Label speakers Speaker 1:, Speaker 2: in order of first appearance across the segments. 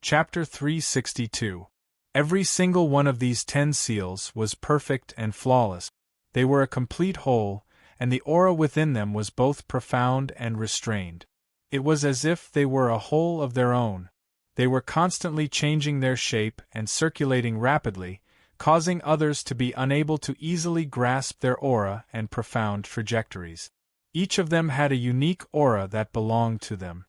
Speaker 1: Chapter 362. Every single one of these 10 seals was perfect and flawless. They were a complete whole, and the aura within them was both profound and restrained. It was as if they were a whole of their own. They were constantly changing their shape and circulating rapidly, causing others to be unable to easily grasp their aura and profound trajectories. Each of them had a unique aura that belonged to them.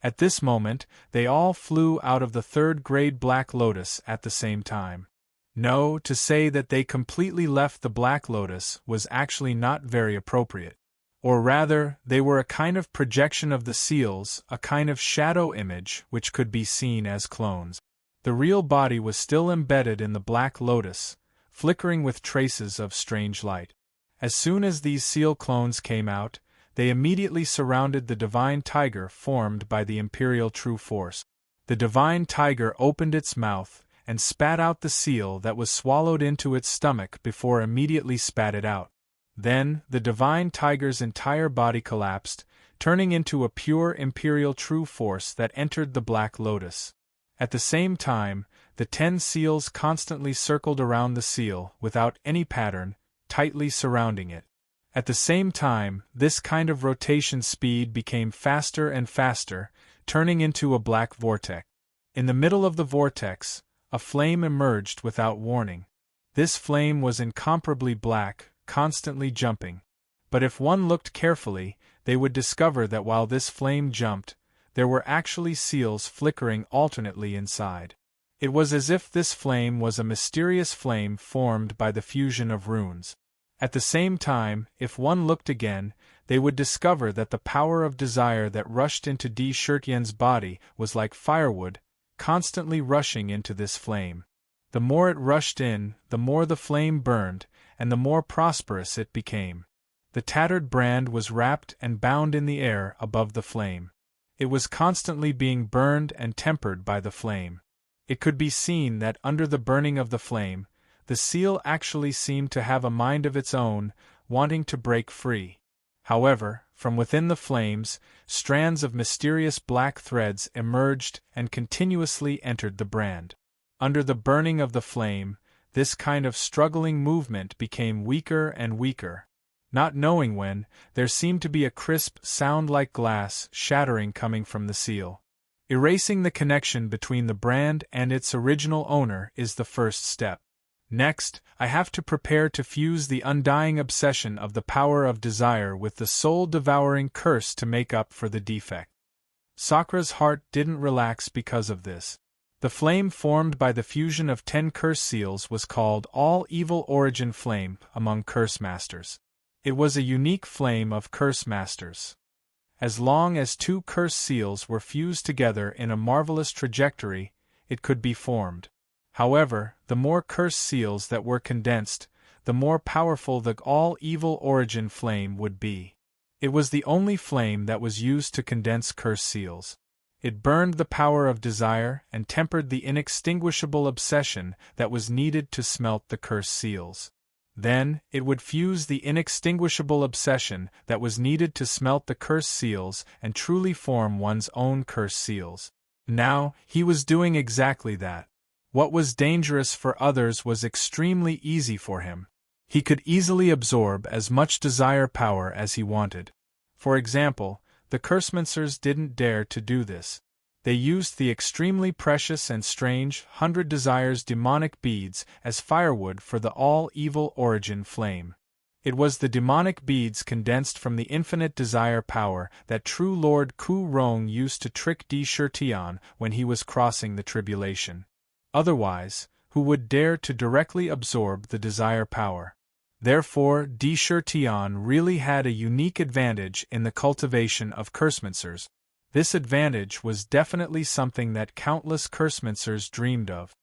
Speaker 1: At this moment, they all flew out of the third-grade Black Lotus at the same time. No, to say that they completely left the Black Lotus was actually not very appropriate. Or rather, they were a kind of projection of the seals, a kind of shadow image which could be seen as clones. The real body was still embedded in the Black Lotus, flickering with traces of strange light. As soon as these seal clones came out, they immediately surrounded the divine tiger formed by the imperial true force. The divine tiger opened its mouth and spat out the seal that was swallowed into its stomach before immediately spat it out. Then, the divine tiger's entire body collapsed, turning into a pure imperial true force that entered the Black Lotus. At the same time, the 10 seals constantly circled around the seal without any pattern, tightly surrounding it. At the same time, this kind of rotation speed became faster and faster, turning into a black vortex. In the middle of the vortex, a flame emerged without warning. This flame was incomparably black, constantly jumping. But if one looked carefully, they would discover that while this flame jumped, there were actually seals flickering alternately inside. It was as if this flame was a mysterious flame formed by the fusion of runes. At the same time, if one looked again, they would discover that the power of desire that rushed into Di Shirtian's body was like firewood, constantly rushing into this flame. The more it rushed in, the more the flame burned, and the more prosperous it became. The tattered brand was wrapped and bound in the air above the flame. It was constantly being burned and tempered by the flame. It could be seen that under the burning of the flame, the seal actually seemed to have a mind of its own, wanting to break free. However, from within the flames, strands of mysterious black threads emerged and continuously entered the brand. Under the burning of the flame, this kind of struggling movement became weaker and weaker. Not knowing when, there seemed to be a crisp sound like glass shattering coming from the seal. Erasing the connection between the brand and its original owner is the first step. Next, I have to prepare to fuse the undying obsession of the power of desire with the soul-devouring curse to make up for the defect. Sakra's heart didn't relax because of this. The flame formed by the fusion of 10 curse seals was called All Evil Origin Flame among curse masters. It was a unique flame of curse masters. As long as 2 curse seals were fused together in a marvelous trajectory, it could be formed. However, the more curse seals that were condensed, the more powerful the all-evil origin flame would be. It was the only flame that was used to condense curse seals. It burned the power of desire and tempered the inextinguishable obsession that was needed to smelt the curse seals. Then, it would fuse the inextinguishable obsession that was needed to smelt the curse seals and truly form one's own curse seals. Now, he was doing exactly that. What was dangerous for others was extremely easy for him. He could easily absorb as much desire power as he wanted. For example, the Cursemancers didn't dare to do this. They used the extremely precious and strange 100 Desires demonic beads as firewood for the all-evil origin flame. It was the demonic beads condensed from the infinite desire power that true Lord Ku Rong used to trick Di Shirtian when he was crossing the tribulation. Otherwise, who would dare to directly absorb the desire power? Therefore, Di Shirtian really had a unique advantage in the cultivation of Cursemancers. This advantage was definitely something that countless Cursemancers dreamed of.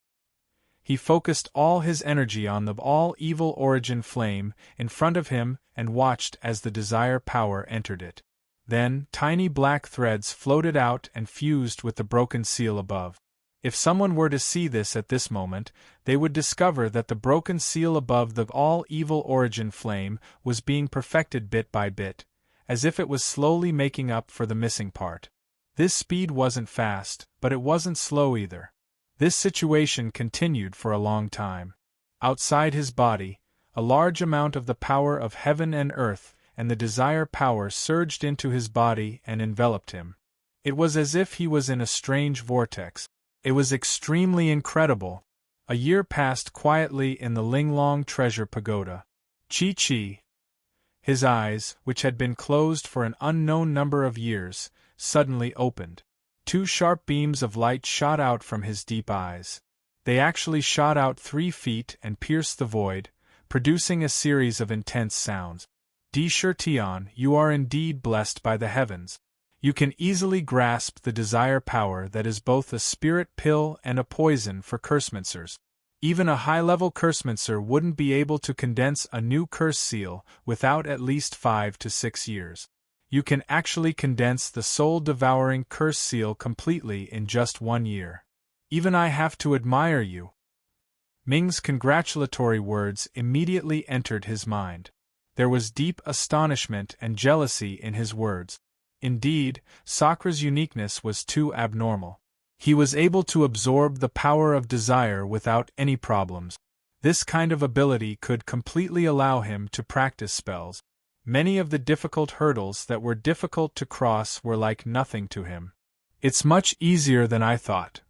Speaker 1: He focused all his energy on the all-evil origin flame in front of him and watched as the desire power entered it. Then, tiny black threads floated out and fused with the broken seal above. If someone were to see this at this moment, they would discover that the broken seal above the all-evil origin flame was being perfected bit by bit, as if it was slowly making up for the missing part. This speed wasn't fast, but it wasn't slow either. This situation continued for a long time. Outside his body, a large amount of the power of heaven and earth and the desire power surged into his body and enveloped him. It was as if he was in a strange vortex. It was extremely incredible. A year passed quietly in the Linglong Treasure Pagoda. Chi-Chi. His eyes, which had been closed for an unknown number of years, suddenly opened. Two sharp beams of light shot out from his deep eyes. They actually shot out 3 feet and pierced the void, producing a series of intense sounds. Di-Shirtian, you are indeed blessed by the heavens. You can easily grasp the desire power that is both a spirit pill and a poison for cursemancers. Even a high-level cursemancer wouldn't be able to condense a new curse seal without at least 5 to 6 years. You can actually condense the soul-devouring curse seal completely in just 1 year. Even I have to admire you. Ming's congratulatory words immediately entered his mind. There was deep astonishment and jealousy in his words. Indeed, Sakra's uniqueness was too abnormal. He was able to absorb the power of desire without any problems. This kind of ability could completely allow him to practice spells. Many of the difficult hurdles that were difficult to cross were like nothing to him. It's much easier than I thought.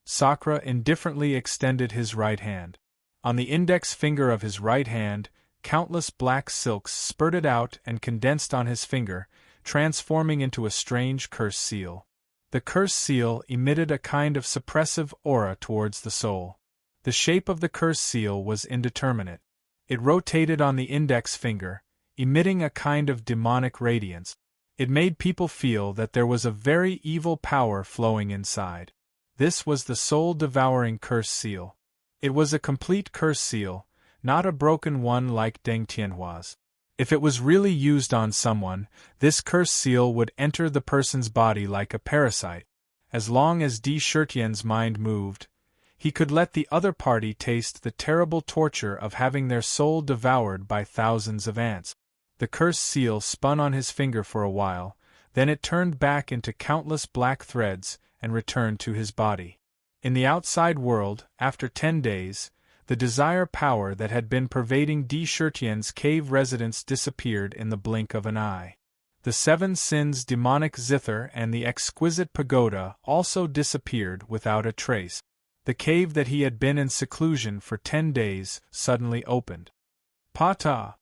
Speaker 1: Sakra indifferently extended his right hand. On the index finger of his right hand, countless black silks spurted out and condensed on his finger, transforming into a strange curse seal. The curse seal emitted a kind of suppressive aura towards the soul. The shape of the curse seal was indeterminate. It rotated on the index finger, emitting a kind of demonic radiance. It made people feel that there was a very evil power flowing inside. This was the soul-devouring curse seal. It was a complete curse seal, not a broken one like Deng Tianhua's. If it was really used on someone, this curse seal would enter the person's body like a parasite. As long as Di-Shirtian's mind moved, he could let the other party taste the terrible torture of having their soul devoured by thousands of ants. The curse seal spun on his finger for a while, then it turned back into countless black threads and returned to his body. In the outside world, after 10 days, the desire power that had been pervading Di-Shirtian's cave residence disappeared in the blink of an eye. The 7 sins demonic zither and the exquisite pagoda also disappeared without a trace. The cave that he had been in seclusion for 10 days suddenly opened. Pata!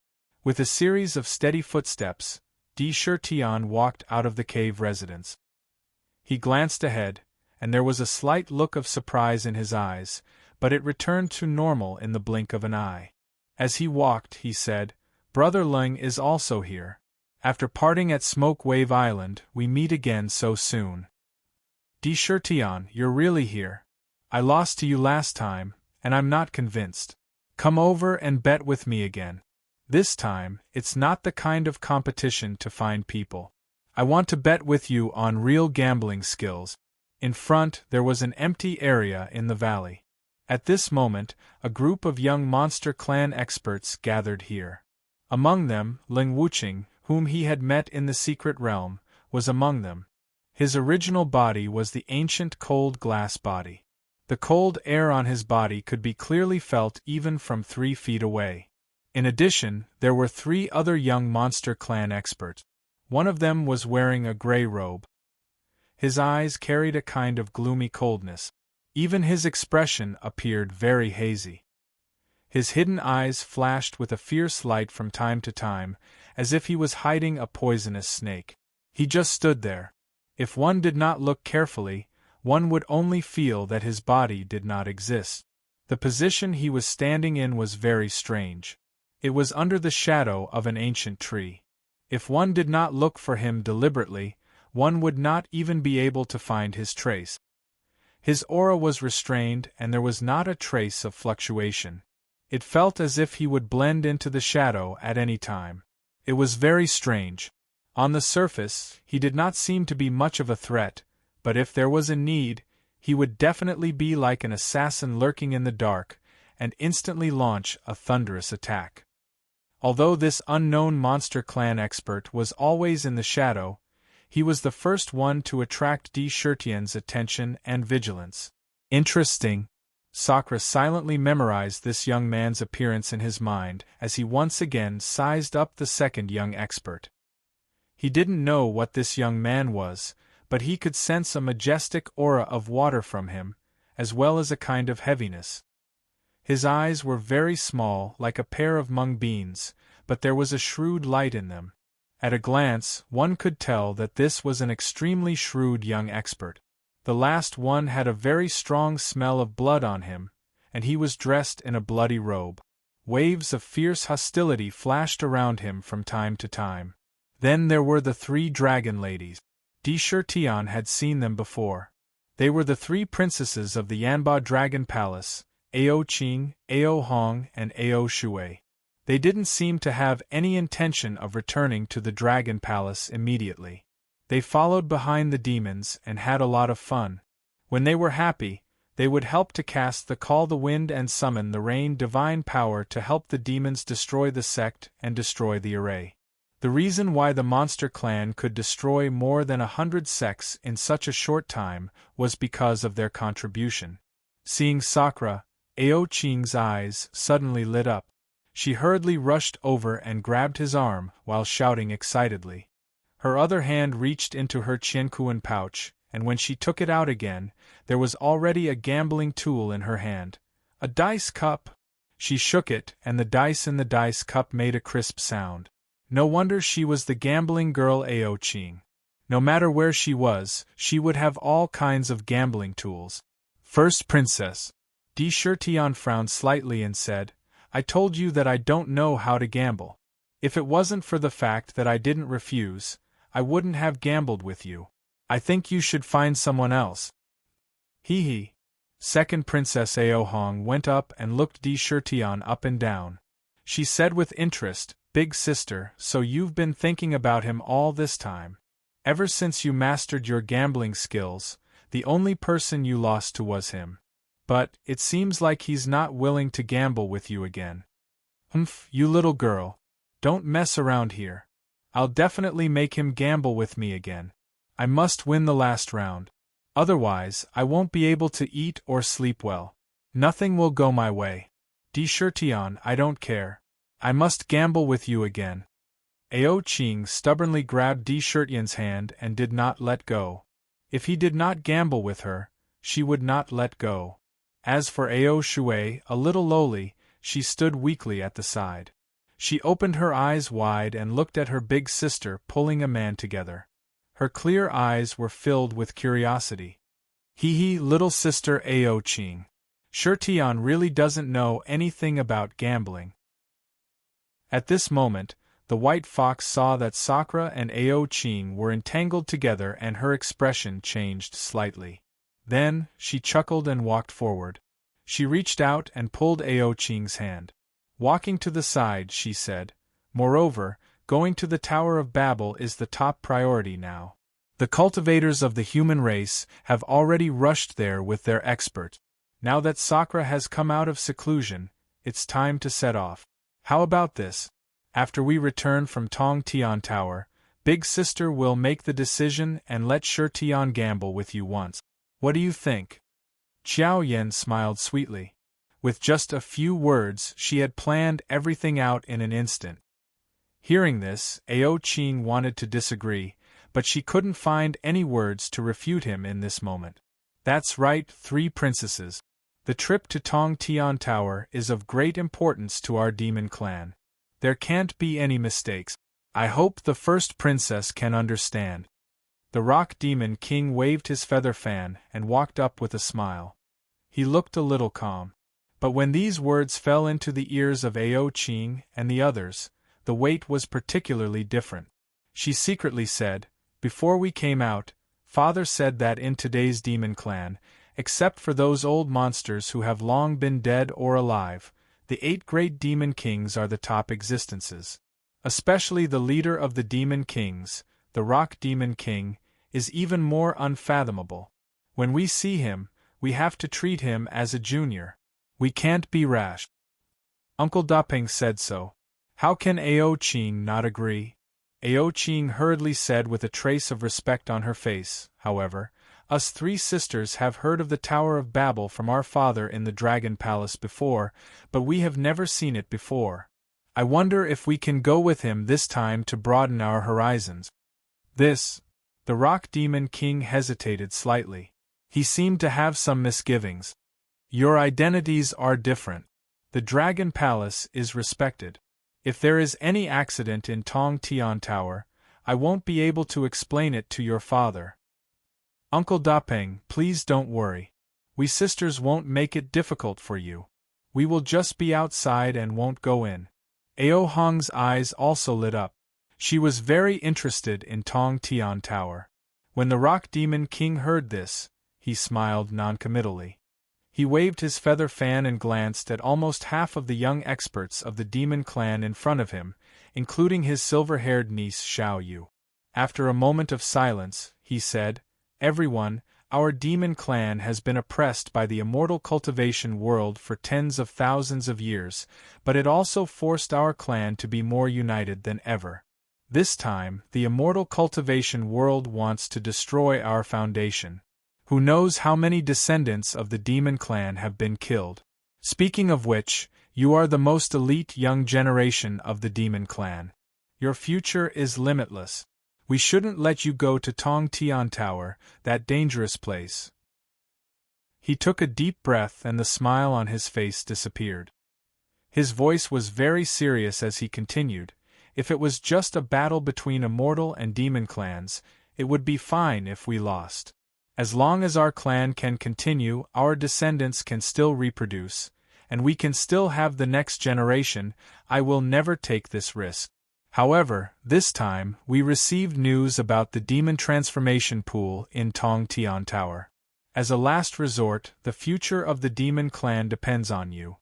Speaker 1: With a series of steady footsteps, Di-Shirtian walked out of the cave residence. He glanced ahead, and there was a slight look of surprise in his eyes, but it returned to normal in the blink of an eye. As he walked, he said, "Brother Ling is also here. After parting at Smoke Wave Island, we meet again so soon." Di-Shirtian, you're really here. I lost to you last time, and I'm not convinced. Come over and bet with me again. This time, it's not the kind of competition to find people. I want to bet with you on real gambling skills. In front, there was an empty area in the valley. At this moment, a group of young Monster Clan experts gathered here. Among them, Ling Wuqing, whom he had met in the secret realm, was among them. His original body was the ancient cold glass body. The cold air on his body could be clearly felt even from 3 feet away. In addition, there were 3 other young Monster Clan experts. One of them was wearing a gray robe. His eyes carried a kind of gloomy coldness. Even his expression appeared very hazy. His hidden eyes flashed with a fierce light from time to time, as if he was hiding a poisonous snake. He just stood there. If one did not look carefully, one would only feel that his body did not exist. The position he was standing in was very strange. It was under the shadow of an ancient tree. If one did not look for him deliberately, one would not even be able to find his trace. His aura was restrained and there was not a trace of fluctuation. It felt as if he would blend into the shadow at any time. It was very strange. On the surface, he did not seem to be much of a threat, but if there was a need, he would definitely be like an assassin lurking in the dark, and instantly launch a thunderous attack. Although this unknown Monster Clan expert was always in the shadow, he was the first one to attract Di-Shirtian's attention and vigilance. Interesting. Sakura silently memorized this young man's appearance in his mind as he once again sized up the second young expert. He didn't know what this young man was, but he could sense a majestic aura of water from him, as well as a kind of heaviness. His eyes were very small, like a pair of mung beans, but there was a shrewd light in them. At a glance, one could tell that this was an extremely shrewd young expert. The last one had a very strong smell of blood on him, and he was dressed in a bloody robe. Waves of fierce hostility flashed around him from time to time. Then there were the 3 dragon ladies. Tian had seen them before. They were the 3 princesses of the Yanba Dragon Palace, Ao Qing, Ao Hong, and Ao Shui. They didn't seem to have any intention of returning to the Dragon Palace immediately. They followed behind the demons and had a lot of fun. When they were happy, they would help to cast the Call the Wind and summon the Rain divine power to help the demons destroy the sect and destroy the array. The reason why the monster clan could destroy more than 100 sects in such a short time was because of their contribution. Seeing Sakura, Ao Qing's eyes suddenly lit up. She hurriedly rushed over and grabbed his arm while shouting excitedly. Her other hand reached into her qiankuan pouch, and when she took it out again, there was already a gambling tool in her hand. A dice cup! She shook it, and the dice in the dice cup made a crisp sound. No wonder she was the gambling girl Ao Qing. No matter where she was, she would have all kinds of gambling tools. First Princess. Tian frowned slightly and said, I told you that I don't know how to gamble. If it wasn't for the fact that I didn't refuse, I wouldn't have gambled with you. I think you should find someone else. Hee hee. Second Princess Ao Hong went up and looked Tian up and down. She said with interest, Big sister, so you've been thinking about him all this time. Ever since you mastered your gambling skills, the only person you lost to was him. But, it seems like he's not willing to gamble with you again. Humph, you little girl. Don't mess around here. I'll definitely make him gamble with me again. I must win the last round. Otherwise, I won't be able to eat or sleep well. Nothing will go my way. Tian, I don't care. I must gamble with you again. Ao Qing stubbornly grabbed Tian's hand and did not let go. If he did not gamble with her, she would not let go. As for Ao Shui, a little lowly, she stood weakly at the side. She opened her eyes wide and looked at her big sister pulling a man together. Her clear eyes were filled with curiosity. Hee hee, little sister Ao Qing. Sure Tian really doesn't know anything about gambling. At this moment, the white fox saw that Sakura and Ao Qing were entangled together and her expression changed slightly. Then, she chuckled and walked forward. She reached out and pulled Ao Qing's hand. Walking to the side, she said, Moreover, going to the Tower of Babel is the top priority now. The cultivators of the human race have already rushed there with their expert. Now that Sakura has come out of seclusion, it's time to set off. How about this? After we return from Tong Tian Tower, Big Sister will make the decision and let Sure Tian gamble with you once. What do you think? Qiao Yan smiled sweetly. With just a few words, she had planned everything out in an instant. Hearing this, Ao Qing wanted to disagree, but she couldn't find any words to refute him in this moment. That's right, 3 princesses. The trip to Tong Tian Tower is of great importance to our demon clan. There can't be any mistakes. I hope the first princess can understand. The rock demon king waved his feather fan and walked up with a smile. He looked a little calm. But when these words fell into the ears of Ao Qing and the others, the weight was particularly different. She secretly said, Before we came out, Father said that in today's demon clan, except for those old monsters who have long been dead or alive, the 8 great demon kings are the top existences. Especially the leader of the demon kings, the rock demon king, is even more unfathomable. When we see him, we have to treat him as a junior. We can't be rash. Uncle Dapeng said so. How can Ao Qing not agree? Ao Qing hurriedly said with a trace of respect on her face, however, Us three sisters have heard of the Tower of Babel from our father in the Dragon Palace before, but we have never seen it before. I wonder if we can go with him this time to broaden our horizons." The Rock Demon King hesitated slightly. He seemed to have some misgivings. "Your identities are different. The Dragon Palace is respected. If there is any accident in Tong Tian Tower, I won't be able to explain it to your father. Uncle Dapeng, please don't worry. We sisters won't make it difficult for you. We will just be outside and won't go in." Ao Hong's eyes also lit up. She was very interested in Tong Tian Tower. When the Rock Demon King heard this, he smiled noncommittally. He waved his feather fan and glanced at almost half of the young experts of the demon clan in front of him, including his silver-haired niece Xiao Yu. After a moment of silence, he said, "Everyone, our demon clan has been oppressed by the immortal cultivation world for tens of thousands of years, but it also forced our clan to be more united than ever. This time, the immortal cultivation world wants to destroy our foundation. Who knows how many descendants of the demon clan have been killed? Speaking of which, you are the most elite young generation of the demon clan. Your future is limitless. We shouldn't let you go to Tong Tian Tower, that dangerous place." He took a deep breath and the smile on his face disappeared. His voice was very serious as he continued, "If it was just a battle between immortal and demon clans, it would be fine if we lost. As long as our clan can continue, our descendants can still reproduce, and we can still have the next generation. I will never take this risk. However, this time, we received news about the demon transformation pool in Tong Tian Tower. As a last resort, the future of the demon clan depends on you."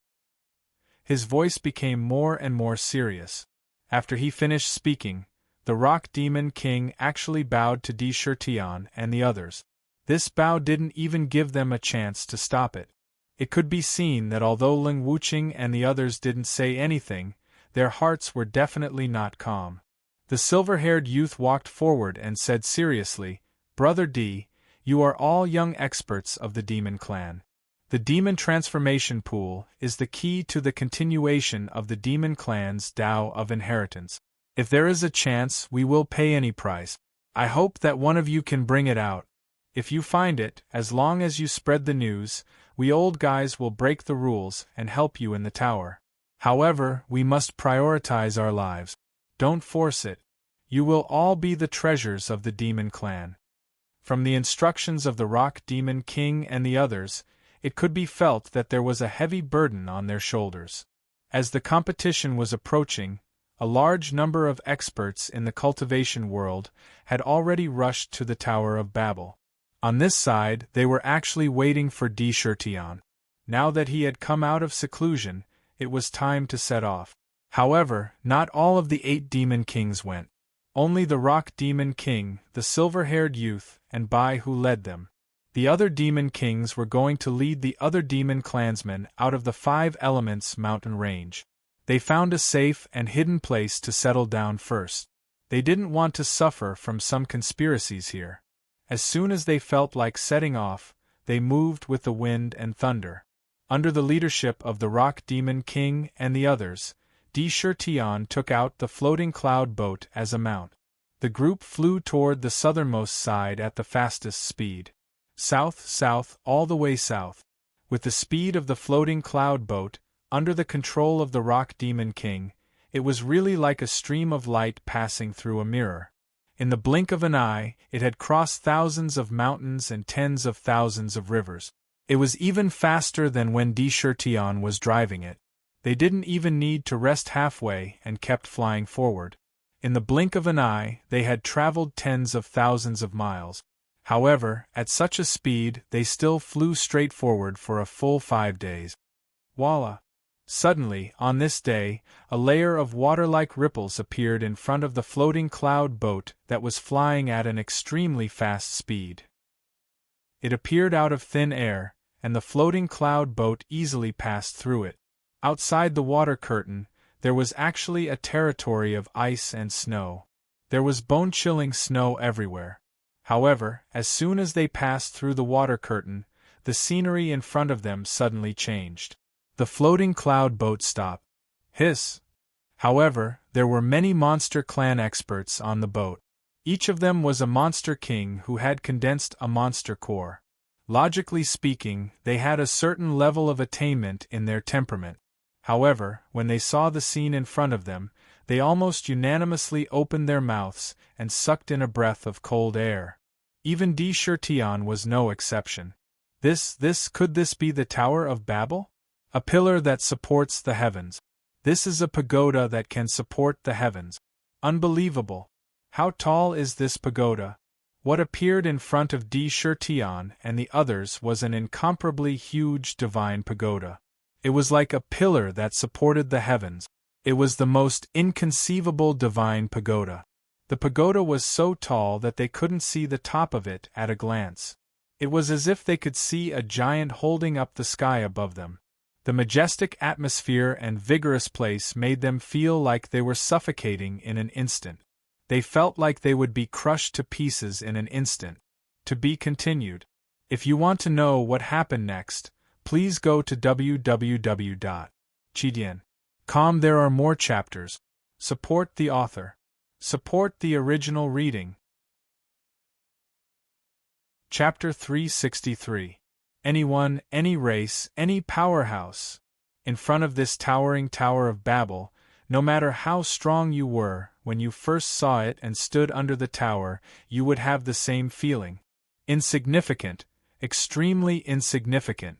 Speaker 1: His voice became more and more serious. After he finished speaking, the Rock Demon King actually bowed to Di Shirtian and the others. This bow didn't even give them a chance to stop it. It could be seen that although Ling Wuqing and the others didn't say anything, their hearts were definitely not calm. The silver-haired youth walked forward and said seriously, "Brother Di, you are all young experts of the demon clan. The demon transformation pool is the key to the continuation of the demon clan's Tao of inheritance. If there is a chance, we will pay any price. I hope that one of you can bring it out. If you find it, as long as you spread the news, we old guys will break the rules and help you in the tower. However, we must prioritize our lives. Don't force it. You will all be the treasures of the demon clan." From the instructions of the Rock Demon King and the others, it could be felt that there was a heavy burden on their shoulders. As the competition was approaching, a large number of experts in the cultivation world had already rushed to the Tower of Babel. On this side, they were actually waiting for Di Shirtian. Now that he had come out of seclusion, it was time to set off. However, not all of the 8 demon kings went. Only the Rock Demon King, the silver-haired youth, and Bai who led them. The other demon kings were going to lead the other demon clansmen out of the 5 Elements mountain range. They found a safe and hidden place to settle down first. They didn't want to suffer from some conspiracies here. As soon as they felt like setting off, they moved with the wind and thunder. Under the leadership of the Rock Demon King and the others, Di Shirtian took out the floating cloud boat as a mount. The group flew toward the southernmost side at the fastest speed. South, all the way south. With the speed of the floating cloud boat, under the control of the Rock Demon King, it was really like a stream of light passing through a mirror. In the blink of an eye, it had crossed thousands of mountains and tens of thousands of rivers. It was even faster than when Di Shirtian was driving it. They didn't even need to rest halfway and kept flying forward. In the blink of an eye, they had traveled tens of thousands of miles. However, at such a speed, they still flew straight forward for a full 5 days. Voila! Suddenly, on this day, a layer of water-like ripples appeared in front of the floating cloud boat that was flying at an extremely fast speed. It appeared out of thin air, and the floating cloud boat easily passed through it. Outside the water curtain, there was actually a territory of ice and snow. There was bone-chilling snow everywhere. However, as soon as they passed through the water curtain, the scenery in front of them suddenly changed. The floating cloud boat stopped. Hiss! However, there were many monster clan experts on the boat. Each of them was a monster king who had condensed a monster core. Logically speaking, they had a certain level of attainment in their temperament. However, when they saw the scene in front of them, they almost unanimously opened their mouths and sucked in a breath of cold air. Even D. Shirtion was no exception. Could this be the Tower of Babel? A pillar that supports the heavens. This is a pagoda that can support the heavens. Unbelievable. How tall is this pagoda? What appeared in front of D. Shirtion and the others was an incomparably huge divine pagoda. It was like a pillar that supported the heavens. It was the most inconceivable divine pagoda. The pagoda was so tall that they couldn't see the top of it at a glance. It was as if they could see a giant holding up the sky above them. The majestic atmosphere and vigorous place made them feel like they were suffocating in an instant. They felt like they would be crushed to pieces in an instant. To be continued. If you want to know what happened next, please go to www.chidian.com. There are more chapters. Support the author. Support the original reading. Chapter 363. Anyone, any race, any powerhouse. In front of this towering Tower of Babel, no matter how strong you were, when you first saw it and stood under the tower, you would have the same feeling. Insignificant, extremely insignificant.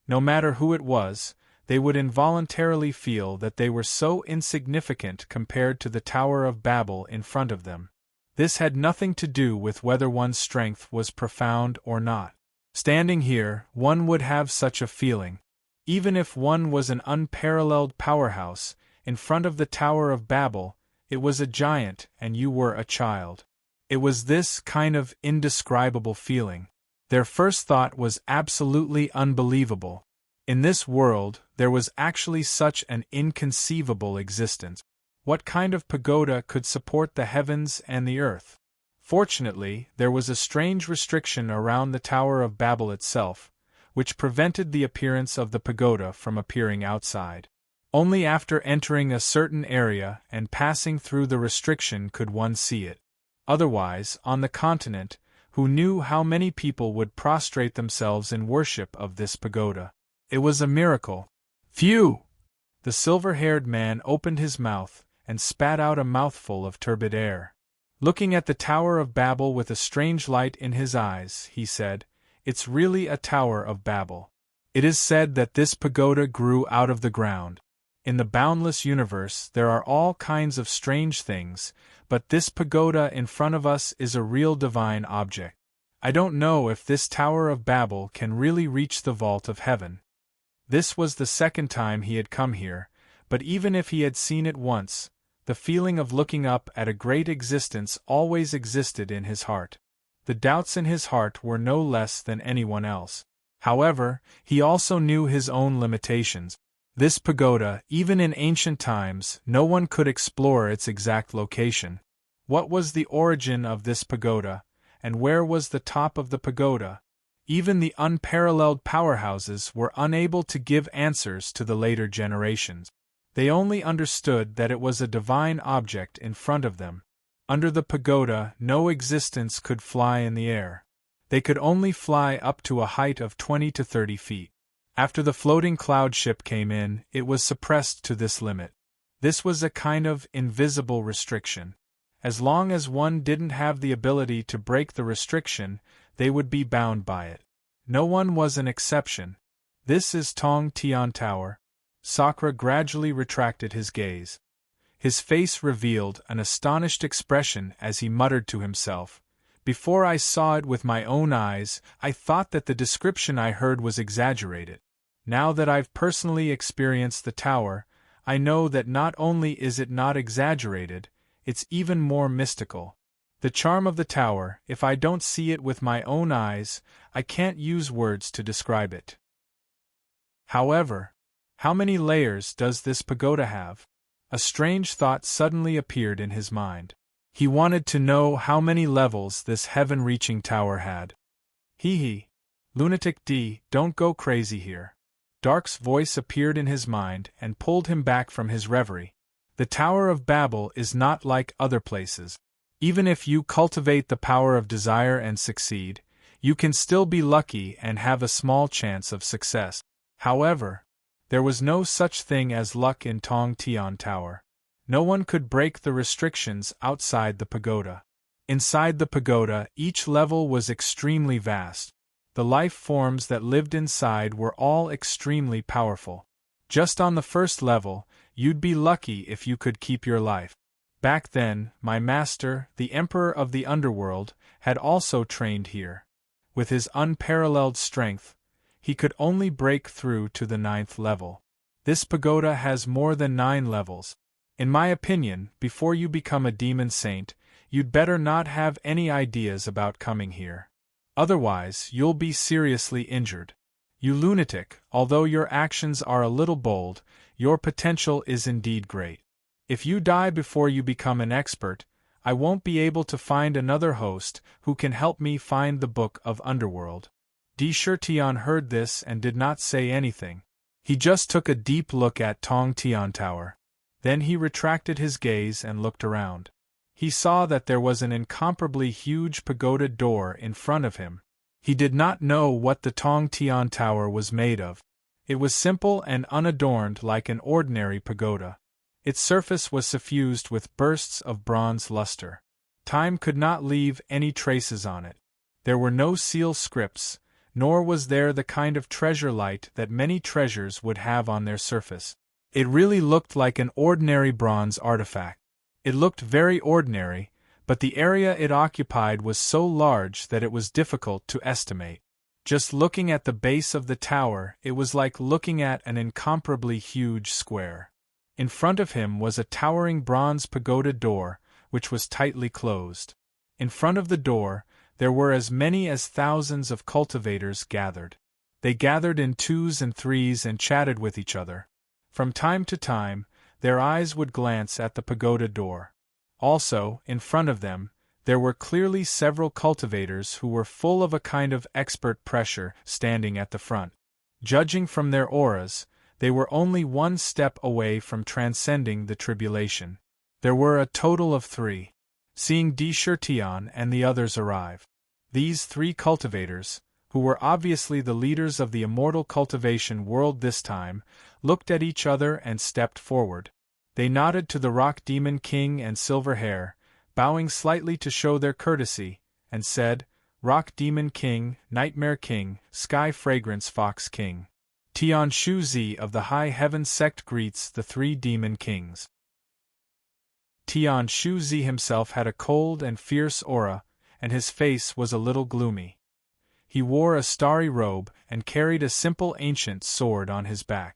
Speaker 1: No matter who it was, they would involuntarily feel that they were so insignificant compared to the Tower of Babel in front of them. This had nothing to do with whether one's strength was profound or not. Standing here, one would have such a feeling. Even if one was an unparalleled powerhouse, in front of the Tower of Babel, it was a giant and you were a child. It was this kind of indescribable feeling. Their first thought was absolutely unbelievable. In this world, there was actually such an inconceivable existence. What kind of pagoda could support the heavens and the earth? Fortunately, there was a strange restriction around the Tower of Babel itself, which prevented the appearance of the pagoda from appearing outside. Only after entering a certain area and passing through the restriction could one see it. Otherwise, on the continent, who knew how many people would prostrate themselves in worship of this pagoda? It was a miracle. Phew! The silver-haired man opened his mouth and spat out a mouthful of turbid air. Looking at the Tower of Babel with a strange light in his eyes, he said, "It's really a Tower of Babel. It is said that this pagoda grew out of the ground. In the boundless universe there are all kinds of strange things, but this pagoda in front of us is a real divine object. I don't know if this Tower of Babel can really reach the vault of heaven." This was the second time he had come here, but even if he had seen it once, the feeling of looking up at a great existence always existed in his heart. The doubts in his heart were no less than anyone else. However, he also knew his own limitations. This pagoda, even in ancient times, no one could explore its exact location. What was the origin of this pagoda, and where was the top of the pagoda? Even the unparalleled powerhouses were unable to give answers to the later generations. They only understood that it was a divine object in front of them. Under the pagoda, no existence could fly in the air. They could only fly up to a height of 20 to 30 feet. After the floating cloud ship came in, it was suppressed to this limit. This was a kind of invisible restriction. As long as one didn't have the ability to break the restriction, they would be bound by it. No one was an exception. This is Tong Tian Tower. Sakra gradually retracted his gaze. His face revealed an astonished expression as he muttered to himself, "Before I saw it with my own eyes, I thought that the description I heard was exaggerated. Now that I've personally experienced the tower, I know that not only is it not exaggerated, it's even more mystical. The charm of the tower, if I don't see it with my own eyes, I can't use words to describe it." However, how many layers does this pagoda have? A strange thought suddenly appeared in his mind. He wanted to know how many levels this heaven-reaching tower had. Hee. Lunatic D, don't go crazy here. Dark's voice appeared in his mind and pulled him back from his reverie. The Tower of Babel is not like other places. Even if you cultivate the power of desire and succeed, you can still be lucky and have a small chance of success. However, there was no such thing as luck in Tong Tian Tower. No one could break the restrictions outside the pagoda. Inside the pagoda, each level was extremely vast. The life forms that lived inside were all extremely powerful. Just on the first level, you'd be lucky if you could keep your life. Back then, my master, the Emperor of the Underworld, had also trained here. With his unparalleled strength, he could only break through to the 9th level. This pagoda has more than 9 levels. In my opinion, before you become a demon saint, you'd better not have any ideas about coming here. Otherwise, you'll be seriously injured. You lunatic, although your actions are a little bold, your potential is indeed great. If you die before you become an expert, I won't be able to find another host who can help me find the Book of Underworld. Di Shirtian heard this and did not say anything. He just took a deep look at Tong Tian Tower. Then he retracted his gaze and looked around. He saw that there was an incomparably huge pagoda door in front of him. He did not know what the Tong Tian Tower was made of. It was simple and unadorned like an ordinary pagoda. Its surface was suffused with bursts of bronze luster. Time could not leave any traces on it. There were no seal scripts, nor was there the kind of treasure light that many treasures would have on their surface. It really looked like an ordinary bronze artifact. It looked very ordinary, but the area it occupied was so large that it was difficult to estimate. Just looking at the base of the tower, it was like looking at an incomparably huge square. In front of him was a towering bronze pagoda door, which was tightly closed. In front of the door, there were as many as thousands of cultivators gathered. They gathered in 2s and 3s and chatted with each other. From time to time, their eyes would glance at the pagoda door. Also, in front of them, there were clearly several cultivators who were full of a kind of expert pressure standing at the front. Judging from their auras, they were only one step away from transcending the tribulation. There were a total of 3. Seeing Di Shirtian and the others arrive, these 3 cultivators, who were obviously the leaders of the immortal cultivation world this time, looked at each other and stepped forward. They nodded to the Rock Demon King and Silverhair, bowing slightly to show their courtesy, and said, "Rock Demon King, Nightmare King, Sky Fragrance Fox King. Tian Shu Zi of the High Heaven Sect greets the 3 Demon Kings." Tian Shu Zi himself had a cold and fierce aura, and his face was a little gloomy. He wore a starry robe and carried a simple ancient sword on his back.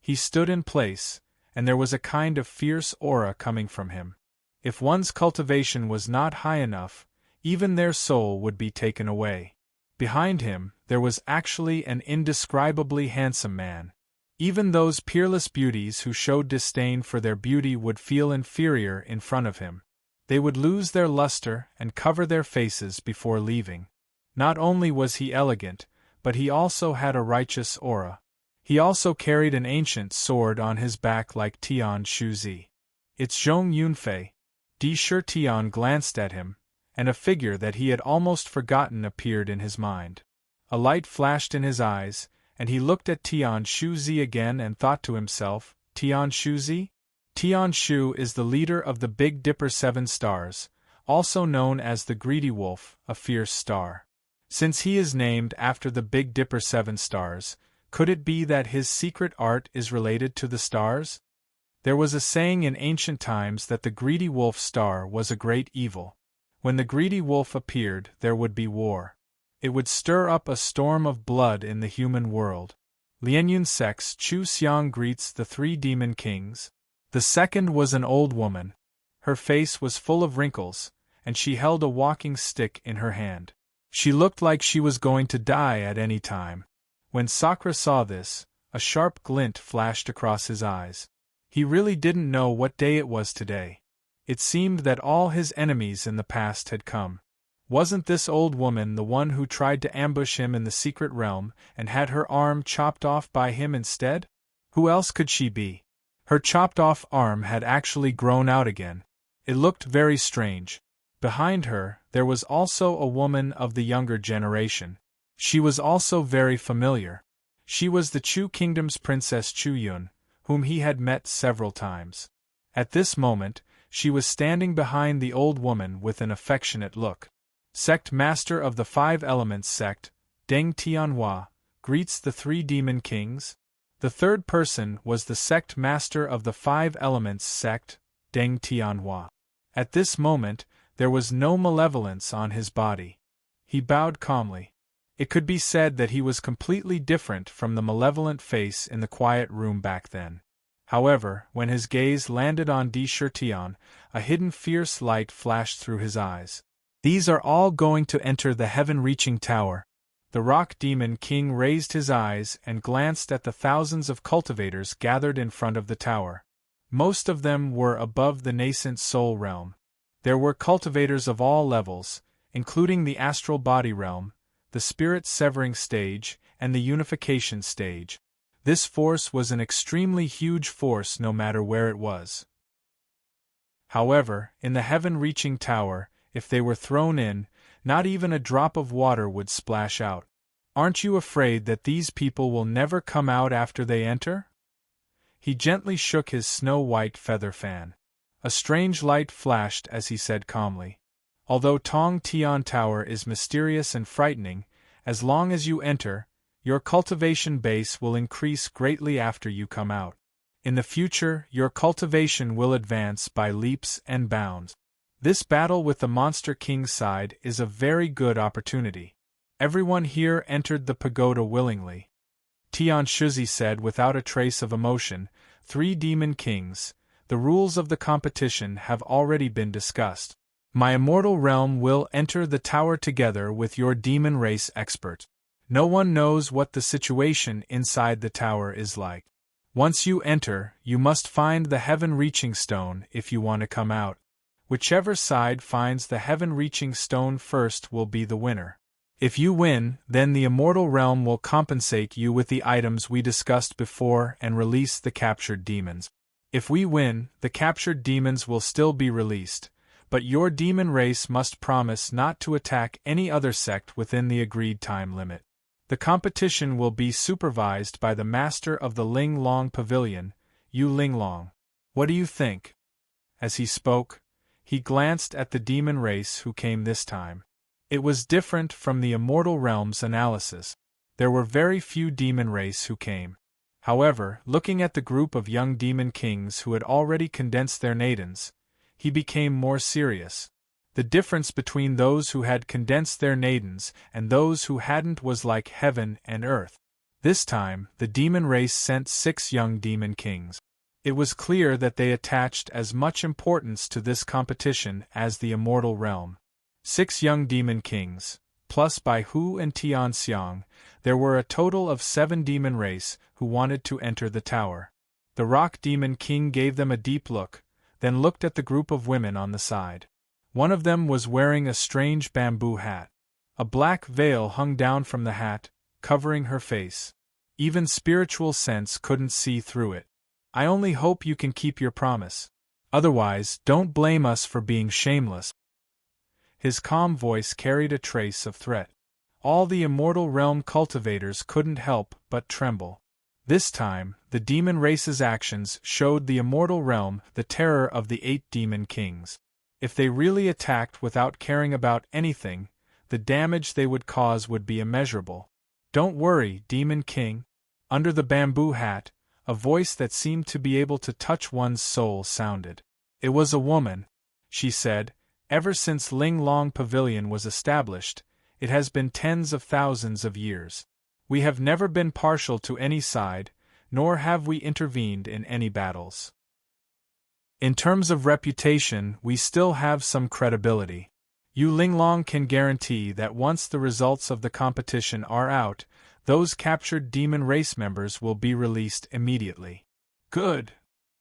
Speaker 1: He stood in place, and there was a kind of fierce aura coming from him. If one's cultivation was not high enough, even their soul would be taken away. Behind him, there was actually an indescribably handsome man. Even those peerless beauties who showed disdain for their beauty would feel inferior in front of him. They would lose their luster and cover their faces before leaving. Not only was he elegant, but he also had a righteous aura. He also carried an ancient sword on his back like Tian Shuzi. "It's Zhong Yunfei." Di Shirtian glanced at him, and a figure that he had almost forgotten appeared in his mind. A light flashed in his eyes, and he looked at Tian Shuzi again and thought to himself, "Tian Shuzi? Tian Shu is the leader of the Big Dipper 7 stars, also known as the Greedy Wolf, a fierce star. Since he is named after the Big Dipper 7 stars, could it be that his secret art is related to the stars? There was a saying in ancient times that the Greedy Wolf star was a great evil. When the Greedy Wolf appeared, there would be war. It would stir up a storm of blood in the human world. Lianyun Sex Chu Xiang greets the 3 Demon Kings. The second was an old woman. Her face was full of wrinkles, and she held a walking stick in her hand. She looked like she was going to die at any time. When Sakura saw this, a sharp glint flashed across his eyes. He really didn't know what day it was today. It seemed that all his enemies in the past had come. Wasn't this old woman the one who tried to ambush him in the secret realm and had her arm chopped off by him instead? Who else could she be? Her chopped-off arm had actually grown out again. It looked very strange. Behind her, there was also a woman of the younger generation. She was also very familiar. She was the Chu Kingdom's Princess Chu Yun, whom he had met several times. At this moment, she was standing behind the old woman with an affectionate look. Sect Master of the Five Elements Sect, Deng Tianhua, greets the three demon kings. The third person was the Sect Master of the Five Elements Sect, Deng Tianhua. At this moment, there was no malevolence on his body. He bowed calmly. It could be said that he was completely different from the malevolent face in the quiet room back then. However, when his gaze landed on Di Shirtian, a hidden fierce light flashed through his eyes. These are all going to enter the heaven-reaching tower. The rock demon king raised his eyes and glanced at the thousands of cultivators gathered in front of the tower. Most of them were above the nascent soul realm. There were cultivators of all levels, including the astral body realm, the spirit-severing stage, and the unification stage. This force was an extremely huge force no matter where it was. However, in the heaven-reaching tower, if they were thrown in, not even a drop of water would splash out. Aren't you afraid that these people will never come out after they enter? He gently shook his snow-white feather fan. A strange light flashed as he said calmly, "Although Tong Tian Tower is mysterious and frightening, as long as you enter, your cultivation base will increase greatly after you come out. In the future, your cultivation will advance by leaps and bounds. This battle with the Monster King's side is a very good opportunity." Everyone here entered the pagoda willingly. Tian Shuzi said without a trace of emotion, "Three demon kings, the rules of the competition have already been discussed. My immortal realm will enter the tower together with your demon race expert. No one knows what the situation inside the tower is like. Once you enter, you must find the heaven-reaching stone if you want to come out. Whichever side finds the heaven-reaching stone first will be the winner. If you win, then the immortal realm will compensate you with the items we discussed before and release the captured demons. If we win, the captured demons will still be released, but your demon race must promise not to attack any other sect within the agreed time limit. The competition will be supervised by the master of the Ling Long Pavilion, Yu Ling Long. What do you think?" As he spoke, he glanced at the demon race who came this time. It was different from the immortal realm's analysis. There were very few demon race who came. However, looking at the group of young demon kings who had already condensed their nadens, he became more serious. The difference between those who had condensed their nadens and those who hadn't was like heaven and earth. This time, the demon race sent 6 young demon kings. It was clear that they attached as much importance to this competition as the immortal realm. 6 young demon kings, plus Bai Hu and Tian Xiang, there were a total of 7 demon race who wanted to enter the tower. The rock demon king gave them a deep look, then looked at the group of women on the side. One of them was wearing a strange bamboo hat. A black veil hung down from the hat, covering her face. Even spiritual sense couldn't see through it. "I only hope you can keep your promise. Otherwise, don't blame us for being shameless." His calm voice carried a trace of threat. All the immortal realm cultivators couldn't help but tremble. This time, the demon race's actions showed the immortal realm the terror of the 8 demon kings. If they really attacked without caring about anything, the damage they would cause would be immeasurable. "Don't worry, Demon King." Under the bamboo hat, a voice that seemed to be able to touch one's soul sounded. It was a woman. She said, "Ever since Ling Long Pavilion was established, it has been tens of thousands of years. We have never been partial to any side, nor have we intervened in any battles. In terms of reputation, we still have some credibility. Yu Linglong can guarantee that once the results of the competition are out, those captured demon race members will be released immediately." "Good,"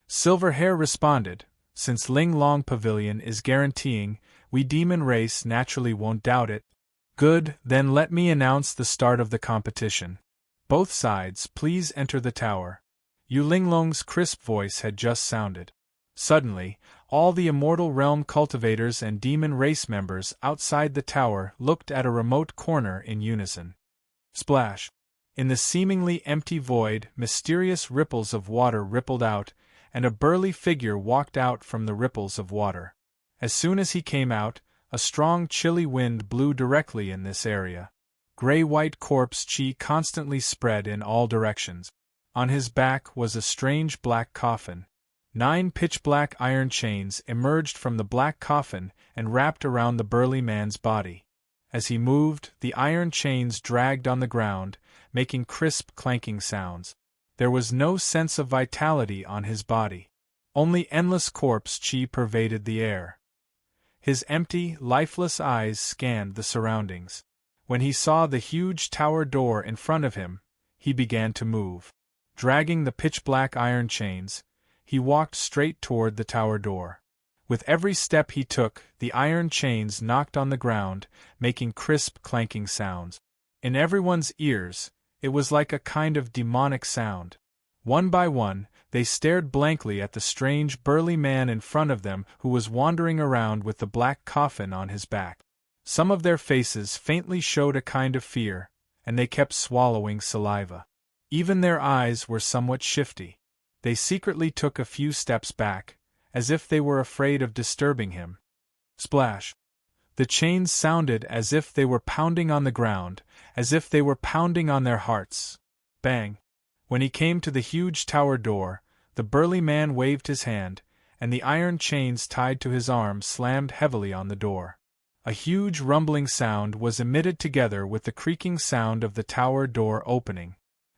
Speaker 1: Silverhair responded, Since Ling Long Pavilion is guaranteeing, we demon race naturally won't doubt it. Good, then let me announce the start of the competition. Both sides, please enter the tower. Yu Linglong's crisp voice had just sounded. Suddenly, all the Immortal Realm cultivators and demon race members outside the tower looked at a remote corner in unison. Splash! In the seemingly empty void, mysterious ripples of water rippled out, and a burly figure walked out from the ripples of water. As soon as he came out, a strong chilly wind blew directly in this area. Gray-white corpse chi constantly spread in all directions. On his back was a strange black coffin. 9 pitch-black iron chains emerged from the black coffin and wrapped around the burly man's body. As he moved, the iron chains dragged on the ground, making crisp clanking sounds. There was no sense of vitality on his body. Only endless corpse chi pervaded the air. His empty, lifeless eyes scanned the surroundings. When he saw the huge tower door in front of him, he began to move. Dragging the pitch-black iron chains, he walked straight toward the tower door. With every step he took, the iron chains knocked on the ground, making crisp clanking sounds. In everyone's ears, it was like a kind of demonic sound. One by one, they stared blankly at the strange burly man in front of them who was wandering around with the black coffin on his back. Some of their faces faintly showed a kind of fear, and they kept swallowing saliva. Even their eyes were somewhat shifty. They secretly took a few steps back, as if they were afraid of disturbing him. Splash! The chains sounded as if they were pounding on the ground, as if they were pounding on their hearts. Bang! When he came to the huge tower door, the burly man waved his hand, and the iron chains tied to his arm slammed heavily on the door. A huge rumbling sound was emitted together with the creaking sound of the tower door opening.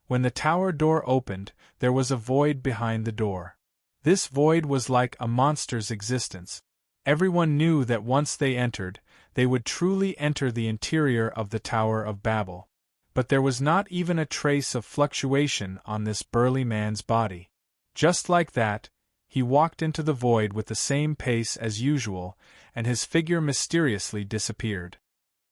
Speaker 1: When the tower door opened, there was a void behind the door. This void was like a monster's existence. Everyone knew that once they entered, they would truly enter the interior of the Tower of Babel. But there was not even a trace of fluctuation on this burly man's body. Just like that, he walked into the void with the same pace as usual, and his figure mysteriously disappeared.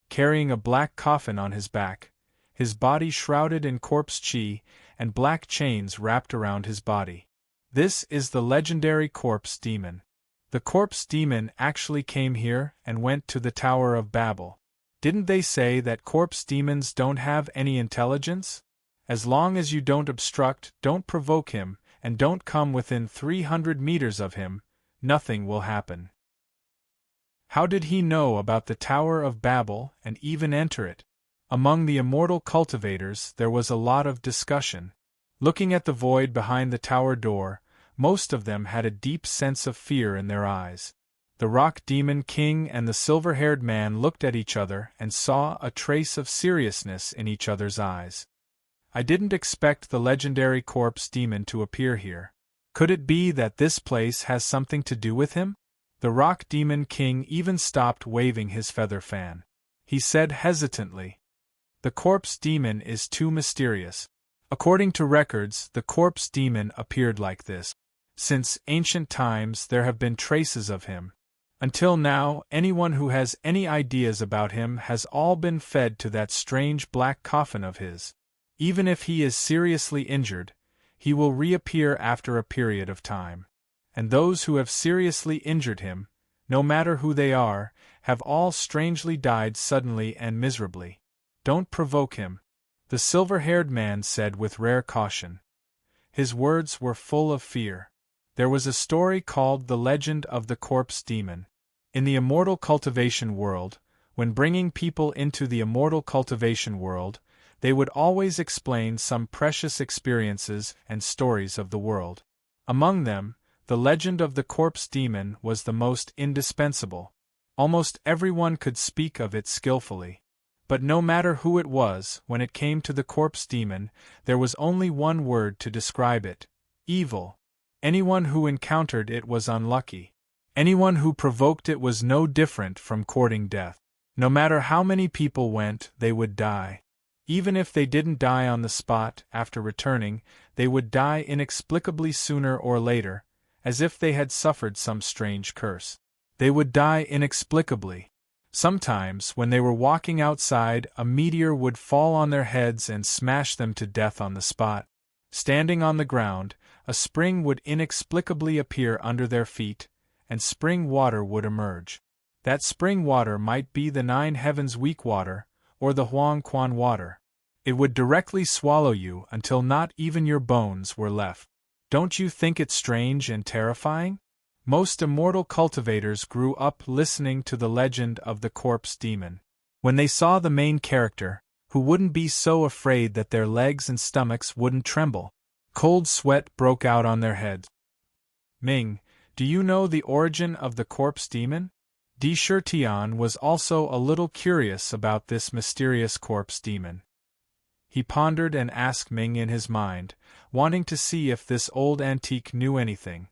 Speaker 1: Carrying a black coffin on his back, his body shrouded in corpse chi, and black chains wrapped around his body. This is the legendary corpse demon. The corpse demon actually came here and went to the Tower of Babel. Didn't they say that corpse demons don't have any intelligence? As long as you don't obstruct, don't provoke him, and don't come within 300 meters of him, nothing will happen. How did he know about the Tower of Babel and even enter it? Among the immortal cultivators there was a lot of discussion. Looking at the void behind the tower door, most of them had a deep sense of fear in their eyes. The Rock Demon King and the silver-haired man looked at each other and saw a trace of seriousness in each other's eyes. I didn't expect the legendary corpse demon to appear here. Could it be that this place has something to do with him? The Rock Demon King even stopped waving his feather fan. He said hesitantly, "The corpse demon is too mysterious." According to records, the corpse demon appeared like this. Since ancient times there have been traces of him. Until now, anyone who has any ideas about him has all been fed to that strange black coffin of his. Even if he is seriously injured, he will reappear after a period of time. And those who have seriously injured him, no matter who they are, have all strangely died suddenly and miserably. Don't provoke him, the silver-haired man said with rare caution. His words were full of fear. There was a story called The Legend of the Corpse Demon. In the immortal cultivation world, when bringing people into the immortal cultivation world, they would always explain some precious experiences and stories of the world. Among them, the legend of the corpse demon was the most indispensable. Almost everyone could speak of it skillfully. But no matter who it was, when it came to the corpse demon, there was only one word to describe it: evil. Anyone who encountered it was unlucky. Anyone who provoked it was no different from courting death. No matter how many people went, they would die. Even if they didn't die on the spot after returning, they would die inexplicably sooner or later, as if they had suffered some strange curse. They would die inexplicably. Sometimes, when they were walking outside, a meteor would fall on their heads and smash them to death on the spot. Standing on the ground, a spring would inexplicably appear under their feet, and spring water would emerge. That spring water might be the Nine Heavens weak water, or the Huang Quan water. It would directly swallow you until not even your bones were left. Don't you think it strange and terrifying? Most immortal cultivators grew up listening to the legend of the corpse demon. When they saw the main character, who wouldn't be so afraid that their legs and stomachs wouldn't tremble, cold sweat broke out on their heads. Ming, do you know the origin of the corpse demon? Di Shirtian was also a little curious about this mysterious corpse demon. He pondered and asked Ming in his mind, wanting to see if this old antique knew anything.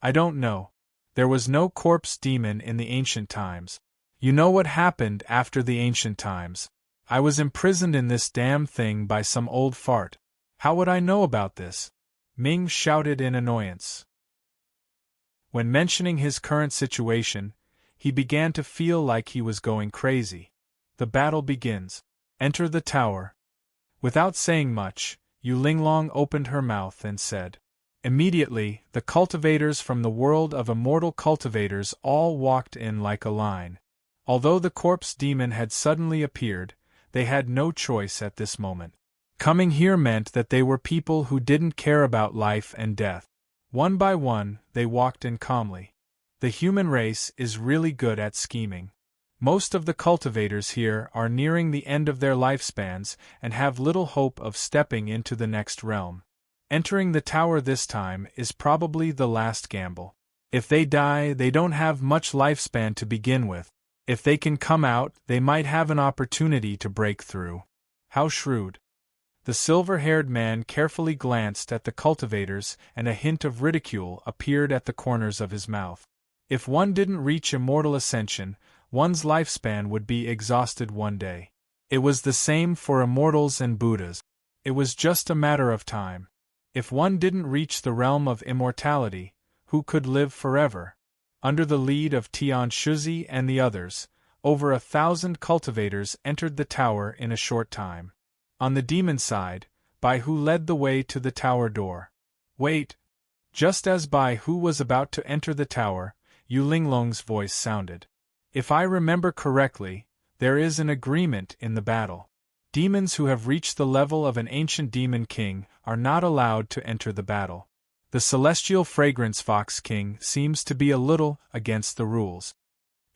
Speaker 1: I don't know. There was no corpse demon in the ancient times. You know what happened after the ancient times? I was imprisoned in this damn thing by some old fart. How would I know about this? Ming shouted in annoyance. When mentioning his current situation, he began to feel like he was going crazy. The battle begins. Enter the tower. Without saying much, Yu Linglong opened her mouth and said. Immediately, the cultivators from the world of immortal cultivators all walked in like a line. Although the corpse demon had suddenly appeared, they had no choice at this moment. Coming here meant that they were people who didn't care about life and death. One by one, they walked in calmly. The human race is really good at scheming. Most of the cultivators here are nearing the end of their lifespans and have little hope of stepping into the next realm. Entering the tower this time is probably the last gamble. If they die, they don't have much lifespan to begin with. If they can come out, they might have an opportunity to break through. How shrewd. The silver-haired man carefully glanced at the cultivators, and a hint of ridicule appeared at the corners of his mouth. If one didn't reach immortal ascension, one's lifespan would be exhausted one day. It was the same for immortals and Buddhas. It was just a matter of time. If one didn't reach the realm of immortality, who could live forever? Under the lead of Tian Shuzi and the others, over 1,000 cultivators entered the tower in a short time. On the demon side, Bai Hu led the way to the tower door. Wait! Just as Bai Hu was about to enter the tower, Yu Linglong's voice sounded. If I remember correctly, there is an agreement in the battle. Demons who have reached the level of an ancient demon king are not allowed to enter the battle. The celestial fragrance fox king seems to be a little against the rules.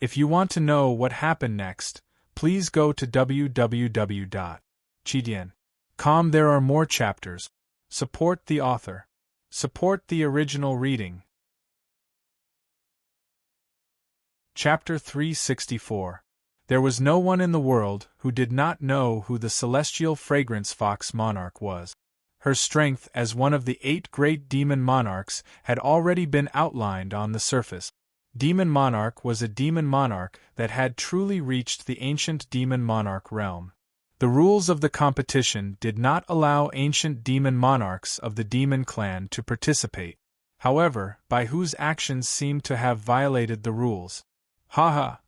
Speaker 1: If you want to know what happened next, please go to www.chidian.com. There are more chapters. Support the author. Support the original reading. Chapter 364. There was no one in the world who did not know who the celestial fragrance fox monarch was. Her strength as one of the 8 great demon monarchs had already been outlined on the surface. Demon monarch was a demon monarch that had truly reached the ancient demon monarch realm. The rules of the competition did not allow ancient demon monarchs of the demon clan to participate. However, Bai Hu's actions seemed to have violated the rules. Ha!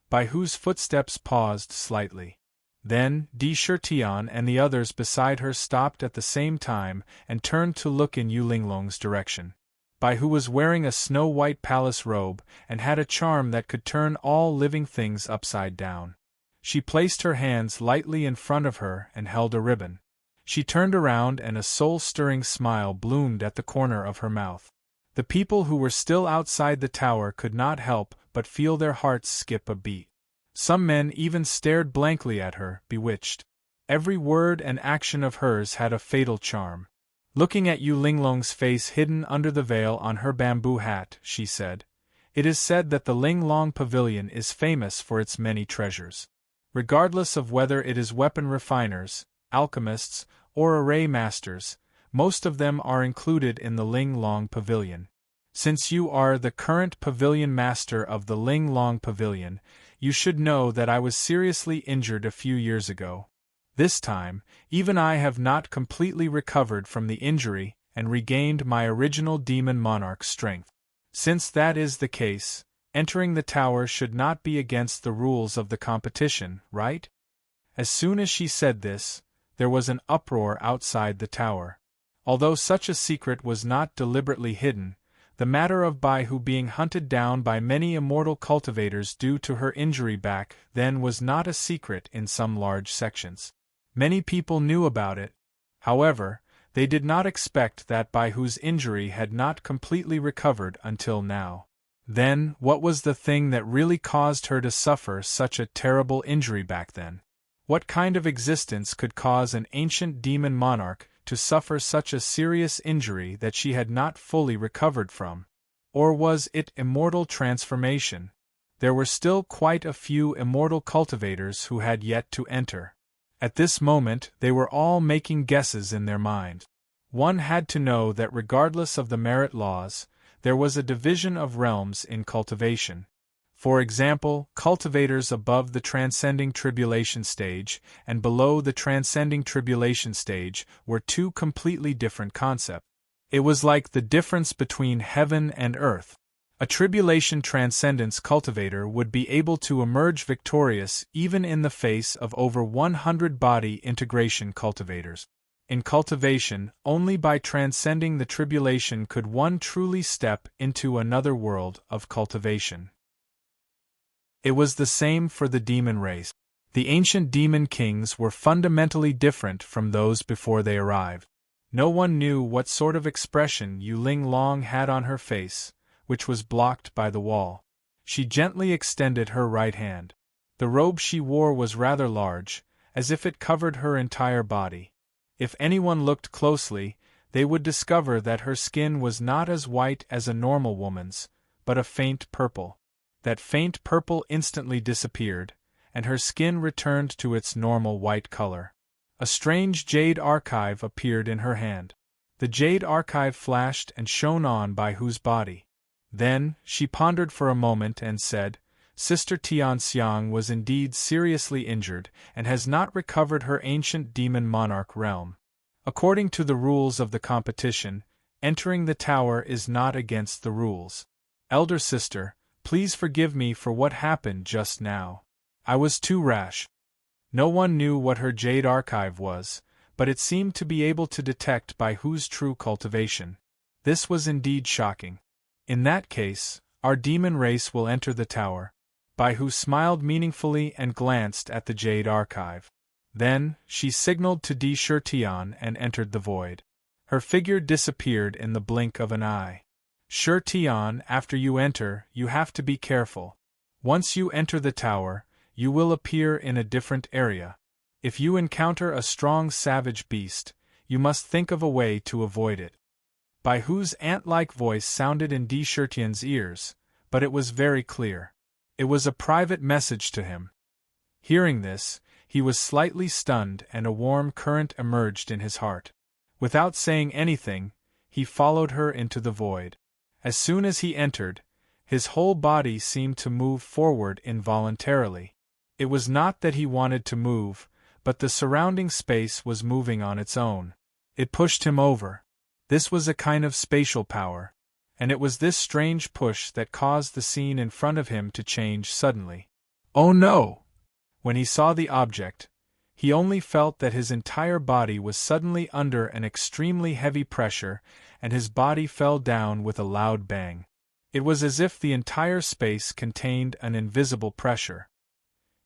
Speaker 1: Bai Hu's footsteps paused slightly. Then, Di Shirtian and the others beside her stopped at the same time and turned to look in Yu Linglong's direction. Bai Hu was wearing a snow-white palace robe and had a charm that could turn all living things upside down. She placed her hands lightly in front of her and held a ribbon. She turned around and a soul-stirring smile bloomed at the corner of her mouth. The people who were still outside the tower could not help but feel their hearts skip a beat. Some men even stared blankly at her, bewitched. Every word and action of hers had a fatal charm. Looking at Yu Linglong's face hidden under the veil on her bamboo hat, she said, "It is said that the Linglong Pavilion is famous for its many treasures. Regardless of whether it is weapon refiners, alchemists, or array masters, most of them are included in the Linglong Pavilion. Since you are the current pavilion master of the Linglong Pavilion, you should know that I was seriously injured a few years ago. This time, even I have not completely recovered from the injury, and regained my original demon monarch's strength. Since that is the case, entering the tower should not be against the rules of the competition, right? As soon as she said this, there was an uproar outside the tower. Although such a secret was not deliberately hidden, the matter of Baihu being hunted down by many immortal cultivators due to her injury back then was not a secret in some large sections. Many people knew about it. However, they did not expect that Baihu's injury had not completely recovered until now. Then, what was the thing that really caused her to suffer such a terrible injury back then? What kind of existence could cause an ancient demon monarch to suffer such a serious injury that she had not fully recovered from? Or was it immortal transformation? There were still quite a few immortal cultivators who had yet to enter. At this moment they were all making guesses in their mind. One had to know that regardless of the merit laws, there was a division of realms in cultivation. For example, cultivators above the transcending tribulation stage and below the transcending tribulation stage were two completely different concepts. It was like the difference between heaven and earth. A tribulation transcendence cultivator would be able to emerge victorious even in the face of over 100 body integration cultivators. In cultivation, only by transcending the tribulation could one truly step into another world of cultivation. It was the same for the demon race. The ancient demon kings were fundamentally different from those before they arrived. No one knew what sort of expression Yu Ling Long had on her face, which was blocked by the wall. She gently extended her right hand. The robe she wore was rather large, as if it covered her entire body. If anyone looked closely, they would discover that her skin was not as white as a normal woman's, but a faint purple. That faint purple instantly disappeared, and her skin returned to its normal white color. A strange jade archive appeared in her hand. The jade archive flashed and shone on Baihu's body. Then, she pondered for a moment and said, Sister Tianxiang was indeed seriously injured and has not recovered her ancient demon monarch realm. According to the rules of the competition, entering the tower is not against the rules. Elder sister, please forgive me for what happened just now. I was too rash. No one knew what her jade archive was, but it seemed to be able to detect Baihu's true cultivation. This was indeed shocking. In that case, our demon race will enter the tower. Baihu smiled meaningfully and glanced at the jade archive. Then, she signaled to Di Shitian and entered the void. Her figure disappeared in the blink of an eye. Shitian, after you enter, you have to be careful. Once you enter the tower, you will appear in a different area. If you encounter a strong savage beast, you must think of a way to avoid it. Baihu's ant-like voice sounded in Di Shitian's ears, but it was very clear. It was a private message to him. Hearing this, he was slightly stunned and a warm current emerged in his heart. Without saying anything, he followed her into the void. As soon as he entered, his whole body seemed to move forward involuntarily. It was not that he wanted to move, but the surrounding space was moving on its own. It pushed him over. This was a kind of spatial power, and it was this strange push that caused the scene in front of him to change suddenly. Oh no! When he saw the object, he only felt that his entire body was suddenly under an extremely heavy pressure, and his body fell down with a loud bang. It was as if the entire space contained an invisible pressure.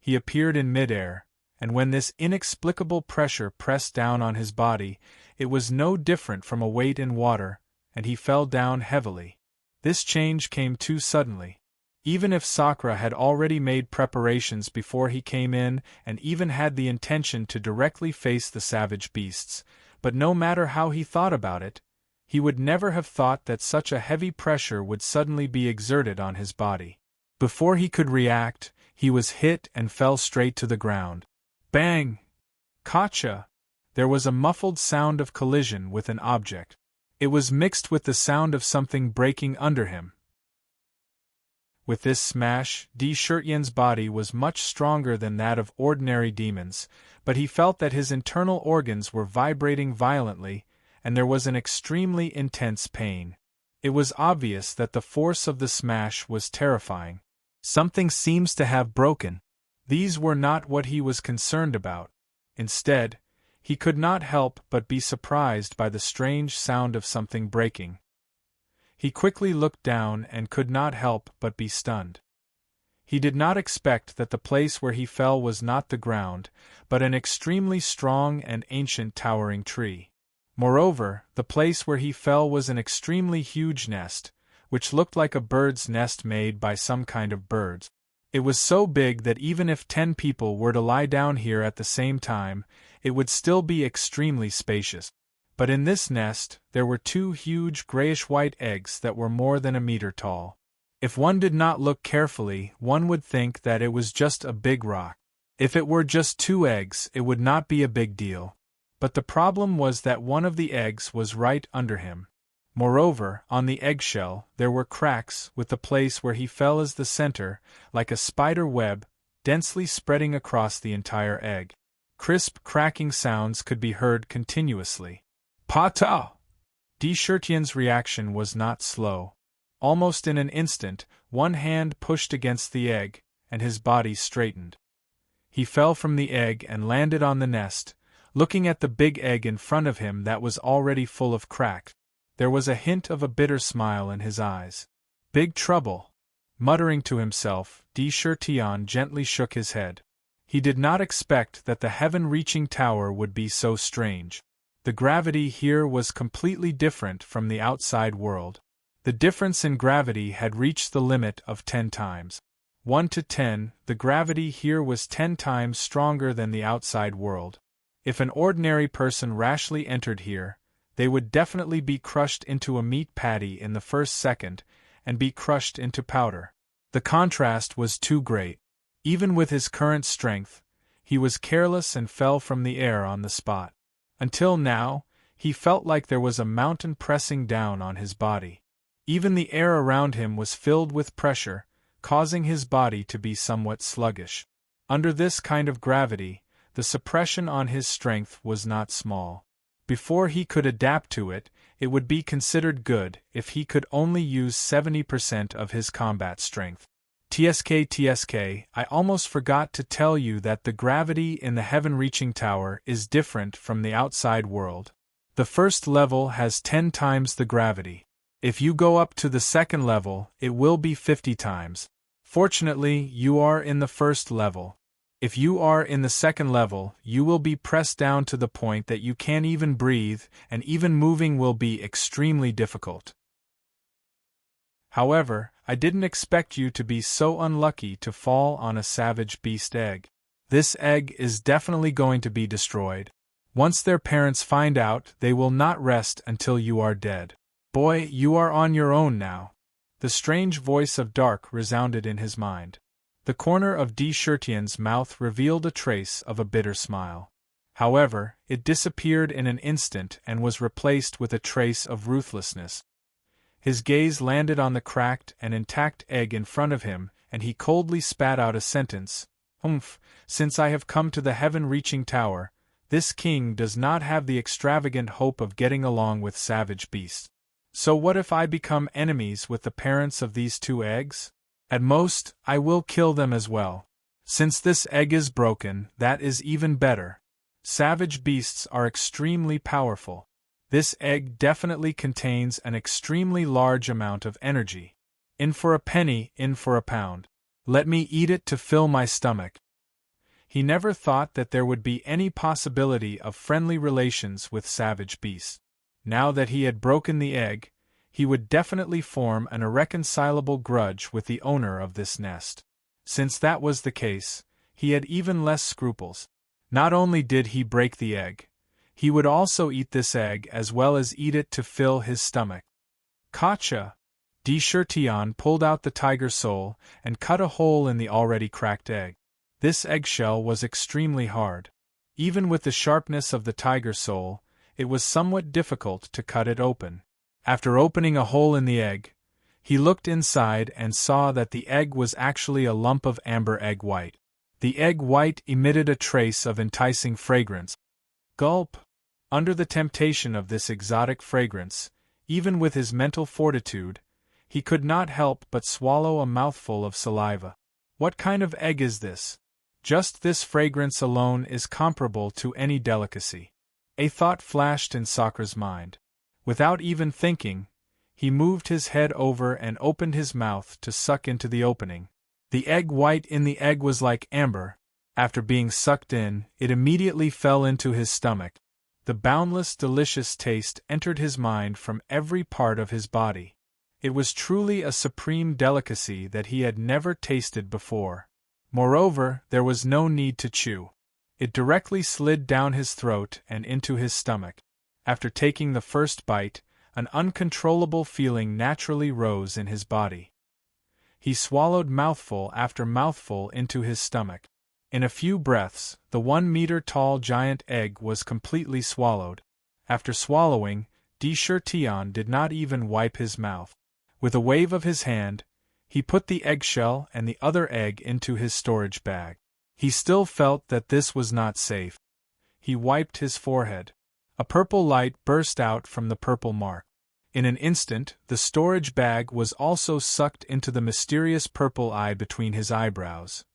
Speaker 1: He appeared in midair, and when this inexplicable pressure pressed down on his body, it was no different from a weight in water, and he fell down heavily. This change came too suddenly. Even if Sakura had already made preparations before he came in and even had the intention to directly face the savage beasts, but no matter how he thought about it, he would never have thought that such a heavy pressure would suddenly be exerted on his body. Before he could react, he was hit and fell straight to the ground. Bang! Gotcha! There was a muffled sound of collision with an object. It was mixed with the sound of something breaking under him. With this smash, Di Shitian's body was much stronger than that of ordinary demons, but he felt that his internal organs were vibrating violently, and there was an extremely intense pain. It was obvious that the force of the smash was terrifying. Something seems to have broken. These were not what he was concerned about. Instead, he could not help but be surprised by the strange sound of something breaking. He quickly looked down and could not help but be stunned. He did not expect that the place where he fell was not the ground, but an extremely strong and ancient towering tree. Moreover, the place where he fell was an extremely huge nest, which looked like a bird's nest made by some kind of birds. It was so big that even if 10 people were to lie down here at the same time, it would still be extremely spacious. But in this nest, there were 2 huge grayish-white eggs that were more than a meter tall. If one did not look carefully, one would think that it was just a big rock. If it were just 2 eggs, it would not be a big deal. But the problem was that one of the eggs was right under him. Moreover, on the eggshell, there were cracks, with the place where he fell as the center, like a spider web, densely spreading across the entire egg. Crisp, cracking sounds could be heard continuously. Pata! Deshirtian's reaction was not slow. Almost in an instant, one hand pushed against the egg, and his body straightened. He fell from the egg and landed on the nest, looking at the big egg in front of him that was already full of cracks. There was a hint of a bitter smile in his eyes. Big trouble. Muttering to himself, Deshirtian gently shook his head. He did not expect that the heaven-reaching tower would be so strange. The gravity here was completely different from the outside world. The difference in gravity had reached the limit of 10 times. 1 to 10, the gravity here was 10 times stronger than the outside world. If an ordinary person rashly entered here, they would definitely be crushed into a meat patty in the first second, and be crushed into powder. The contrast was too great. Even with his current strength, he was careless and fell from the air on the spot. Until now, he felt like there was a mountain pressing down on his body. Even the air around him was filled with pressure, causing his body to be somewhat sluggish. Under this kind of gravity, the suppression on his strength was not small. Before he could adapt to it, it would be considered good if he could only use 70% of his combat strength. TSK, I almost forgot to tell you that the gravity in the heaven-reaching tower is different from the outside world. The first level has 10 times the gravity. If you go up to the second level, it will be 50 times. Fortunately, you are in the first level. If you are in the second level, you will be pressed down to the point that you can't even breathe, and even moving will be extremely difficult. However, I didn't expect you to be so unlucky to fall on a savage beast egg. This egg is definitely going to be destroyed. Once their parents find out, they will not rest until you are dead. Boy, you are on your own now. The strange voice of Dark resounded in his mind. The corner of Deshirtian's mouth revealed a trace of a bitter smile. However, it disappeared in an instant and was replaced with a trace of ruthlessness. His gaze landed on the cracked and intact egg in front of him, and he coldly spat out a sentence. Since I have come to the heaven-reaching tower, this king does not have the extravagant hope of getting along with savage beasts. So what if I become enemies with the parents of these 2 eggs? At most, I will kill them as well. Since this egg is broken, that is even better. Savage beasts are extremely powerful. This egg definitely contains an extremely large amount of energy. In for a penny, in for a pound. Let me eat it to fill my stomach. He never thought that there would be any possibility of friendly relations with savage beasts. Now that he had broken the egg, he would definitely form an irreconcilable grudge with the owner of this nest. Since that was the case, he had even less scruples. Not only did he break the egg, he would also eat this egg as well as eat it to fill his stomach. Gotcha! Deshirtian pulled out the tiger soul and cut a hole in the already cracked egg. This eggshell was extremely hard. Even with the sharpness of the tiger soul, it was somewhat difficult to cut it open. After opening a hole in the egg, he looked inside and saw that the egg was actually a lump of amber egg white. The egg white emitted a trace of enticing fragrance. Gulp! Under the temptation of this exotic fragrance, even with his mental fortitude, he could not help but swallow a mouthful of saliva. What kind of egg is this? Just this fragrance alone is comparable to any delicacy. A thought flashed in Sakra's mind. Without even thinking, he moved his head over and opened his mouth to suck into the opening. The egg white in the egg was like amber. After being sucked in, it immediately fell into his stomach. The boundless, delicious taste entered his mind from every part of his body. It was truly a supreme delicacy that he had never tasted before. Moreover, there was no need to chew. It directly slid down his throat and into his stomach. After taking the first bite, an uncontrollable feeling naturally rose in his body. He swallowed mouthful after mouthful into his stomach. In a few breaths, the 1-meter-tall giant egg was completely swallowed. After swallowing, Tion did not even wipe his mouth. With a wave of his hand, he put the eggshell and the other egg into his storage bag. He still felt that this was not safe. He wiped his forehead. A purple light burst out from the purple mark. In an instant, the storage bag was also sucked into the mysterious purple eye between his eyebrows.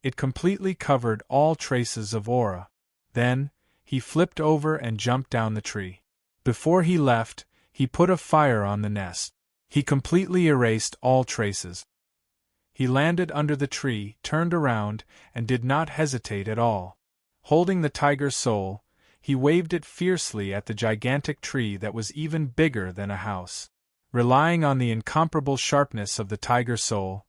Speaker 1: It completely covered all traces of aura. Then, he flipped over and jumped down the tree. Before he left, he put a fire on the nest. He completely erased all traces. He landed under the tree, turned around, and did not hesitate at all. Holding the tiger soul, he waved it fiercely at the gigantic tree that was even bigger than a house. Relying on the incomparable sharpness of the tiger soul,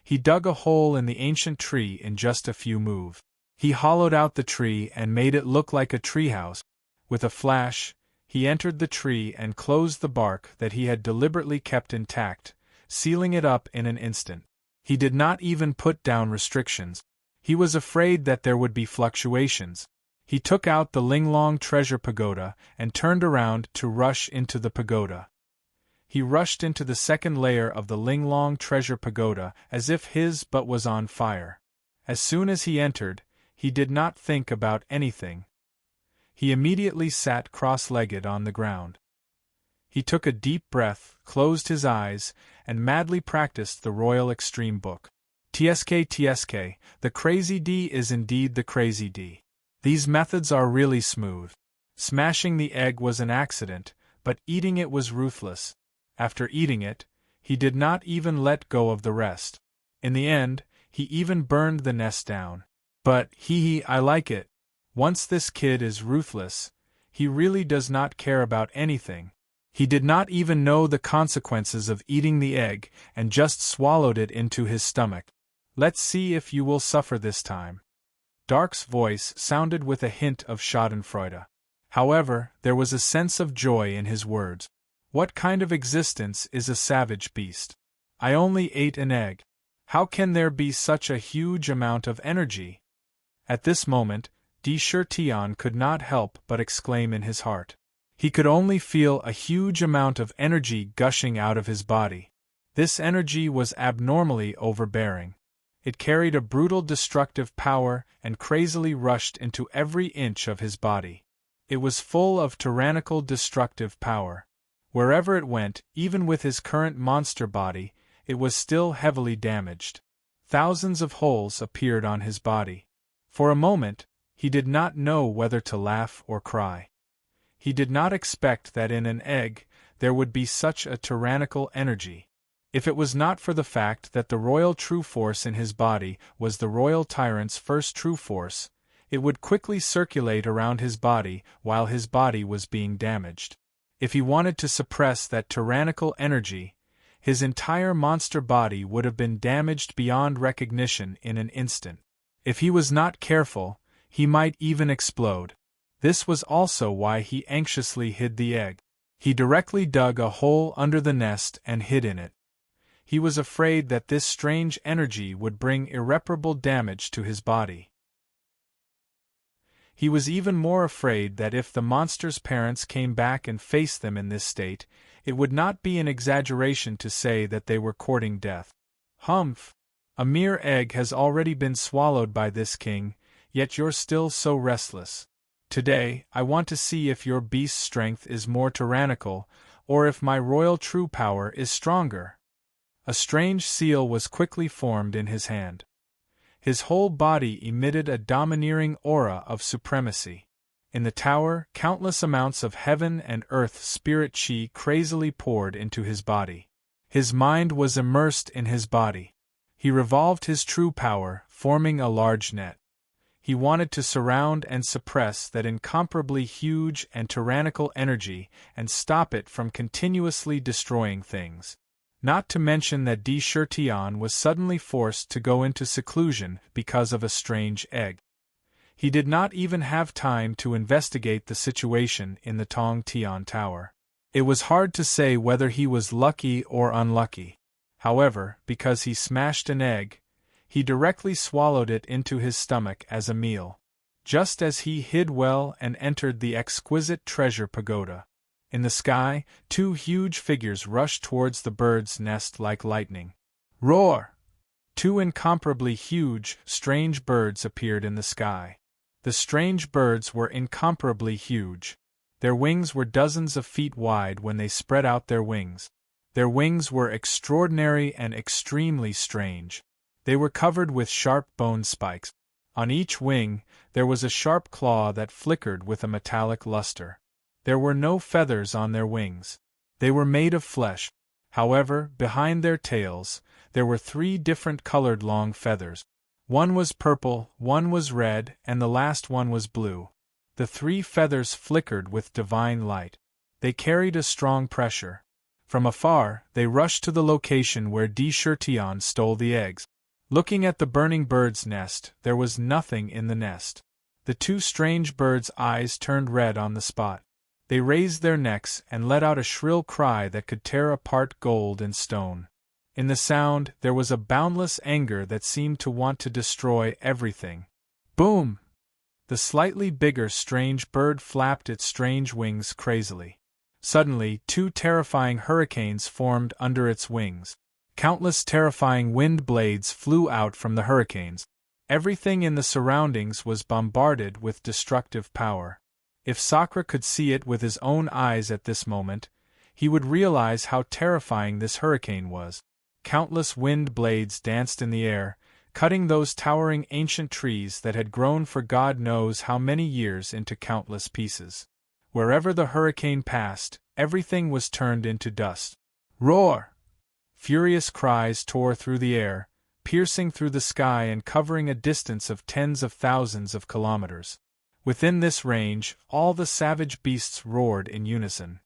Speaker 1: he dug a hole in the ancient tree in just a few moves. He hollowed out the tree and made it look like a treehouse. With a flash, he entered the tree and closed the bark that he had deliberately kept intact, sealing it up in an instant. He did not even put down restrictions. He was afraid that there would be fluctuations. He took out the Linglong treasure pagoda and turned around to rush into the pagoda. He rushed into the second layer of the Linglong treasure pagoda as if his butt was on fire. As soon as he entered, he did not think about anything. He immediately sat cross-legged on the ground. He took a deep breath, closed his eyes, and madly practiced the Royal Extreme Book. TSK, the Crazy D is indeed the Crazy D. These methods are really smooth. Smashing the egg was an accident, but eating it was ruthless. After eating it, he did not even let go of the rest. In the end, he even burned the nest down. But, I like it. Once this kid is ruthless, he really does not care about anything. He did not even know the consequences of eating the egg and just swallowed it into his stomach. Let's see if you will suffer this time. Dark's voice sounded with a hint of schadenfreude. However, there was a sense of joy in his words. What kind of existence is a savage beast? I only ate an egg. How can there be such a huge amount of energy? At this moment, Tion could not help but exclaim in his heart. He could only feel a huge amount of energy gushing out of his body. This energy was abnormally overbearing. It carried a brutal destructive power and crazily rushed into every inch of his body. It was full of tyrannical destructive power. Wherever it went, even with his current monster body, it was still heavily damaged. Thousands of holes appeared on his body. For a moment, he did not know whether to laugh or cry. He did not expect that in an egg there would be such a tyrannical energy. If it was not for the fact that the royal true force in his body was the royal tyrant's first true force, it would quickly circulate around his body while his body was being damaged. If he wanted to suppress that tyrannical energy, his entire monster body would have been damaged beyond recognition in an instant. If he was not careful, he might even explode. This was also why he anxiously hid the egg. He directly dug a hole under the nest and hid in it. He was afraid that this strange energy would bring irreparable damage to his body. He was even more afraid that if the monster's parents came back and faced them in this state, it would not be an exaggeration to say that they were courting death. Humph! A mere egg has already been swallowed by this king, yet you're still so restless. Today, I want to see if your beast's strength is more tyrannical, or if my royal true power is stronger." A strange seal was quickly formed in his hand. His whole body emitted a domineering aura of supremacy. In the tower, countless amounts of heaven and earth spirit chi crazily poured into his body. His mind was immersed in his body. He revolved his true power, forming a large net. He wanted to surround and suppress that incomparably huge and tyrannical energy and stop it from continuously destroying things. Not to mention that Di Shirtian was suddenly forced to go into seclusion because of a strange egg. He did not even have time to investigate the situation in the Tong Tian Tower. It was hard to say whether he was lucky or unlucky. However, because he smashed an egg, he directly swallowed it into his stomach as a meal. Just as he hid well and entered the exquisite treasure pagoda. In the sky, two huge figures rushed towards the bird's nest like lightning. Roar! Two incomparably huge, strange birds appeared in the sky. The strange birds were incomparably huge. Their wings were dozens of feet wide when they spread out their wings. Their wings were extraordinary and extremely strange. They were covered with sharp bone spikes. On each wing, there was a sharp claw that flickered with a metallic luster. There were no feathers on their wings. They were made of flesh. However, behind their tails, there were 3 different colored long feathers. One was purple, one was red, and the last one was blue. The 3 feathers flickered with divine light. They carried a strong pressure. From afar, they rushed to the location where Di Shirtian stole the eggs. Looking at the burning bird's nest, there was nothing in the nest. The 2 strange birds' eyes turned red on the spot. They raised their necks and let out a shrill cry that could tear apart gold and stone. In the sound, there was a boundless anger that seemed to want to destroy everything. Boom! The slightly bigger strange bird flapped its strange wings crazily. Suddenly, 2 terrifying hurricanes formed under its wings. Countless terrifying wind blades flew out from the hurricanes. Everything in the surroundings was bombarded with destructive power. If Sakra could see it with his own eyes at this moment, he would realize how terrifying this hurricane was. Countless wind blades danced in the air, cutting those towering ancient trees that had grown for God knows how many years into countless pieces. Wherever the hurricane passed, everything was turned into dust. Roar! Furious cries tore through the air, piercing through the sky and covering a distance of tens of thousands of kilometers. Within this range, all the savage beasts roared in unison.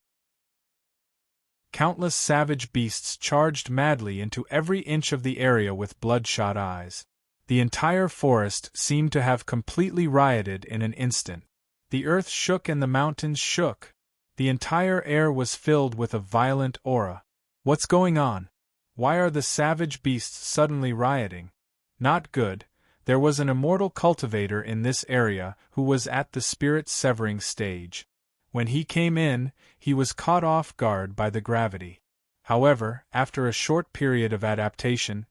Speaker 1: Countless savage beasts charged madly into every inch of the area with bloodshot eyes. The entire forest seemed to have completely rioted in an instant. The earth shook and the mountains shook. The entire air was filled with a violent aura. What's going on? Why are the savage beasts suddenly rioting? Not good. There was an immortal cultivator in this area who was at the spirit-severing stage. When he came in, he was caught off guard by the gravity. However, after a short period of adaptation,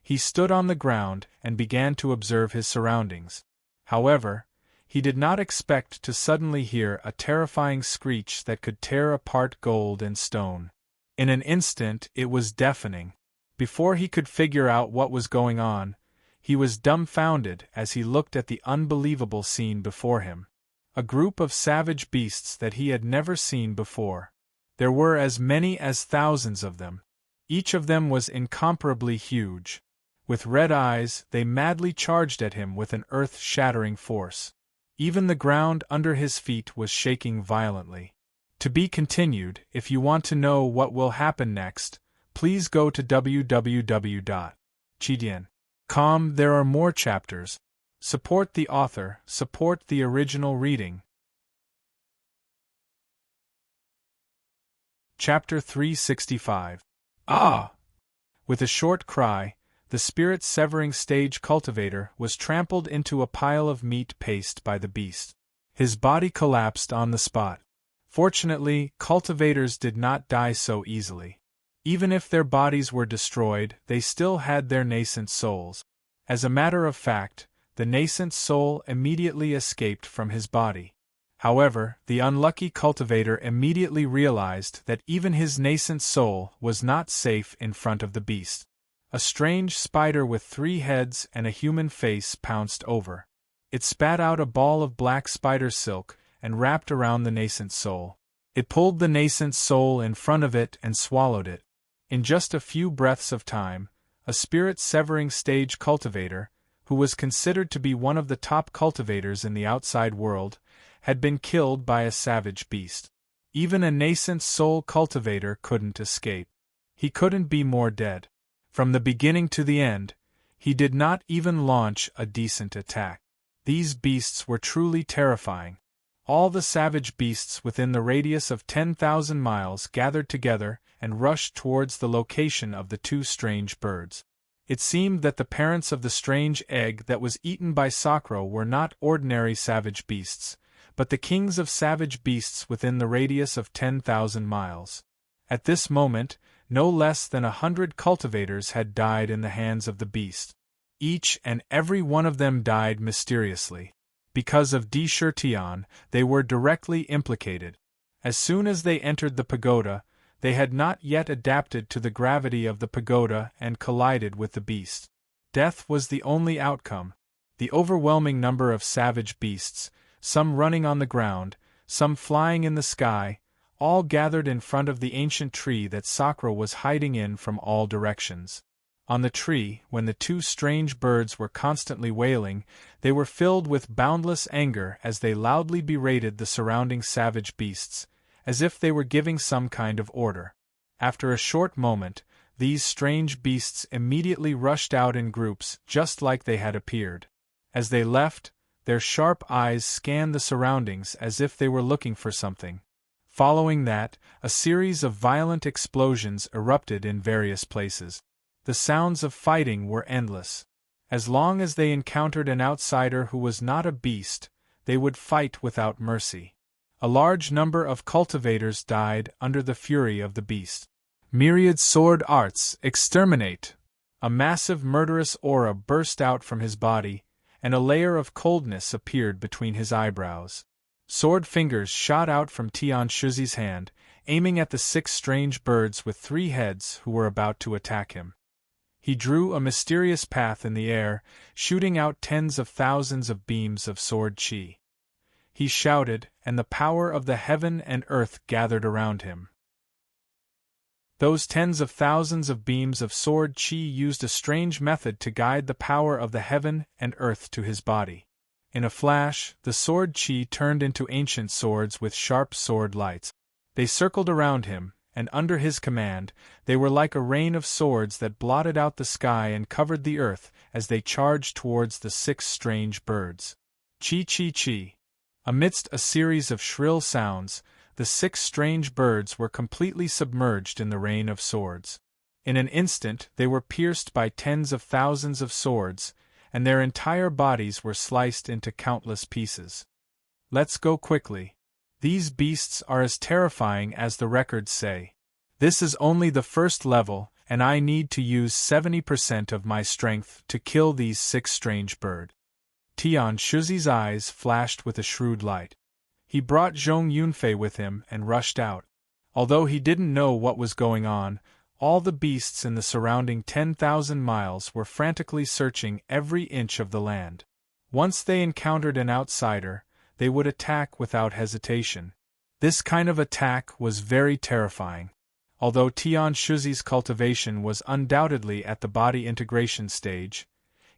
Speaker 1: he stood on the ground and began to observe his surroundings. However, he did not expect to suddenly hear a terrifying screech that could tear apart gold and stone. In an instant, it was deafening. Before he could figure out what was going on, he was dumbfounded as he looked at the unbelievable scene before him. A group of savage beasts that he had never seen before. There were as many as thousands of them. Each of them was incomparably huge. With red eyes, they madly charged at him with an earth-shattering force. Even the ground under his feet was shaking violently. To be continued. If you want to know what will happen next, please go to www.chidian.com. There are more chapters. Support the author, support the original reading. Chapter 365. Ah! With a short cry, the spirit-severing stage cultivator was trampled into a pile of meat paste by the beast. His body collapsed on the spot. Fortunately, cultivators did not die so easily. Even if their bodies were destroyed, they still had their nascent souls. As a matter of fact, the nascent soul immediately escaped from his body. However, the unlucky cultivator immediately realized that even his nascent soul was not safe in front of the beast. A strange spider with 3 heads and a human face pounced over. It spat out a ball of black spider silk and wrapped around the nascent soul. It pulled the nascent soul in front of it and swallowed it. In just a few breaths of time, a spirit-severing stage cultivator, who was considered to be one of the top cultivators in the outside world, had been killed by a savage beast. Even a nascent soul cultivator couldn't escape. He couldn't be more dead. From the beginning to the end, he did not even launch a decent attack. These beasts were truly terrifying. All the savage beasts within the radius of 10,000 miles gathered together and rushed towards the location of the 2 strange birds. It seemed that the parents of the strange egg that was eaten by Sakura were not ordinary savage beasts, but the kings of savage beasts within the radius of 10,000 miles. At this moment, no less than 100 cultivators had died in the hands of the beast. Each and every one of them died mysteriously. Because of Tian, they were directly implicated. As soon as they entered the pagoda, they had not yet adapted to the gravity of the pagoda and collided with the beast. Death was the only outcome. The overwhelming number of savage beasts, some running on the ground, some flying in the sky, all gathered in front of the ancient tree that Sakura was hiding in from all directions. On the tree, when the 2 strange birds were constantly wailing, they were filled with boundless anger as they loudly berated the surrounding savage beasts, as if they were giving some kind of order. After a short moment, these strange beasts immediately rushed out in groups just like they had appeared. As they left, their sharp eyes scanned the surroundings as if they were looking for something. Following that, a series of violent explosions erupted in various places. The sounds of fighting were endless. As long as they encountered an outsider who was not a beast, they would fight without mercy. A large number of cultivators died under the fury of the beast. Myriad sword arts exterminate. A massive murderous aura burst out from his body, and a layer of coldness appeared between his eyebrows. Sword fingers shot out from Tian Shuzi's hand, aiming at the 6 strange birds with 3 heads who were about to attack him. He drew a mysterious path in the air, shooting out tens of thousands of beams of sword chi. He shouted, and the power of the heaven and earth gathered around him. Those tens of thousands of beams of sword chi used a strange method to guide the power of the heaven and earth to his body. In a flash, the sword chi turned into ancient swords with sharp sword lights. They circled around him, and under his command, they were like a rain of swords that blotted out the sky and covered the earth as they charged towards the 6 strange birds. Chi chi chi. Amidst a series of shrill sounds, the 6 strange birds were completely submerged in the rain of swords. In an instant they were pierced by tens of thousands of swords, and their entire bodies were sliced into countless pieces. Let's go quickly. These beasts are as terrifying as the records say. This is only the first level, and I need to use 70% of my strength to kill these 6 strange birds. Tian Shuzi's eyes flashed with a shrewd light. He brought Zhong Yunfei with him and rushed out. Although he didn't know what was going on, all the beasts in the surrounding 10,000 miles were frantically searching every inch of the land. Once they encountered an outsider, they would attack without hesitation. This kind of attack was very terrifying. Although Tian Shuzi's cultivation was undoubtedly at the body integration stage,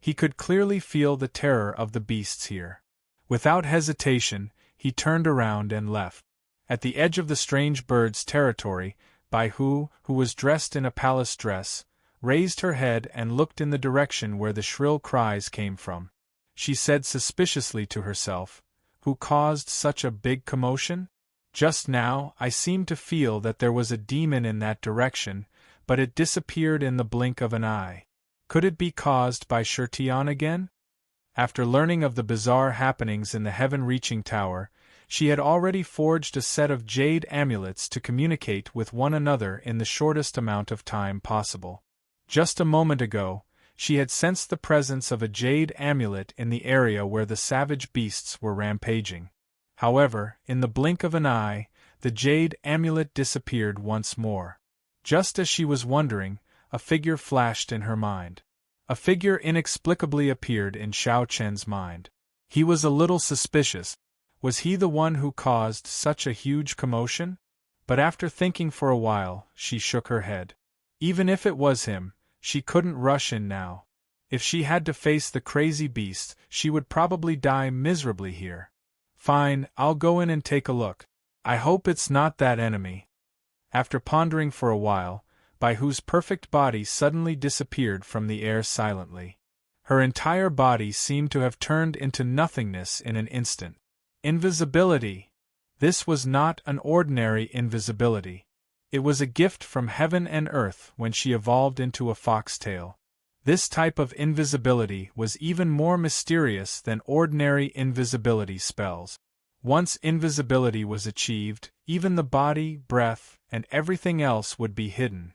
Speaker 1: he could clearly feel the terror of the beasts here. Without hesitation, he turned around and left. At the edge of the strange bird's territory, Bai Hu, who was dressed in a palace dress, raised her head and looked in the direction where the shrill cries came from. She said suspiciously to herself, "Who caused such a big commotion? Just now I seemed to feel that there was a demon in that direction, but it disappeared in the blink of an eye. Could it be caused by Shirtian again?" After learning of the bizarre happenings in the heaven-reaching tower, she had already forged a set of jade amulets to communicate with one another in the shortest amount of time possible. Just a moment ago, she had sensed the presence of a jade amulet in the area where the savage beasts were rampaging. However, in the blink of an eye, the jade amulet disappeared once more. Just as she was wondering, a figure flashed in her mind. A figure inexplicably appeared in Xiao Chen's mind. He was a little suspicious. Was he the one who caused such a huge commotion? But after thinking for a while, she shook her head. Even if it was him, she couldn't rush in now. If she had to face the crazy beast, she would probably die miserably here. Fine, I'll go in and take a look. I hope it's not that enemy. After pondering for a while, Bai Hu's perfect body suddenly disappeared from the air silently. Her entire body seemed to have turned into nothingness in an instant. Invisibility! This was not an ordinary invisibility. It was a gift from heaven and earth when she evolved into a foxtail. This type of invisibility was even more mysterious than ordinary invisibility spells. Once invisibility was achieved, even the body, breath, and everything else would be hidden.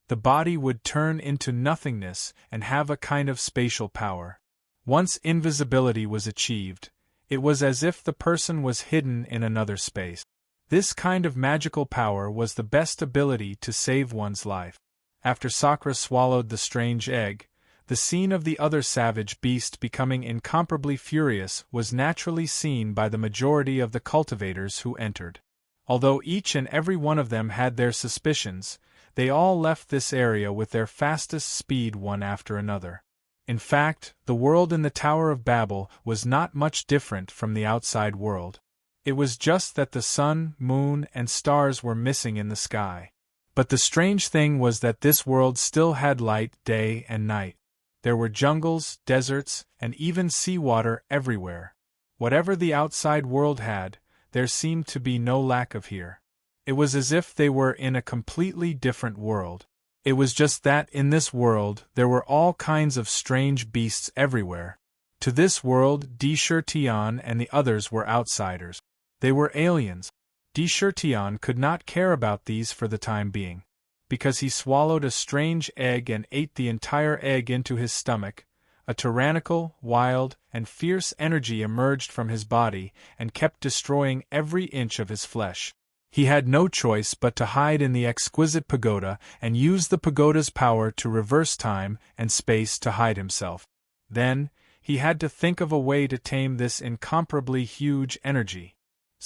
Speaker 1: The body would turn into nothingness and have a kind of spatial power. Once invisibility was achieved, it was as if the person was hidden in another space. This kind of magical power was the best ability to save one's life. After Sakura swallowed the strange egg, the scene of the other savage beast becoming incomparably furious was naturally seen by the majority of the cultivators who entered. Although each and every one of them had their suspicions, they all left this area with their fastest speed one after another. In fact, the world in the Tower of Babel was not much different from the outside world. It was just that the sun, moon, and stars were missing in the sky. But the strange thing was that this world still had light day and night. There were jungles, deserts, and even seawater everywhere. Whatever the outside world had, there seemed to be no lack of here. It was as if they were in a completely different world. It was just that in this world there were all kinds of strange beasts everywhere. To this world, Di Shirtian and the others were outsiders. They were aliens. Di Shirtian could not care about these for the time being. Because he swallowed a strange egg and ate the entire egg into his stomach, a tyrannical, wild, and fierce energy emerged from his body and kept destroying every inch of his flesh. He had no choice but to hide in the exquisite pagoda and use the pagoda's power to reverse time and space to hide himself. Then, he had to think of a way to tame this incomparably huge energy.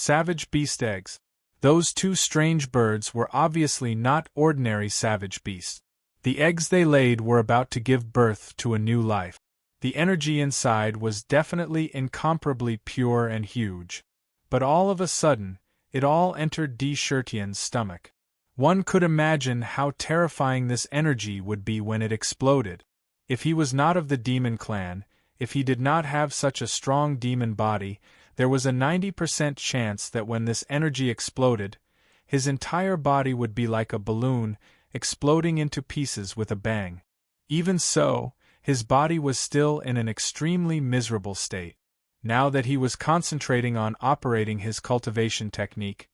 Speaker 1: Savage beast eggs. Those two strange birds were obviously not ordinary savage beasts. The eggs they laid were about to give birth to a new life. The energy inside was definitely incomparably pure and huge. But all of a sudden, it all entered Di Shirtian's stomach. One could imagine how terrifying this energy would be when it exploded. If he was not of the demon clan, if he did not have such a strong demon body, there was a 90% chance that when this energy exploded, his entire body would be like a balloon, exploding into pieces with a bang. Even so, his body was still in an extremely miserable state. Now that he was concentrating on operating his cultivation technique,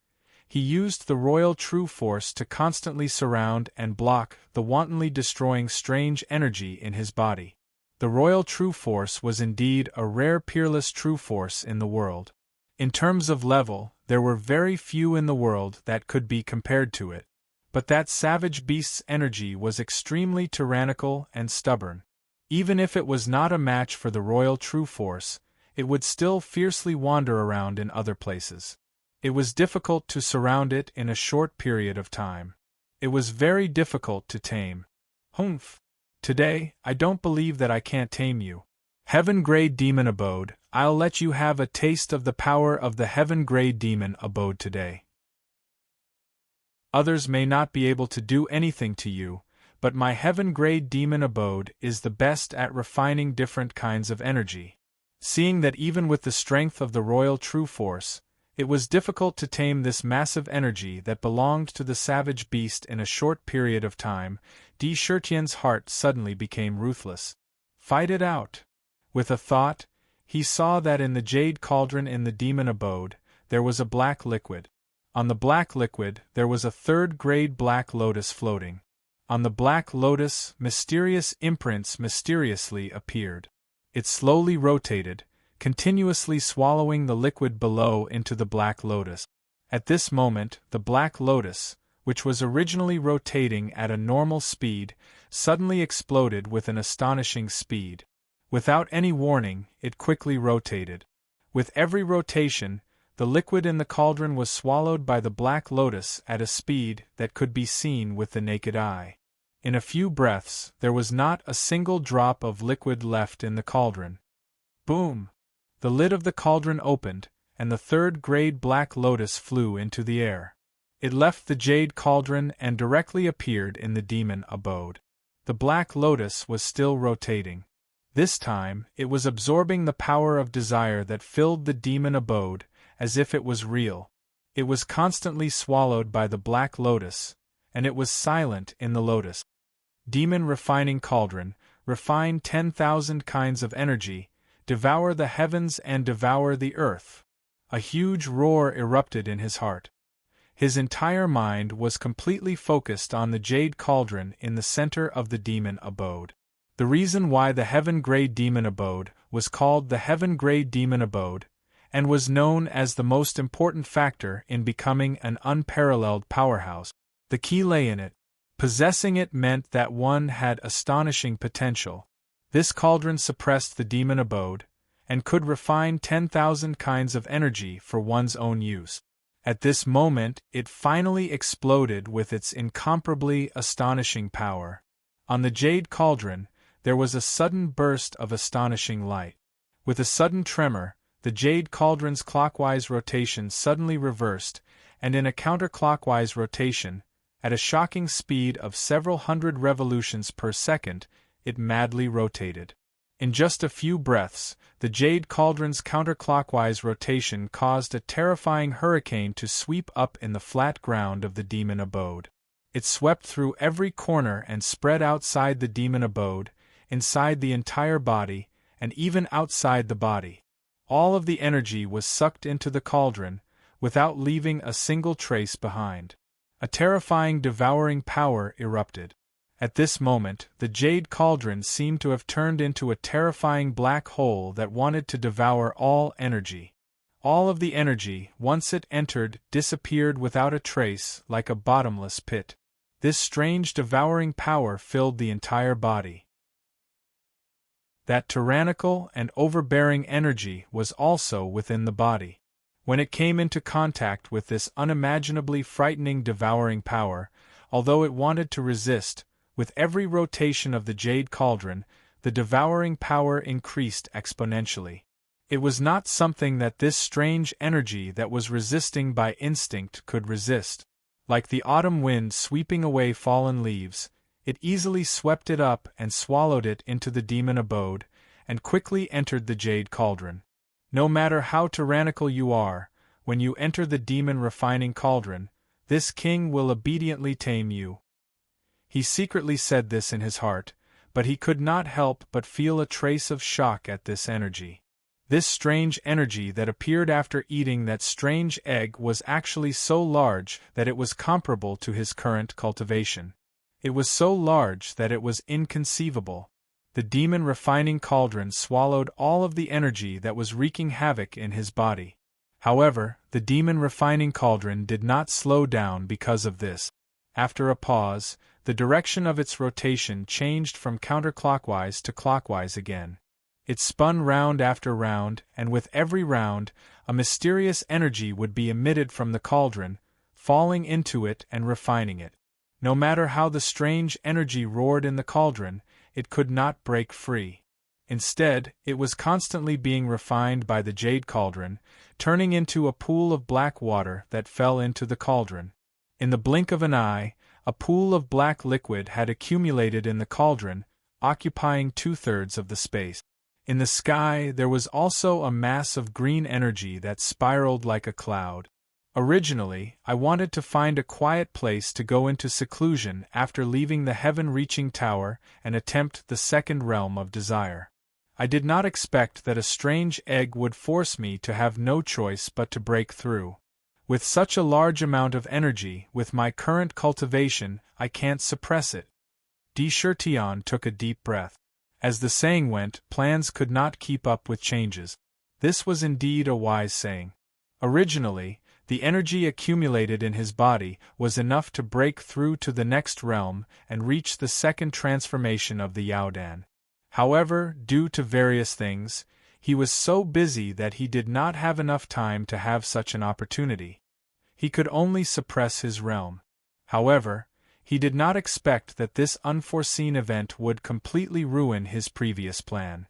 Speaker 1: he used the royal true force to constantly surround and block the wantonly destroying strange energy in his body. The royal true force was indeed a rare peerless true force in the world. In terms of level, there were very few in the world that could be compared to it. But that savage beast's energy was extremely tyrannical and stubborn. Even if it was not a match for the royal true force, it would still fiercely wander around in other places. It was difficult to surround it in a short period of time. It was very difficult to tame. Humph! Today, I don't believe that I can't tame you. Heaven-grade demon abode, I'll let you have a taste of the power of the heaven-grade demon abode today. Others may not be able to do anything to you, but my heaven-grade demon abode is the best at refining different kinds of energy. Seeing that even with the strength of the royal true force, it was difficult to tame this massive energy that belonged to the savage beast in a short period of time, Di Shirtian's heart suddenly became ruthless. Fight it out! With a thought, he saw that in the jade cauldron in the demon abode, there was a black liquid. On the black liquid, there was a third-grade black lotus floating. On the black lotus, mysterious imprints mysteriously appeared. It slowly rotated, continuously swallowing the liquid below into the black lotus. At this moment, the black lotus, which was originally rotating at a normal speed, suddenly exploded with an astonishing speed. Without any warning, it quickly rotated. With every rotation, the liquid in the cauldron was swallowed by the black lotus at a speed that could be seen with the naked eye. In a few breaths, there was not a single drop of liquid left in the cauldron. Boom! The lid of the cauldron opened, and the third-grade black lotus flew into the air. It left the jade cauldron and directly appeared in the demon abode. The black lotus was still rotating. This time, it was absorbing the power of desire that filled the demon abode, as if it was real. It was constantly swallowed by the black lotus, and it was silent in the lotus. Demon refining cauldron, refine 10,000 kinds of energy, devour the heavens and devour the earth. A huge roar erupted in his heart. His entire mind was completely focused on the jade cauldron in the center of the demon abode. The reason why the heaven-grade demon abode was called the heaven-grade demon abode, and was known as the most important factor in becoming an unparalleled powerhouse, the key lay in it. Possessing it meant that one had astonishing potential. This cauldron suppressed the demon abode, and could refine 10,000 kinds of energy for one's own use. At this moment, it finally exploded with its incomparably astonishing power. On the jade cauldron, there was a sudden burst of astonishing light. With a sudden tremor, the jade cauldron's clockwise rotation suddenly reversed, and in a counterclockwise rotation, at a shocking speed of several hundred revolutions per second, it madly rotated. In just a few breaths, the jade cauldron's counterclockwise rotation caused a terrifying hurricane to sweep up in the flat ground of the demon abode. It swept through every corner and spread outside the demon abode, inside the entire body, and even outside the body. All of the energy was sucked into the cauldron, without leaving a single trace behind. A terrifying devouring power erupted. At this moment, the jade cauldron seemed to have turned into a terrifying black hole that wanted to devour all energy. All of the energy, once it entered, disappeared without a trace, like a bottomless pit. This strange devouring power filled the entire body. That tyrannical and overbearing energy was also within the body. When it came into contact with this unimaginably frightening devouring power, although it wanted to resist, with every rotation of the jade cauldron, the devouring power increased exponentially. It was not something that this strange energy that was resisting by instinct could resist. Like the autumn wind sweeping away fallen leaves, it easily swept it up and swallowed it into the demon abode, and quickly entered the jade cauldron. No matter how tyrannical you are, when you enter the demon refining cauldron, this king will obediently tame you. He secretly said this in his heart, but he could not help but feel a trace of shock at this energy. This strange energy that appeared after eating that strange egg was actually so large that it was comparable to his current cultivation. It was so large that it was inconceivable. The demon refining cauldron swallowed all of the energy that was wreaking havoc in his body. However, the demon refining cauldron did not slow down because of this. After a pause, the direction of its rotation changed from counterclockwise to clockwise again. It spun round after round, and with every round, a mysterious energy would be emitted from the cauldron, falling into it and refining it. No matter how the strange energy roared in the cauldron, it could not break free. Instead, it was constantly being refined by the jade cauldron, turning into a pool of black water that fell into the cauldron. In the blink of an eye, a pool of black liquid had accumulated in the cauldron, occupying 2/3 of the space. In the sky there was also a mass of green energy that spiraled like a cloud. Originally, I wanted to find a quiet place to go into seclusion after leaving the heaven-reaching tower and attempt the second realm of desire. I did not expect that a strange egg would force me to have no choice but to break through. With such a large amount of energy, with my current cultivation, I can't suppress it. Chertion took a deep breath. As the saying went, plans could not keep up with changes. This was indeed a wise saying. Originally, the energy accumulated in his body was enough to break through to the next realm and reach the second transformation of the Yaodan. However, due to various things, he was so busy that he did not have enough time to have such an opportunity. He could only suppress his realm. However, he did not expect that this unforeseen event would completely ruin his previous plan.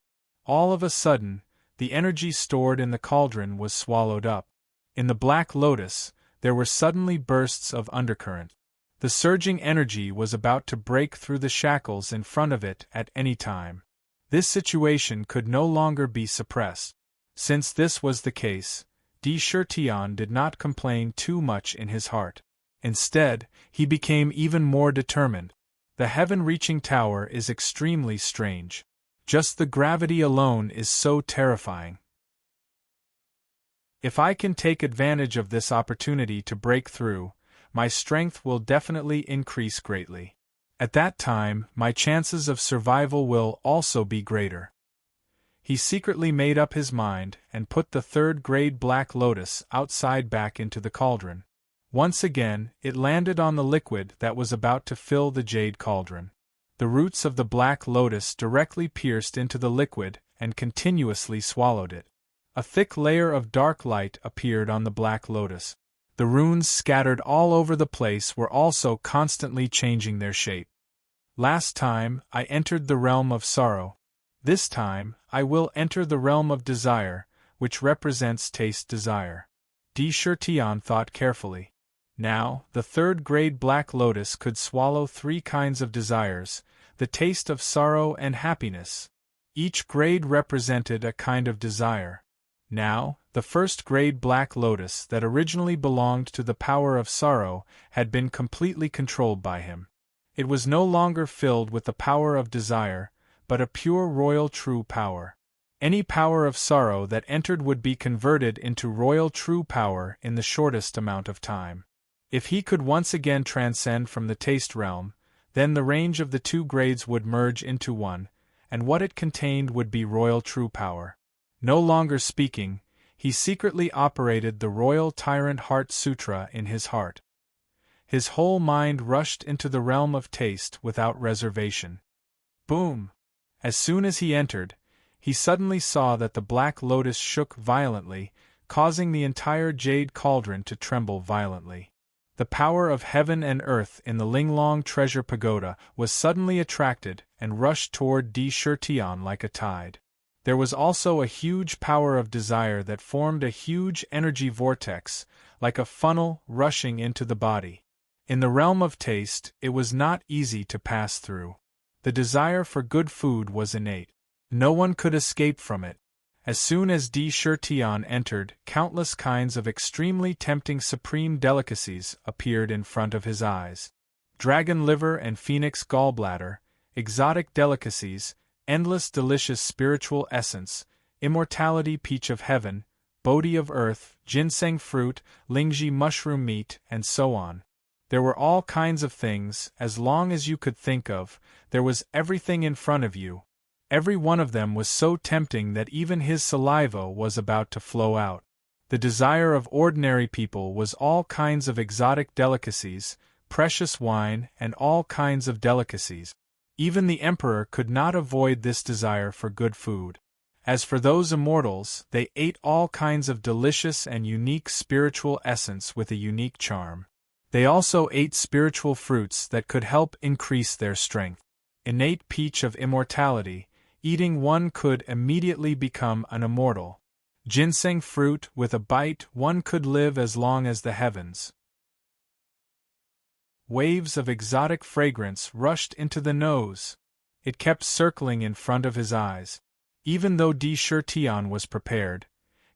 Speaker 1: All of a sudden, the energy stored in the cauldron was swallowed up. In the Black Lotus, there were suddenly bursts of undercurrent. The surging energy was about to break through the shackles in front of it at any time. This situation could no longer be suppressed. Since this was the case, Di Shirtian did not complain too much in his heart. Instead, he became even more determined. The heaven-reaching tower is extremely strange. Just the gravity alone is so terrifying. If I can take advantage of this opportunity to break through, my strength will definitely increase greatly. At that time, my chances of survival will also be greater. He secretly made up his mind and put the third-grade Black Lotus outside back into the cauldron. Once again, it landed on the liquid that was about to fill the jade cauldron. The roots of the Black Lotus directly pierced into the liquid and continuously swallowed it. A thick layer of dark light appeared on the Black Lotus. The runes scattered all over the place were also constantly changing their shape. Last time, I entered the realm of sorrow. This time, I will enter the realm of desire, which represents taste desire. Di Shirtian thought carefully. Now, the third-grade Black Lotus could swallow 3 kinds of desires, the taste of sorrow and happiness. Each grade represented a kind of desire. Now, the first-grade Black Lotus that originally belonged to the power of sorrow had been completely controlled by him. It was no longer filled with the power of desire, but a pure royal true power. Any power of sorrow that entered would be converted into royal true power in the shortest amount of time. If he could once again transcend from the taste realm, then the range of the 2 grades would merge into one, and what it contained would be royal true power. No longer speaking, he secretly operated the Royal Tyrant Heart Sutra in his heart. His whole mind rushed into the realm of taste without reservation. Boom! As soon as he entered, he suddenly saw that the Black Lotus shook violently, causing the entire jade cauldron to tremble violently. The power of heaven and earth in the Linglong Treasure Pagoda was suddenly attracted and rushed toward Di Shirtian like a tide. There was also a huge power of desire that formed a huge energy vortex, like a funnel rushing into the body. In the realm of taste, it was not easy to pass through. The desire for good food was innate. No one could escape from it. As soon as Di Shirtian entered, countless kinds of extremely tempting supreme delicacies appeared in front of his eyes. Dragon liver and phoenix gallbladder, exotic delicacies, endless delicious spiritual essence, immortality peach of heaven, bodhi of earth, ginseng fruit, lingji mushroom meat, and so on. There were all kinds of things, as long as you could think of, there was everything in front of you. Every one of them was so tempting that even his saliva was about to flow out. The desire of ordinary people was all kinds of exotic delicacies, precious wine, and all kinds of delicacies. Even the emperor could not avoid this desire for good food. As for those immortals, they ate all kinds of delicious and unique spiritual essence with a unique charm. They also ate spiritual fruits that could help increase their strength. Innate peach of immortality, eating one could immediately become an immortal. Ginseng fruit, with a bite one could live as long as the heavens. Waves of exotic fragrance rushed into the nose. It kept circling in front of his eyes. Even though Di Shirtian was prepared,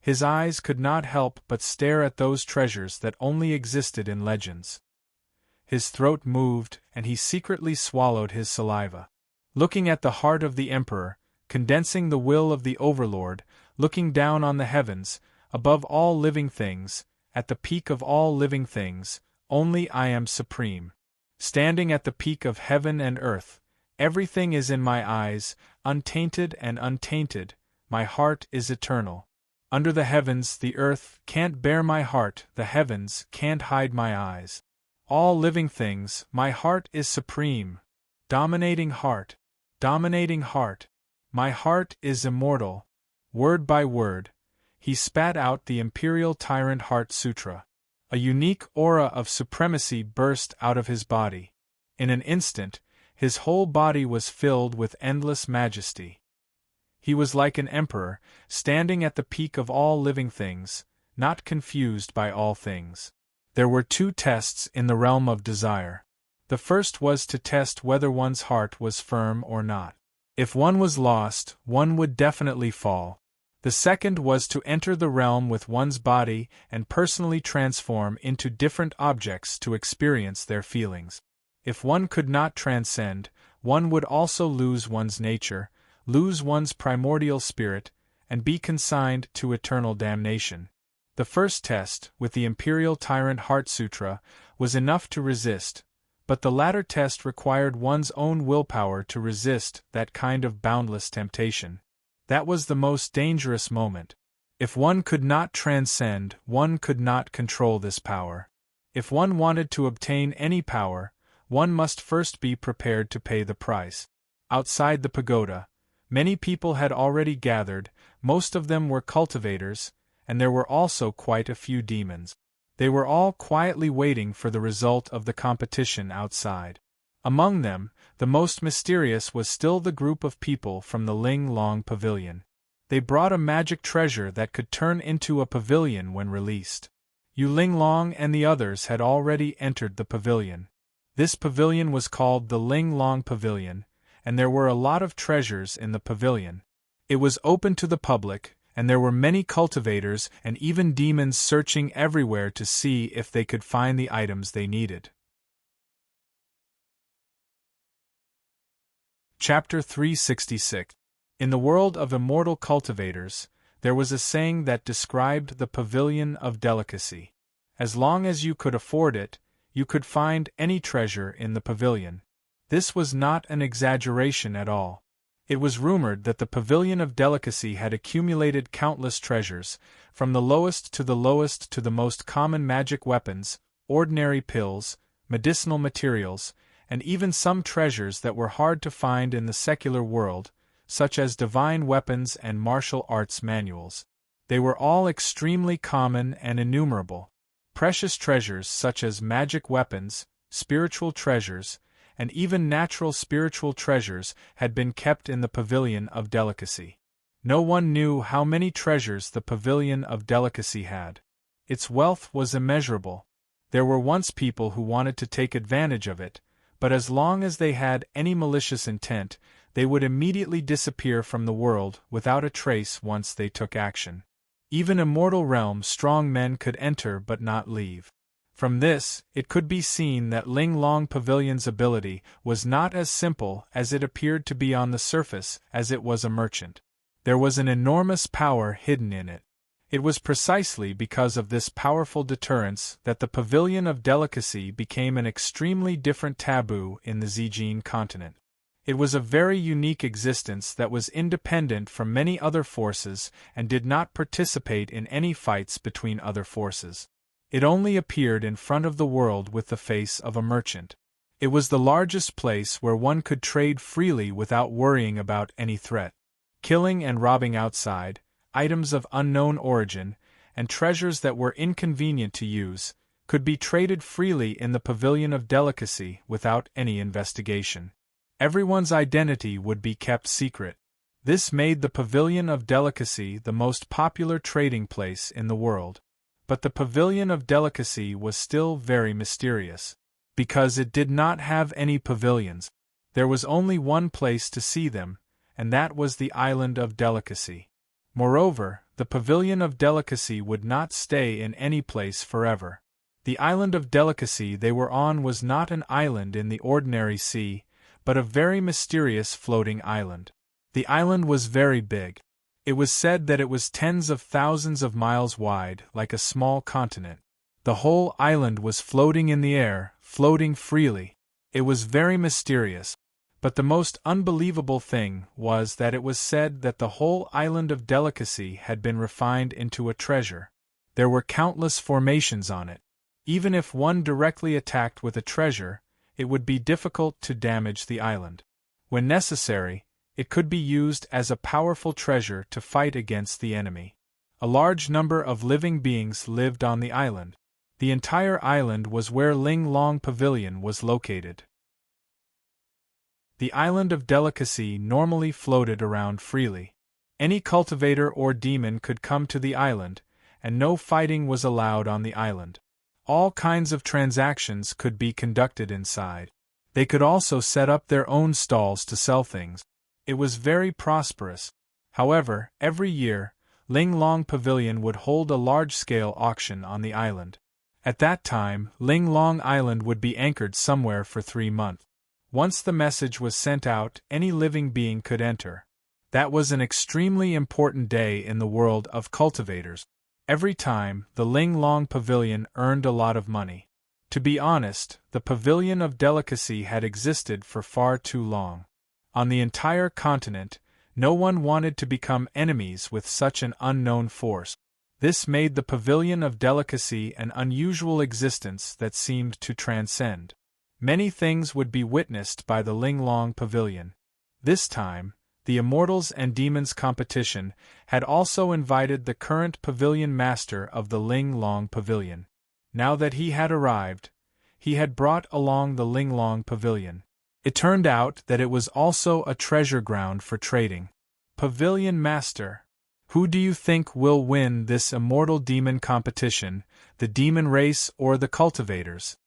Speaker 1: his eyes could not help but stare at those treasures that only existed in legends. His throat moved, and he secretly swallowed his saliva. Looking at the heart of the emperor, condensing the will of the overlord, looking down on the heavens, above all living things, at the peak of all living things, only I am supreme. Standing at the peak of heaven and earth, everything is in my eyes, untainted and untainted, my heart is eternal. Under the heavens, the earth can't bear my heart, the heavens can't hide my eyes. All living things, my heart is supreme. Dominating heart. Dominating heart. My heart is immortal. Word by word, he spat out the Imperial Tyrant Heart Sutra. A unique aura of supremacy burst out of his body. In an instant, his whole body was filled with endless majesty. He was like an emperor, standing at the peak of all living things, not confused by all things. There were 2 tests in the realm of desire. The first was to test whether one's heart was firm or not. If one was lost, one would definitely fall. The second was to enter the realm with one's body and personally transform into different objects to experience their feelings. If one could not transcend, one would also lose one's nature, lose one's primordial spirit, and be consigned to eternal damnation. The first test, with the Imperial Tyrant Heart Sutra, was enough to resist, but the latter test required one's own willpower to resist that kind of boundless temptation. That was the most dangerous moment. If one could not transcend, one could not control this power. If one wanted to obtain any power, one must first be prepared to pay the price. Outside the pagoda, many people had already gathered, most of them were cultivators, and there were also quite a few demons. They were all quietly waiting for the result of the competition outside. Among them, the most mysterious was still the group of people from the Ling Long Pavilion. They brought a magic treasure that could turn into a pavilion when released. Yu Ling Long and the others had already entered the pavilion. This pavilion was called the Ling Long Pavilion, and there were a lot of treasures in the pavilion. It was open to the public, and there were many cultivators and even demons searching everywhere to see if they could find the items they needed. Chapter 366. In the world of immortal cultivators, there was a saying that described the pavilion of delicacy. As long as you could afford it, you could find any treasure in the pavilion. This was not an exaggeration at all. It was rumored that the pavilion of delicacy had accumulated countless treasures, from the lowest to the most common magic weapons, ordinary pills, medicinal materials, and even some treasures that were hard to find in the secular world, such as divine weapons and martial arts manuals. They were all extremely common and innumerable. Precious treasures such as magic weapons, spiritual treasures, and even natural spiritual treasures had been kept in the pavilion of delicacy. No one knew how many treasures the pavilion of delicacy had. Its wealth was immeasurable. There were once people who wanted to take advantage of it, but as long as they had any malicious intent, they would immediately disappear from the world without a trace once they took action. Even immortal realm strong men could enter but not leave. From this, it could be seen that Ling Long Pavilion's ability was not as simple as it appeared to be on the surface as it was a merchant. There was an enormous power hidden in it. It was precisely because of this powerful deterrence that the Pavilion of Delicacy became an extremely different taboo in the Zijin continent. It was a very unique existence that was independent from many other forces and did not participate in any fights between other forces. It only appeared in front of the world with the face of a merchant. It was the largest place where one could trade freely without worrying about any threat. Killing and robbing outside, items of unknown origin, and treasures that were inconvenient to use, could be traded freely in the Pavilion of Delicacy without any investigation. Everyone's identity would be kept secret. This made the Pavilion of Delicacy the most popular trading place in the world. But the Pavilion of Delicacy was still very mysterious. Because it did not have any pavilions, there was only one place to see them, and that was the Island of Delicacy. Moreover, the Pavilion of Delicacy would not stay in any place forever. The Island of Delicacy they were on was not an island in the ordinary sea, but a very mysterious floating island. The island was very big. It was said that it was tens of thousands of miles wide, like a small continent. The whole island was floating in the air, floating freely. It was very mysterious, But the most unbelievable thing was that it was said that the whole island of Delicacy had been refined into a treasure. There were countless formations on it. Even if one directly attacked with a treasure, it would be difficult to damage the island. When necessary, it could be used as a powerful treasure to fight against the enemy. A large number of living beings lived on the island. The entire island was where Ling Long Pavilion was located. The island of Delicacy normally floated around freely. Any cultivator or demon could come to the island, and no fighting was allowed on the island. All kinds of transactions could be conducted inside. They could also set up their own stalls to sell things. It was very prosperous. However, every year, Ling Long Pavilion would hold a large-scale auction on the island. At that time, Ling Long Island would be anchored somewhere for 3 months. Once the message was sent out, any living being could enter. That was an extremely important day in the world of cultivators. Every time, the Ling Long Pavilion earned a lot of money. To be honest, the Pavilion of Delicacy had existed for far too long. On the entire continent, no one wanted to become enemies with such an unknown force. This made the Pavilion of Delicacy an unusual existence that seemed to transcend. Many things would be witnessed by the Ling Long Pavilion. This time, the Immortals and Demons competition had also invited the current pavilion master of the Ling Long Pavilion. Now that he had arrived, he had brought along the Ling Long Pavilion. It turned out that it was also a treasure ground for trading. Pavilion Master, who do you think will win this immortal demon competition, the demon race or the cultivators?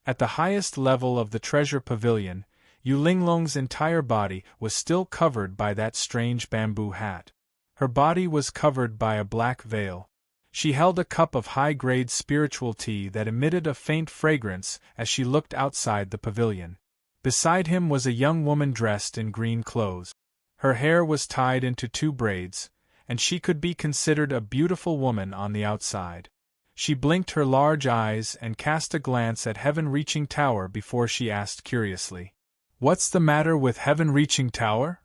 Speaker 1: At the highest level of the treasure pavilion, Yu Linglong's entire body was still covered by that strange bamboo hat. Her body was covered by a black veil. She held a cup of high-grade spiritual tea that emitted a faint fragrance as she looked outside the pavilion. Beside him was a young woman dressed in green clothes. Her hair was tied into 2 braids, and she could be considered a beautiful woman on the outside. She blinked her large eyes and cast a glance at Heaven-Reaching Tower before she asked curiously, "What's the matter with Heaven-Reaching Tower?"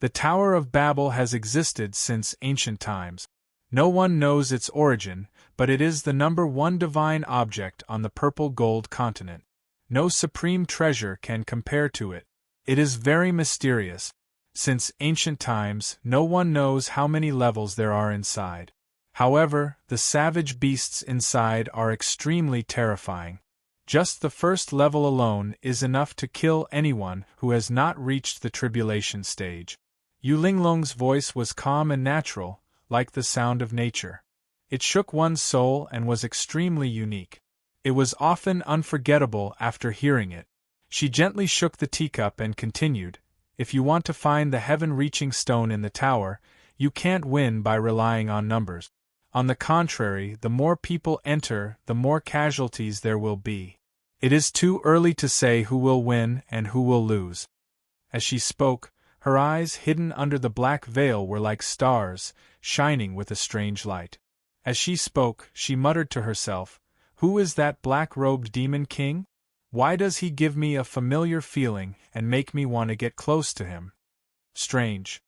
Speaker 1: The Tower of Babel has existed since ancient times. No one knows its origin, but it is the #1 divine object on the purple gold continent. No supreme treasure can compare to it. It is very mysterious. Since ancient times, no one knows how many levels there are inside. However, the savage beasts inside are extremely terrifying. Just the first level alone is enough to kill anyone who has not reached the tribulation stage. Yu Linglong's voice was calm and natural, like the sound of nature. It shook one's soul and was extremely unique. It was often unforgettable after hearing it. She gently shook the teacup and continued, "If you want to find the heaven-reaching stone in the tower, you can't win by relying on numbers. On the contrary, the more people enter, the more casualties there will be. It is too early to say who will win and who will lose." As she spoke, her eyes hidden under the black veil were like stars, shining with a strange light. As she spoke, she muttered to herself, "Who is that black-robed demon king? Why does he give me a familiar feeling and make me want to get close to him? Strange."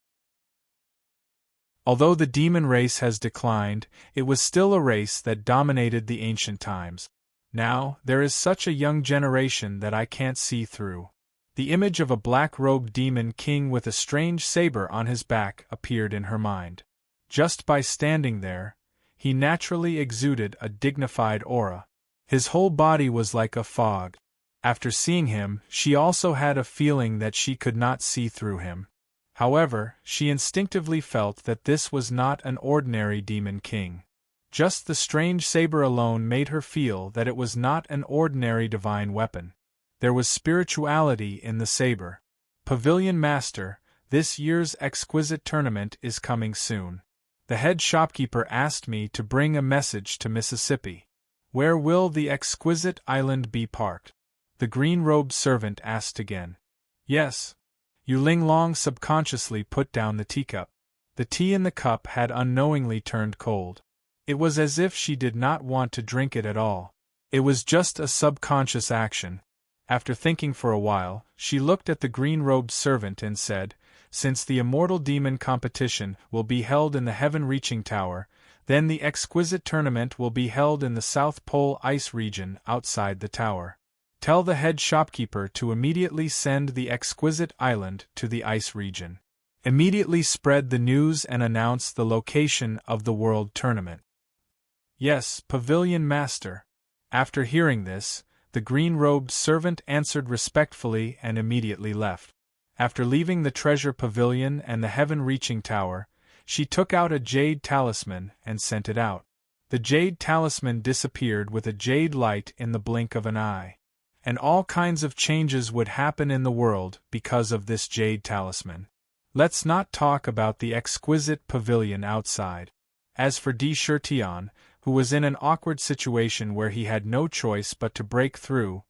Speaker 1: Although the demon race has declined, it was still a race that dominated the ancient times. Now, there is such a young generation that I can't see through. The image of a black-robed demon king with a strange saber on his back appeared in her mind. Just by standing there, he naturally exuded a dignified aura. His whole body was like a fog. After seeing him, she also had a feeling that she could not see through him. However, she instinctively felt that this was not an ordinary demon king. Just the strange saber alone made her feel that it was not an ordinary divine weapon. There was spirituality in the saber. "Pavilion Master, this year's exquisite tournament is coming soon. The head shopkeeper asked me to bring a message to Mississippi. Where will the exquisite island be parked?" The green-robed servant asked again. "Yes." Yu Linglong subconsciously put down the teacup. The tea in the cup had unknowingly turned cold. It was as if she did not want to drink it at all. It was just a subconscious action. After thinking for a while, she looked at the green-robed servant and said, "Since the immortal demon competition will be held in the heaven-reaching tower, then the exquisite tournament will be held in the South Pole ice region outside the tower. Tell the head shopkeeper to immediately send the exquisite island to the ice region. Immediately spread the news and announce the location of the world tournament." "Yes, pavilion master." After hearing this, the green-robed servant answered respectfully and immediately left. After leaving the treasure pavilion and the heaven-reaching tower, she took out a jade talisman and sent it out. The jade talisman disappeared with a jade light in the blink of an eye. And all kinds of changes would happen in the world because of this jade talisman. Let's not talk about the exquisite pavilion outside. As for Tion, who was in an awkward situation where he had no choice but to break through,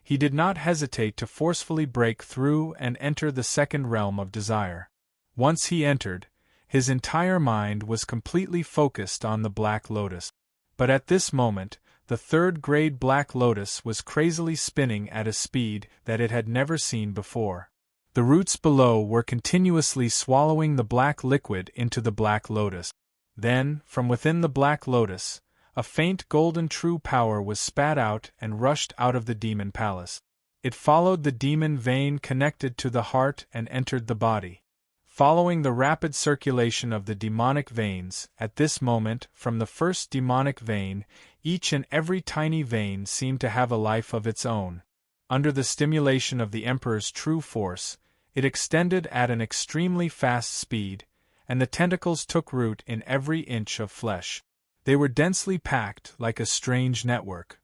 Speaker 1: he did not hesitate to forcefully break through and enter the second realm of desire. Once he entered, his entire mind was completely focused on the Black Lotus. But at this moment, the third-grade Black Lotus was crazily spinning at a speed that it had never seen before. The roots below were continuously swallowing the black liquid into the Black Lotus. Then, from within the Black Lotus, a faint golden true power was spat out and rushed out of the demon palace. It followed the demon vein connected to the heart and entered the body. Following the rapid circulation of the demonic veins, at this moment, from the first demonic vein, each and every tiny vein seemed to have a life of its own. Under the stimulation of the Emperor's true force, it extended at an extremely fast speed, and the tentacles took root in every inch of flesh. They were densely packed like a strange network.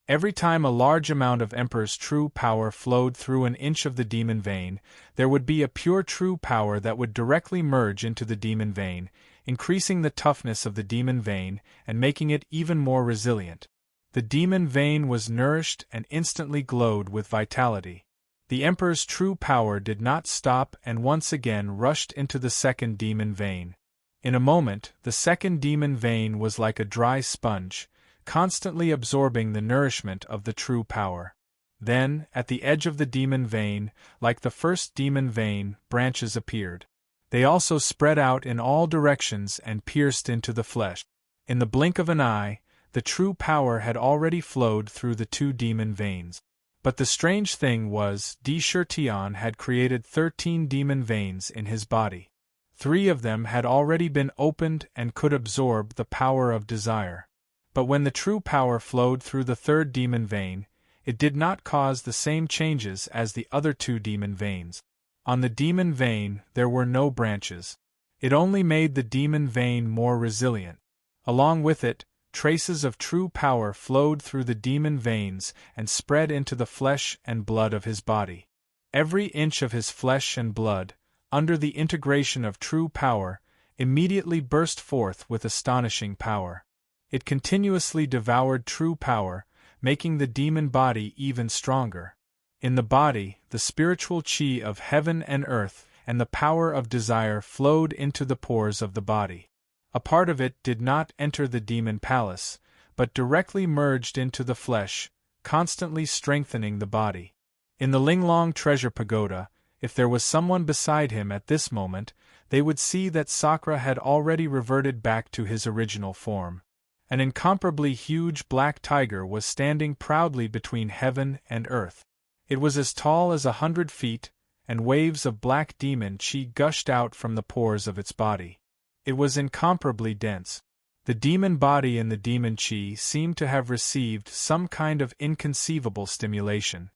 Speaker 1: Every time a large amount of Emperor's true power flowed through an inch of the demon vein, there would be a pure true power that would directly merge into the demon vein, increasing the toughness of the demon vein and making it even more resilient. The demon vein was nourished and instantly glowed with vitality. The Emperor's true power did not stop and once again rushed into the second demon vein. In a moment, the second demon vein was like a dry sponge, constantly absorbing the nourishment of the true power. Then, at the edge of the demon vein, like the first demon vein, branches appeared. They also spread out in all directions and pierced into the flesh. In the blink of an eye, the true power had already flowed through the two demon veins. But the strange thing was, Tion had created 13 demon veins in his body. 3 of them had already been opened and could absorb the power of desire. But when the true power flowed through the third demon vein, it did not cause the same changes as the other 2 demon veins. On the demon vein, there were no branches. It only made the demon vein more resilient. Along with it, traces of true power flowed through the demon veins and spread into the flesh and blood of his body. Every inch of his flesh and blood, under the integration of true power, immediately burst forth with astonishing power. It continuously devoured true power, making the demon body even stronger. In the body, the spiritual chi of heaven and earth and the power of desire flowed into the pores of the body. A part of it did not enter the demon palace, but directly merged into the flesh, constantly strengthening the body. In the Linglong treasure pagoda, if there was someone beside him at this moment, they would see that Sakra had already reverted back to his original form. An incomparably huge black tiger was standing proudly between heaven and earth. It was as tall as 100 feet, and waves of black demon chi gushed out from the pores of its body. It was incomparably dense. The demon body and the demon chi seemed to have received some kind of inconceivable stimulation.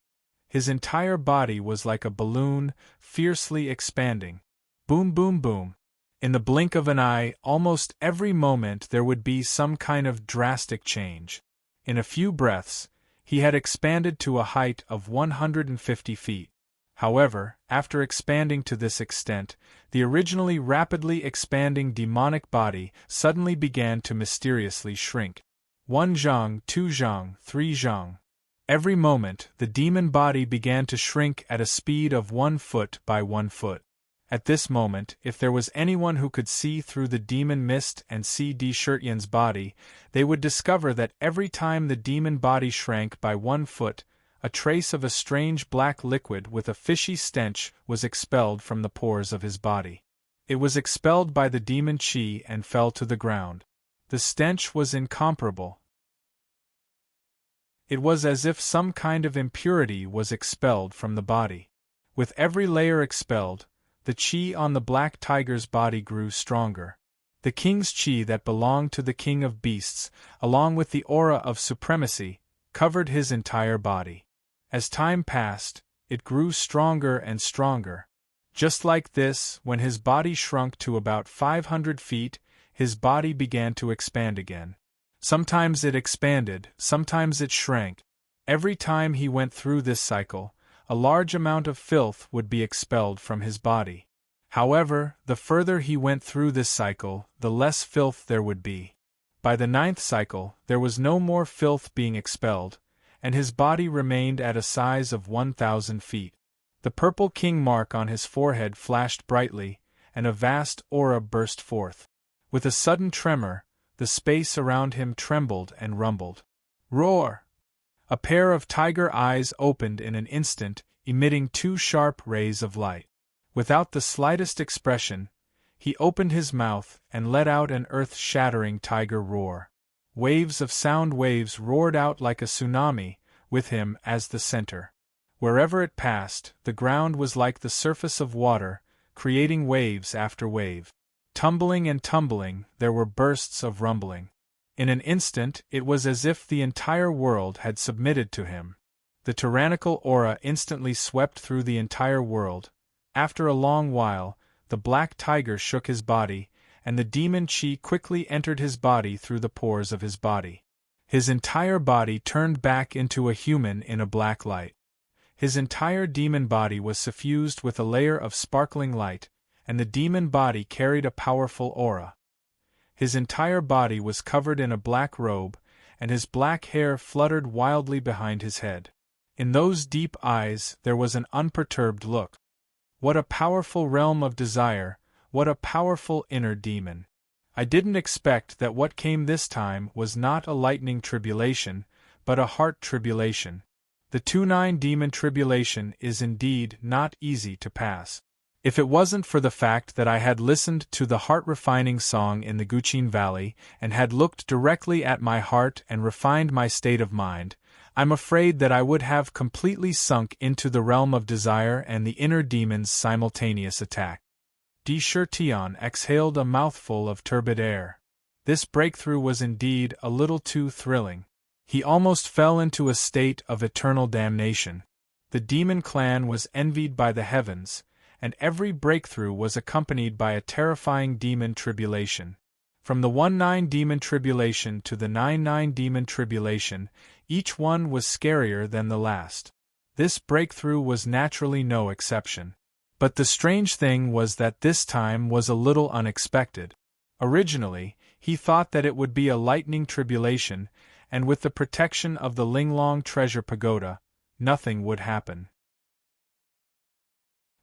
Speaker 1: His entire body was like a balloon, fiercely expanding. Boom, boom, boom. In the blink of an eye, almost every moment there would be some kind of drastic change. In a few breaths, he had expanded to a height of 150 feet. However, after expanding to this extent, the originally rapidly expanding demonic body suddenly began to mysteriously shrink. 1 zhang, 2 zhang, 3 zhang. Every moment, the demon body began to shrink at a speed of 1 foot by 1 foot. At this moment, if there was anyone who could see through the demon mist and see Shirtyan's body, they would discover that every time the demon body shrank by 1 foot, a trace of a strange black liquid with a fishy stench was expelled from the pores of his body. It was expelled by the demon chi and fell to the ground. The stench was incomparable. It was as if some kind of impurity was expelled from the body. With every layer expelled, the chi on the black tiger's body grew stronger. The king's chi that belonged to the king of beasts, along with the aura of supremacy, covered his entire body. As time passed, it grew stronger and stronger. Just like this, when his body shrunk to about 500 feet, his body began to expand again. Sometimes it expanded, sometimes it shrank. Every time he went through this cycle, a large amount of filth would be expelled from his body. However, the further he went through this cycle, the less filth there would be. By the 9th cycle, there was no more filth being expelled, and his body remained at a size of 1,000 feet. The purple king mark on his forehead flashed brightly, and a vast aura burst forth. With a sudden tremor, the space around him trembled and rumbled. Roar! A pair of tiger eyes opened in an instant, emitting 2 sharp rays of light. Without the slightest expression, he opened his mouth and let out an earth-shattering tiger roar. Waves of sound waves roared out like a tsunami, with him as the center. Wherever it passed, the ground was like the surface of water, creating waves after wave. Tumbling and tumbling, there were bursts of rumbling. In an instant, it was as if the entire world had submitted to him. The tyrannical aura instantly swept through the entire world. After a long while, the black tiger shook his body, and the demon chi quickly entered his body through the pores of his body. His entire body turned back into a human in a black light. His entire demon body was suffused with a layer of sparkling light, and the demon body carried a powerful aura. His entire body was covered in a black robe, and his black hair fluttered wildly behind his head. In those deep eyes there was an unperturbed look. What a powerful realm of desire, what a powerful inner demon. I didn't expect that what came this time was not a lightning tribulation, but a heart tribulation. The 2-9 demon tribulation is indeed not easy to pass. If it wasn't for the fact that I had listened to the heart-refining song in the Guqin Valley and had looked directly at my heart and refined my state of mind, I'm afraid that I would have completely sunk into the realm of desire and the inner demon's simultaneous attack. Shirtyan exhaled a mouthful of turbid air. This breakthrough was indeed a little too thrilling. He almost fell into a state of eternal damnation. The demon clan was envied by the heavens, and every breakthrough was accompanied by a terrifying demon tribulation. From the 1-9 demon tribulation to the 9-9 demon tribulation, each one was scarier than the last. This breakthrough was naturally no exception. But the strange thing was that this time was a little unexpected. Originally, he thought that it would be a lightning tribulation, and with the protection of the Linglong Treasure Pagoda, nothing would happen.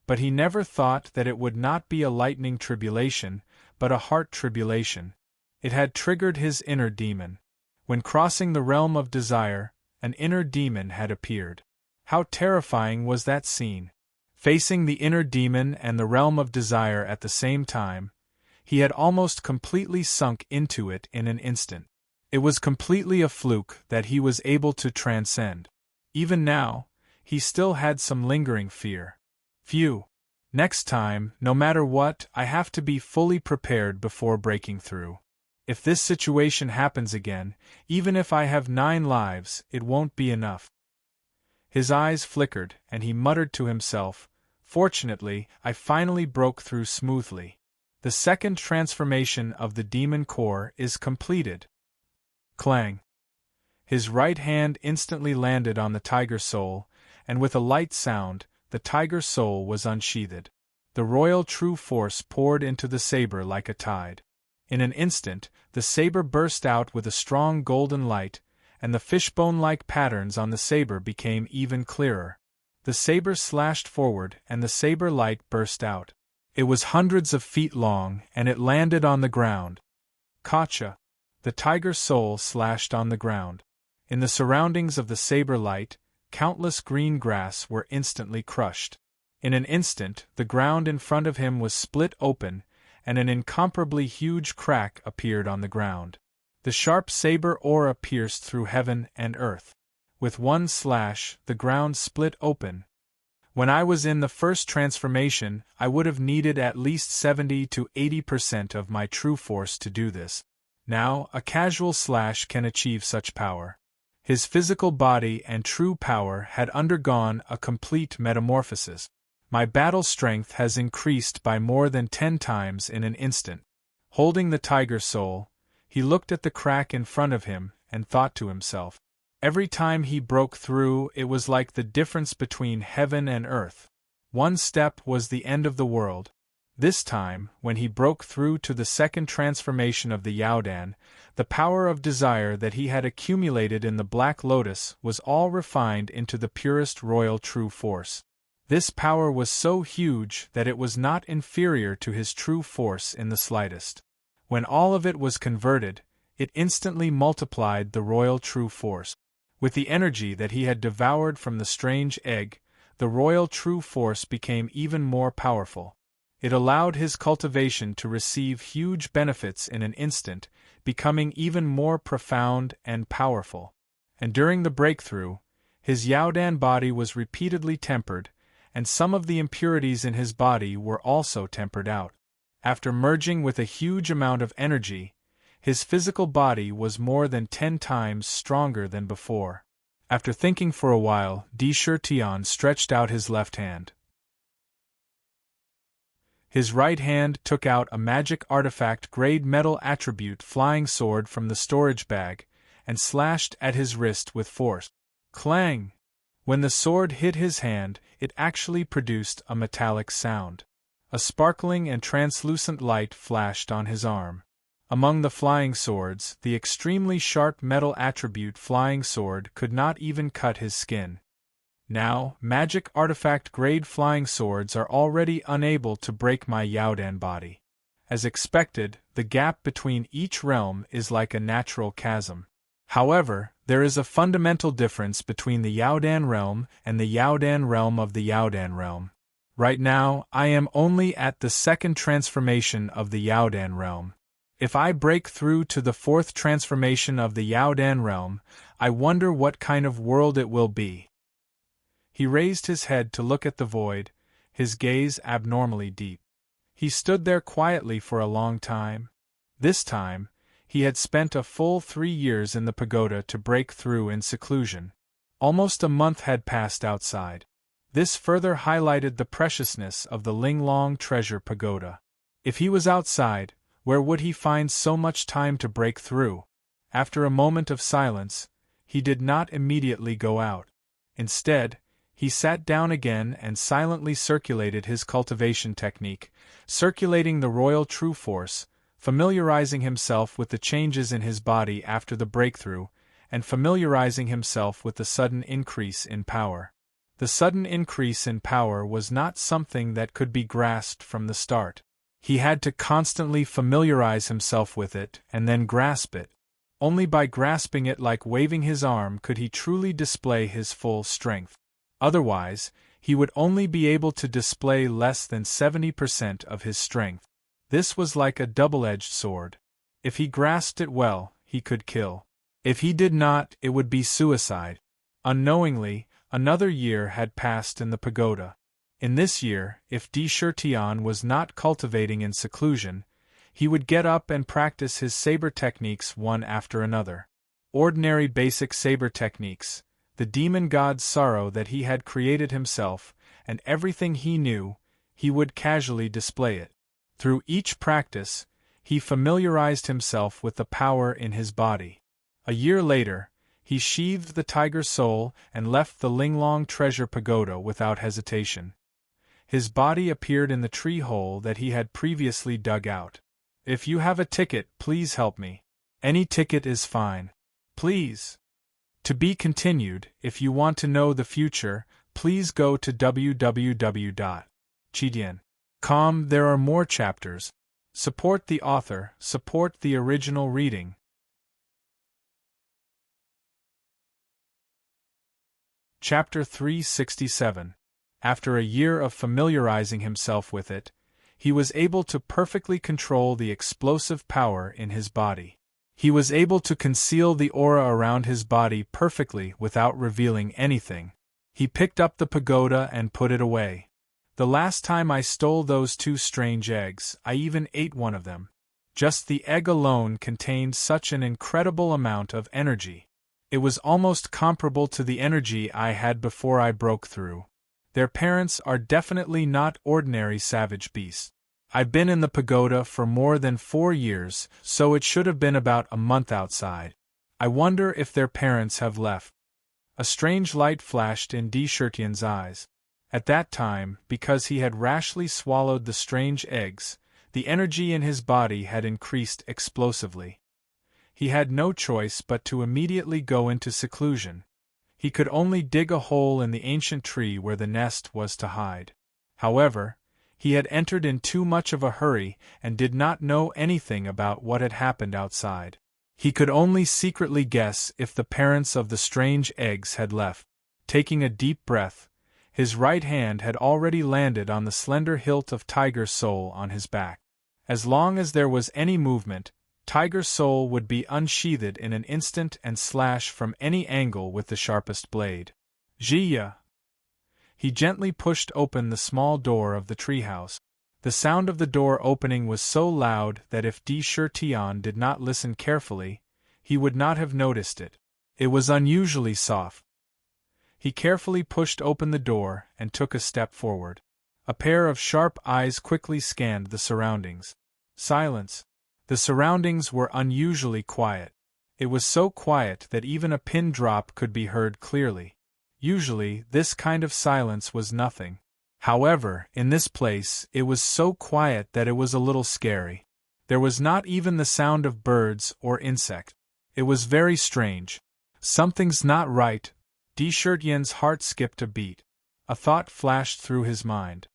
Speaker 1: But he never thought that it would not be a lightning tribulation, but a heart tribulation. It had triggered his inner demon. When crossing the realm of desire, an inner demon had appeared. How terrifying was that scene! Facing the inner demon and the realm of desire at the same time, he had almost completely sunk into it in an instant. It was completely a fluke that he was able to transcend. Even now, he still had some lingering fear. Phew! Next time, no matter what, I have to be fully prepared before breaking through. If this situation happens again, even if I have 9 lives, it won't be enough. His eyes flickered, and he muttered to himself, "Fortunately, I finally broke through smoothly. The second transformation of the demon core is completed." Clang! His right hand instantly landed on the tiger soul, and with a light sound, the tiger soul was unsheathed. The royal true force poured into the saber like a tide. In an instant, the saber burst out with a strong golden light, and the fishbone-like patterns on the saber became even clearer. The saber slashed forward, and the saber light burst out. It was hundreds of feet long, and it landed on the ground. Gotcha! The tiger's soul slashed on the ground. In the surroundings of the saber light, countless green grass were instantly crushed. In an instant, the ground in front of him was split open, and an incomparably huge crack appeared on the ground. The sharp saber aura pierced through heaven and earth. With one slash, the ground split open. When I was in the first transformation, I would have needed at least 70 to 80% of my true force to do this. Now, a casual slash can achieve such power. His physical body and true power had undergone a complete metamorphosis. My battle strength has increased by more than 10 times in an instant. Holding the tiger soul, he looked at the crack in front of him and thought to himself. Every time he broke through, it was like the difference between heaven and earth. One step was the end of the world. This time, when he broke through to the second transformation of the Yaodan, the power of desire that he had accumulated in the Black Lotus was all refined into the purest royal true force. This power was so huge that it was not inferior to his true force in the slightest. When all of it was converted, it instantly multiplied the royal true force. With the energy that he had devoured from the strange egg, the royal true force became even more powerful. It allowed his cultivation to receive huge benefits in an instant, becoming even more profound and powerful. And during the breakthrough, his Yaodan body was repeatedly tempered, and some of the impurities in his body were also tempered out. After merging with a huge amount of energy, his physical body was more than 10 times stronger than before. After thinking for a while, Tian stretched out his left hand. His right hand took out a magic artifact-grade metal attribute flying sword from the storage bag, and slashed at his wrist with force. Clang! When the sword hit his hand, it actually produced a metallic sound. A sparkling and translucent light flashed on his arm. Among the flying swords, the extremely sharp metal attribute flying sword could not even cut his skin. Now, magic artifact-grade flying swords are already unable to break my Yaodan body. As expected, the gap between each realm is like a natural chasm. However, there is a fundamental difference between the Yaodan realm and the Yaodan realm of the Yaodan realm. Right now, I am only at the second transformation of the Yaodan realm. If I break through to the fourth transformation of the Yaodan realm, I wonder what kind of world it will be. He raised his head to look at the void, his gaze abnormally deep. He stood there quietly for a long time. This time, he had spent a full 3 years in the pagoda to break through in seclusion. Almost a month had passed outside. This further highlighted the preciousness of the Linglong Treasure Pagoda. If he was outside, where would he find so much time to break through? After a moment of silence, he did not immediately go out. Instead, he sat down again and silently circulated his cultivation technique, circulating the royal true force, familiarizing himself with the changes in his body after the breakthrough, and familiarizing himself with the sudden increase in power. The sudden increase in power was not something that could be grasped from the start. He had to constantly familiarize himself with it and then grasp it. Only by grasping it like waving his arm could he truly display his full strength. Otherwise, he would only be able to display less than 70% of his strength. This was like a double-edged sword. If he grasped it well, he could kill. If he did not, it would be suicide. Unknowingly, another year had passed in the pagoda. In this year, if Tian was not cultivating in seclusion, he would get up and practice his saber techniques one after another. Ordinary basic saber techniques, the demon god's sorrow that he had created himself, and everything he knew, he would casually display it. Through each practice, he familiarized himself with the power in his body. A year later, he sheathed the tiger soul and left the Linglong Treasure Pagoda without hesitation. His body appeared in the tree hole that he had previously dug out. If you have a ticket, please help me. Any ticket is fine. Please. To be continued. If you want to know the future, please go to www.chidian. There are more chapters. Support the author, support the original reading. Chapter 367. After a year of familiarizing himself with it, he was able to perfectly control the explosive power in his body. He was able to conceal the aura around his body perfectly without revealing anything. He picked up the pagoda and put it away. The last time I stole those 2 strange eggs, I even ate one of them. Just the egg alone contained such an incredible amount of energy. It was almost comparable to the energy I had before I broke through. Their parents are definitely not ordinary savage beasts. I've been in the pagoda for more than 4 years, so it should have been about a month outside. I wonder if their parents have left. A strange light flashed in Shirtian's eyes. At that time, because he had rashly swallowed the strange eggs, the energy in his body had increased explosively. He had no choice but to immediately go into seclusion. He could only dig a hole in the ancient tree where the nest was to hide. However, he had entered in too much of a hurry and did not know anything about what had happened outside. He could only secretly guess if the parents of the strange eggs had left. Taking a deep breath, his right hand had already landed on the slender hilt of Tiger Soul on his back. As long as there was any movement, Tiger Soul would be unsheathed in an instant and slash from any angle with the sharpest blade. Jia! He gently pushed open the small door of the treehouse. The sound of the door opening was so loud that if Shirtian did not listen carefully, he would not have noticed it. It was unusually soft. He carefully pushed open the door and took a step forward. A pair of sharp eyes quickly scanned the surroundings. Silence. The surroundings were unusually quiet. It was so quiet that even a pin drop could be heard clearly. Usually, this kind of silence was nothing. However, in this place, it was so quiet that it was a little scary. There was not even the sound of birds or insect. It was very strange. Something's not right. Shirtian's heart skipped a beat. A thought flashed through his mind.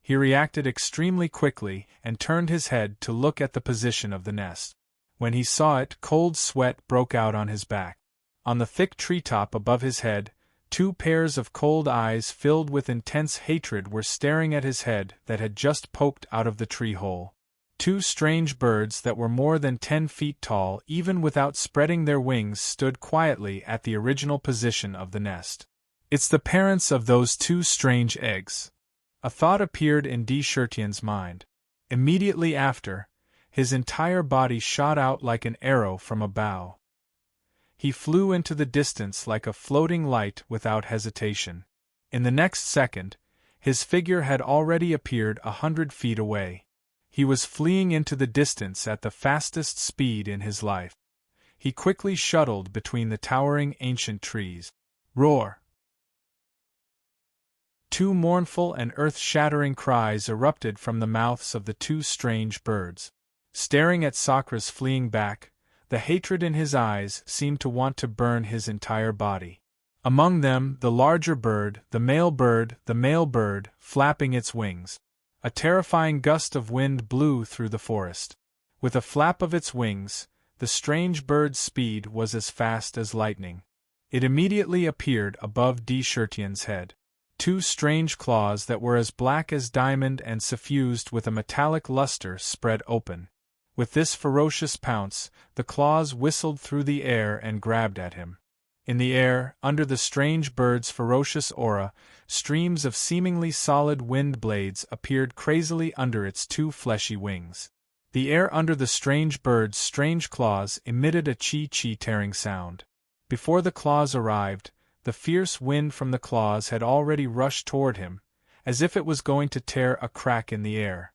Speaker 1: He reacted extremely quickly and turned his head to look at the position of the nest. When he saw it, cold sweat broke out on his back. On the thick treetop above his head, 2 pairs of cold eyes filled with intense hatred were staring at his head that had just poked out of the tree hole. 2 strange birds that were more than 10 feet tall, even without spreading their wings, stood quietly at the original position of the nest. It's the parents of those 2 strange eggs. A thought appeared in Shirtian's mind. Immediately after, his entire body shot out like an arrow from a bow. He flew into the distance like a floating light without hesitation. In the next second, his figure had already appeared 100 feet away. He was fleeing into the distance at the fastest speed in his life. He quickly shuttled between the towering ancient trees. Roar! 2 mournful and earth-shattering cries erupted from the mouths of the 2 strange birds. Staring at Sakra's fleeing back, the hatred in his eyes seemed to want to burn his entire body. Among them, the larger bird, the male bird, flapping its wings. A terrifying gust of wind blew through the forest. With a flap of its wings, the strange bird's speed was as fast as lightning. It immediately appeared above Shirtian's head. 2 strange claws that were as black as diamond and suffused with a metallic luster spread open. With this ferocious pounce, the claws whistled through the air and grabbed at him. In the air, under the strange bird's ferocious aura, streams of seemingly solid wind blades appeared crazily under its 2 fleshy wings. The air under the strange bird's strange claws emitted a chi-chi tearing sound. Before the claws arrived, the fierce wind from the claws had already rushed toward him, as if it was going to tear a crack in the air.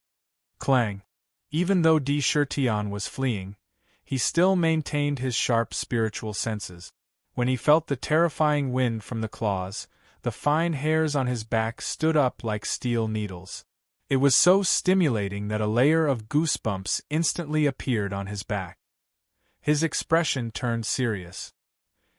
Speaker 1: Clang! Even though Shirtian was fleeing, he still maintained his sharp spiritual senses. When he felt the terrifying wind from the claws, the fine hairs on his back stood up like steel needles. It was so stimulating that a layer of goosebumps instantly appeared on his back. His expression turned serious.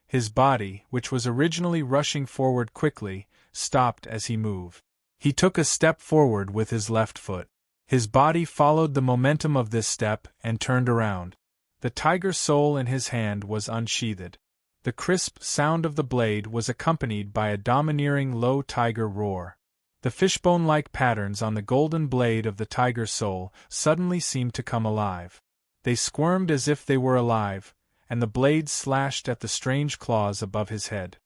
Speaker 1: His body, which was originally rushing forward quickly, stopped as he moved. He took a step forward with his left foot. His body followed the momentum of this step and turned around. The tiger soul in his hand was unsheathed. The crisp sound of the blade was accompanied by a domineering low tiger roar. The fishbone-like patterns on the golden blade of the tiger soul suddenly seemed to come alive. They squirmed as if they were alive, and the blade slashed at the strange claws above his head.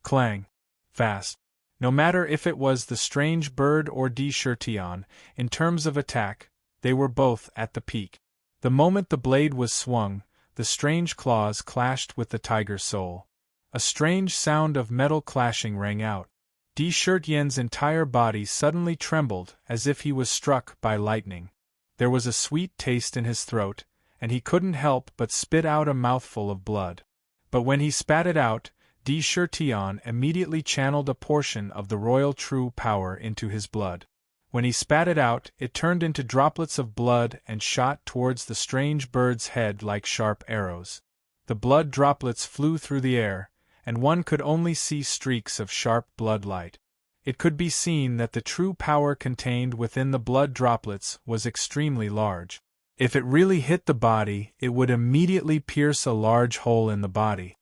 Speaker 1: Clang! Fast! No matter if it was the strange bird or Chertion, in terms of attack, they were both at the peak. The moment the blade was swung, the strange claws clashed with the tiger's soul. A strange sound of metal clashing rang out. Chertion's entire body suddenly trembled as if he was struck by lightning. There was a sweet taste in his throat, and he couldn't help but spit out a mouthful of blood. But when he spat it out, Chertion immediately channeled a portion of the royal true power into his blood. When he spat it out, it turned into droplets of blood and shot towards the strange bird's head like sharp arrows. The blood droplets flew through the air, and one could only see streaks of sharp blood light. It could be seen that the true power contained within the blood droplets was extremely large. If it really hit the body, it would immediately pierce a large hole in the body.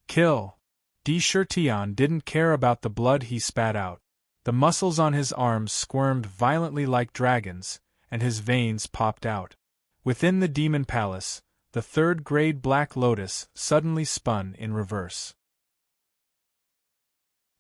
Speaker 1: Kill! Chertion didn't care about the blood he spat out. The muscles on his arms squirmed violently like dragons, and his veins popped out. Within the demon palace, the third-grade Black Lotus suddenly spun in reverse.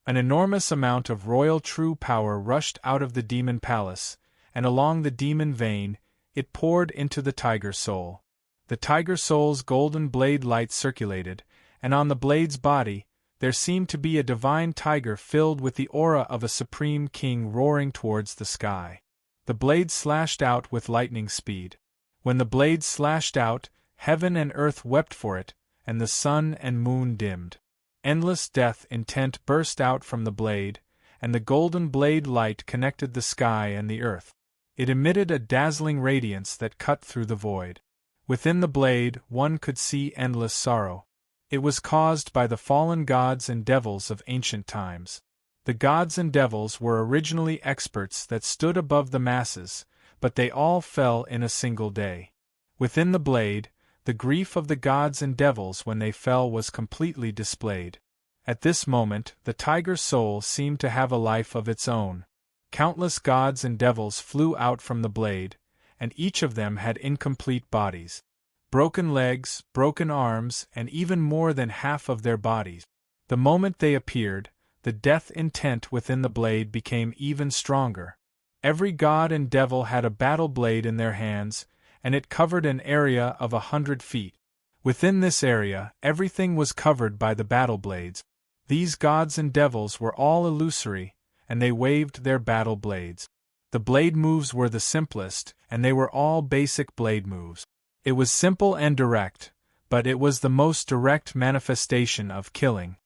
Speaker 1: An enormous amount of royal true power rushed out of the demon palace, and along the demon vein, it poured into the tiger soul. The tiger soul's golden blade light circulated, and on the blade's body, there seemed to be a divine tiger filled with the aura of a supreme king roaring towards the sky. The blade slashed out with lightning speed. When the blade slashed out, heaven and earth wept for it, and the sun and moon dimmed. Endless death intent burst out from the blade, and the golden blade light connected the sky and the earth. It emitted a dazzling radiance that cut through the void. Within the blade, one could see endless sorrow. It was caused by the fallen gods and devils of ancient times. The gods and devils were originally experts that stood above the masses, but they all fell in a single day. Within the blade, the grief of the gods and devils when they fell was completely displayed. At this moment, the tiger's soul seemed to have a life of its own. Countless gods and devils flew out from the blade, and each of them had incomplete bodies. Broken legs, broken arms, and even more than half of their bodies. The moment they appeared, the death intent within the blade became even stronger. Every god and devil had a battle blade in their hands, and it covered an area of 100 feet. Within this area, everything was covered by the battle blades. These gods and devils were all illusory, and they waved their battle blades. The blade moves were the simplest, and they were all basic blade moves. It was simple and direct, but it was the most direct manifestation of killing.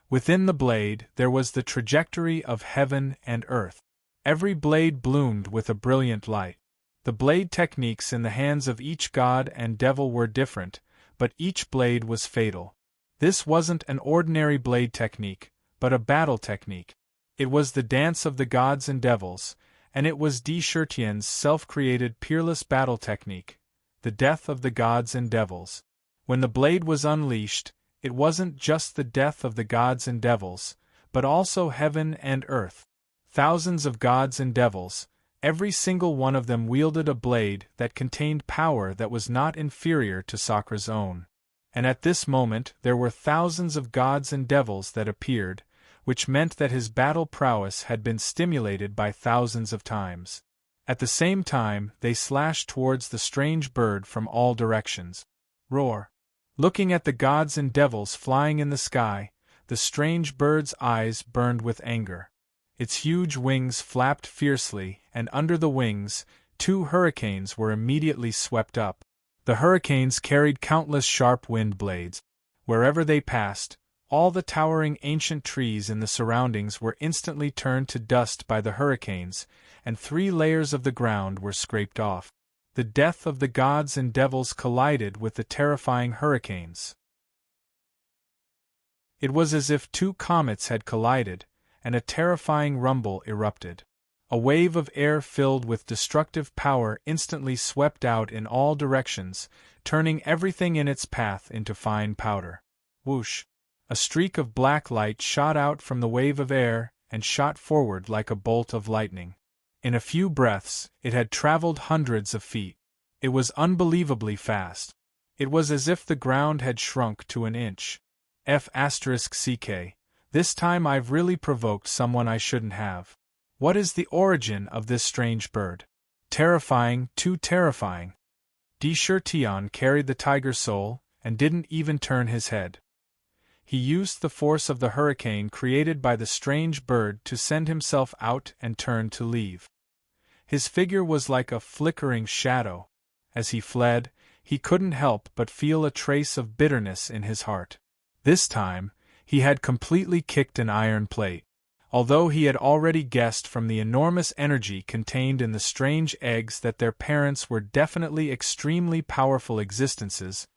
Speaker 1: Within the blade, there was the trajectory of heaven and earth. Every blade bloomed with a brilliant light. The blade techniques in the hands of each god and devil were different, but each blade was fatal. This wasn't an ordinary blade technique, but a battle technique. It was the dance of the gods and devils, and it was Chertion's self-created peerless battle technique, the death of the gods and devils. When the blade was unleashed, it wasn't just the death of the gods and devils, but also heaven and earth. Thousands of gods and devils, every single one of them wielded a blade that contained power that was not inferior to Sakra's own. And at this moment there were thousands of gods and devils that appeared, which meant that his battle prowess had been stimulated by thousands of times. At the same time, they slashed towards the strange bird from all directions. Roar! Looking at the gods and devils flying in the sky, the strange bird's eyes burned with anger. Its huge wings flapped fiercely, and under the wings, 2 hurricanes were immediately swept up. The hurricanes carried countless sharp wind blades. Wherever they passed, all the towering ancient trees in the surroundings were instantly turned to dust by the hurricanes, and 3 layers of the ground were scraped off. The death of the gods and devils collided with the terrifying hurricanes. It was as if 2 comets had collided, and a terrifying rumble erupted. A wave of air filled with destructive power instantly swept out in all directions, turning everything in its path into fine powder. Whoosh! A streak of black light shot out from the wave of air and shot forward like a bolt of lightning. In a few breaths, it had traveled hundreds of feet. It was unbelievably fast. It was as if the ground had shrunk to an inch. F***ck. This time I've really provoked someone I shouldn't have. What is the origin of this strange bird? Terrifying, too terrifying. Tion carried the tiger soul, and didn't even turn his head. He used the force of the hurricane created by the strange bird to send himself out and turn to leave. His figure was like a flickering shadow. As he fled, he couldn't help but feel a trace of bitterness in his heart. This time, he had completely kicked an iron plate. Although he had already guessed from the enormous energy contained in the strange eggs that their parents were definitely extremely powerful existences,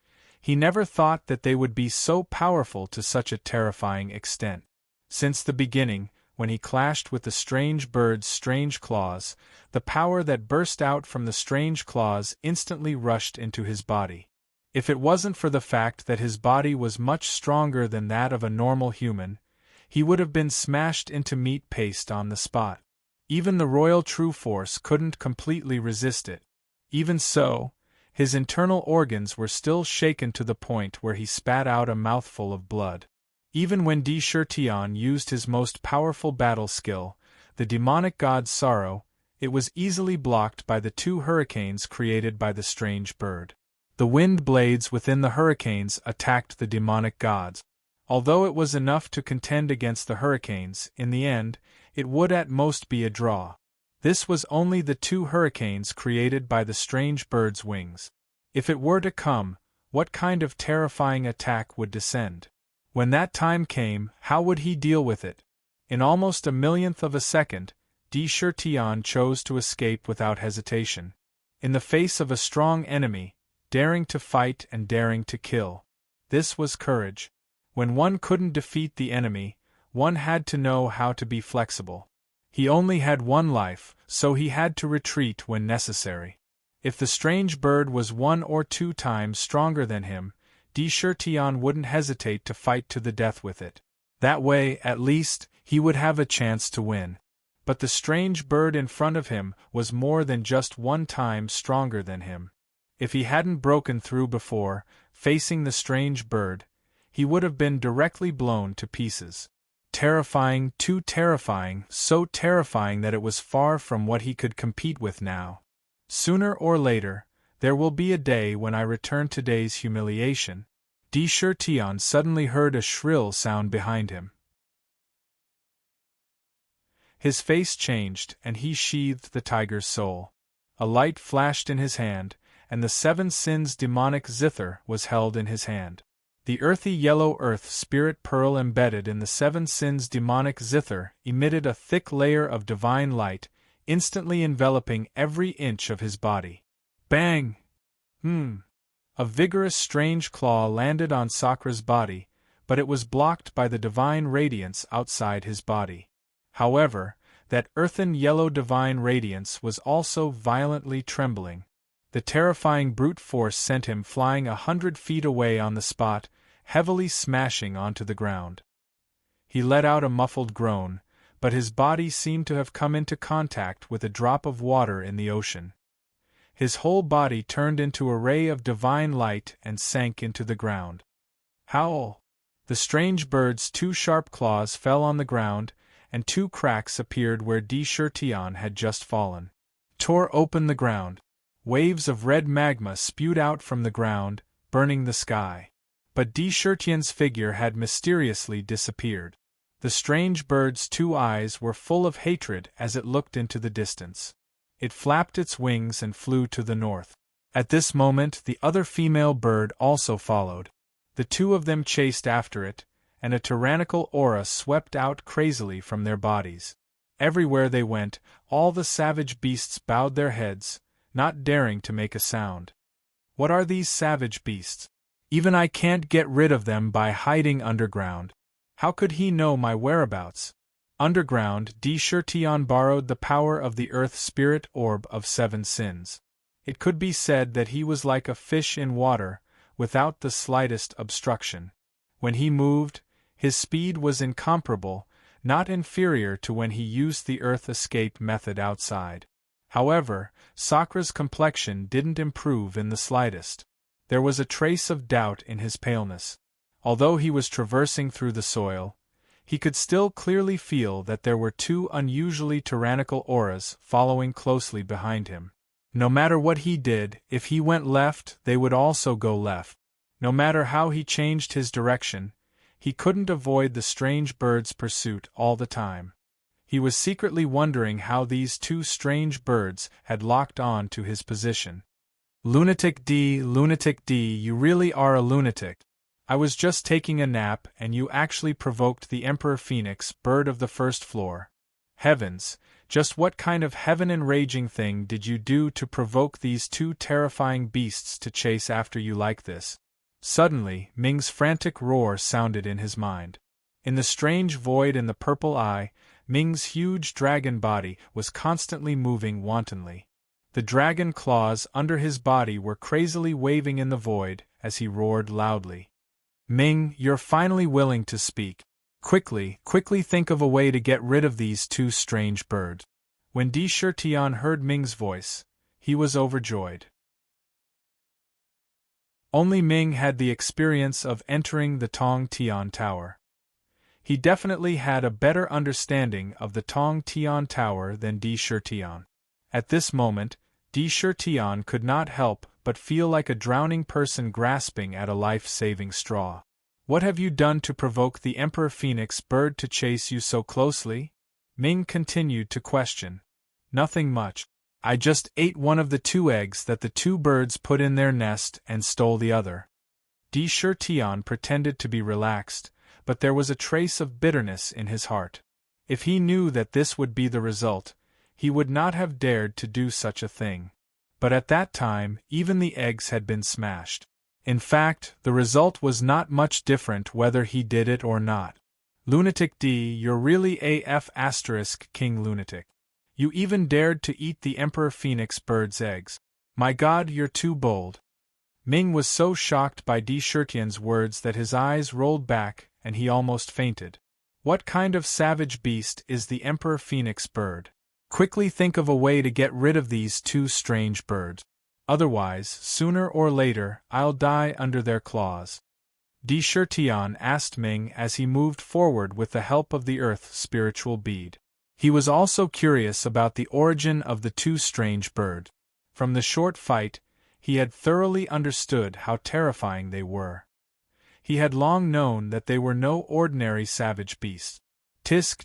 Speaker 1: he never thought that they would be so powerful to such a terrifying extent. Since the beginning, when he clashed with the strange bird's strange claws, the power that burst out from the strange claws instantly rushed into his body. If it wasn't for the fact that his body was much stronger than that of a normal human, he would have been smashed into meat paste on the spot. Even the royal true force couldn't completely resist it. Even so, his internal organs were still shaken to the point where he spat out a mouthful of blood. Even when Tion used his most powerful battle skill, the demonic god Sorrow, it was easily blocked by the two hurricanes created by the strange bird. The wind blades within the hurricanes attacked the demonic gods. Although it was enough to contend against the hurricanes, in the end, it would at most be a draw. This was only the two hurricanes created by the strange bird's wings. If it were to come, what kind of terrifying attack would descend? When that time came, how would he deal with it? In almost a millionth of a second, Tion chose to escape without hesitation. In the face of a strong enemy, daring to fight and daring to kill. This was courage. When one couldn't defeat the enemy, one had to know how to be flexible. He only had one life, so he had to retreat when necessary. If the strange bird was 1 or 2 times stronger than him, Tion wouldn't hesitate to fight to the death with it. That way, at least, he would have a chance to win. But the strange bird in front of him was more than just 1 time stronger than him. If he hadn't broken through before, facing the strange bird, he would have been directly blown to pieces. Terrifying, too terrifying, so terrifying that it was far from what he could compete with now. Sooner or later, there will be a day when I return today's humiliation. Tion suddenly heard a shrill sound behind him. His face changed, and he sheathed the tiger's soul. A light flashed in his hand, and the 7 sins demonic zither was held in his hand. The earthy yellow earth spirit pearl embedded in the 7 sins demonic zither emitted a thick layer of divine light, instantly enveloping every inch of his body. Bang! A vigorous strange claw landed on Sakra's body, but it was blocked by the divine radiance outside his body. However, that earthen yellow divine radiance was also violently trembling. The terrifying brute force sent him flying 100 feet away on the spot, heavily smashing onto the ground. He let out a muffled groan, but his body seemed to have come into contact with a drop of water in the ocean. His whole body turned into a ray of divine light and sank into the ground. Howl! The strange bird's 2 sharp claws fell on the ground, and 2 cracks appeared where Tion had just fallen. Tore open the ground. Waves of red magma spewed out from the ground, burning the sky. But Tion's figure had mysteriously disappeared. The strange bird's 2 eyes were full of hatred as it looked into the distance. It flapped its wings and flew to the north. At this moment the other female bird also followed. The 2 of them chased after it, and a tyrannical aura swept out crazily from their bodies. Everywhere they went, all the savage beasts bowed their heads, not daring to make a sound. What are these savage beasts? Even I can't get rid of them by hiding underground. How could he know my whereabouts? Underground, Tion borrowed the power of the Earth Spirit Orb of 7 Sins. It could be said that he was like a fish in water, without the slightest obstruction. When he moved, his speed was incomparable, not inferior to when he used the Earth Escape method outside. However, Sakra's complexion didn't improve in the slightest. There was a trace of doubt in his paleness. Although he was traversing through the soil, he could still clearly feel that there were 2 unusually tyrannical auras following closely behind him. No matter what he did, if he went left, they would also go left. No matter how he changed his direction, he couldn't avoid the strange bird's pursuit all the time. He was secretly wondering how these 2 strange birds had locked on to his position. Lunatic D, you really are a lunatic. I was just taking a nap and you actually provoked the Emperor Phoenix, bird of the first floor. Heavens, just what kind of heaven-enraging thing did you do to provoke these 2 terrifying beasts to chase after you like this? Suddenly, Ming's frantic roar sounded in his mind. In the strange void in the purple eye, Ming's huge dragon body was constantly moving wantonly. The dragon claws under his body were crazily waving in the void as he roared loudly. Ming, you're finally willing to speak. Quickly think of a way to get rid of these 2 strange birds. When Tion heard Ming's voice, he was overjoyed. Only Ming had the experience of entering the Tong Tian Tower. He definitely had a better understanding of the Tong Tian Tower than Tion. At this moment, Tion could not help but feel like a drowning person grasping at a life-saving straw. What have you done to provoke the Emperor Phoenix bird to chase you so closely? Ming continued to question. Nothing much. I just ate one of the 2 eggs that the 2 birds put in their nest and stole the other. Tion pretended to be relaxed, but there was a trace of bitterness in his heart. If he knew that this would be the result, he would not have dared to do such a thing. But at that time, even the eggs had been smashed. In fact, the result was not much different whether he did it or not. Lunatic D, you're really AF** King Lunatic. You even dared to eat the Emperor Phoenix bird's eggs. My God, you're too bold. Ming was so shocked by Tion's words that his eyes rolled back and he almost fainted. What kind of savage beast is the Emperor Phoenix bird? Quickly think of a way to get rid of these 2 strange birds. Otherwise, sooner or later, I'll die under their claws. Tion asked Ming as he moved forward with the help of the Earth spiritual bead. He was also curious about the origin of the 2 strange birds. From the short fight, he had thoroughly understood how terrifying they were. He had long known that they were no ordinary savage beasts. Tsk,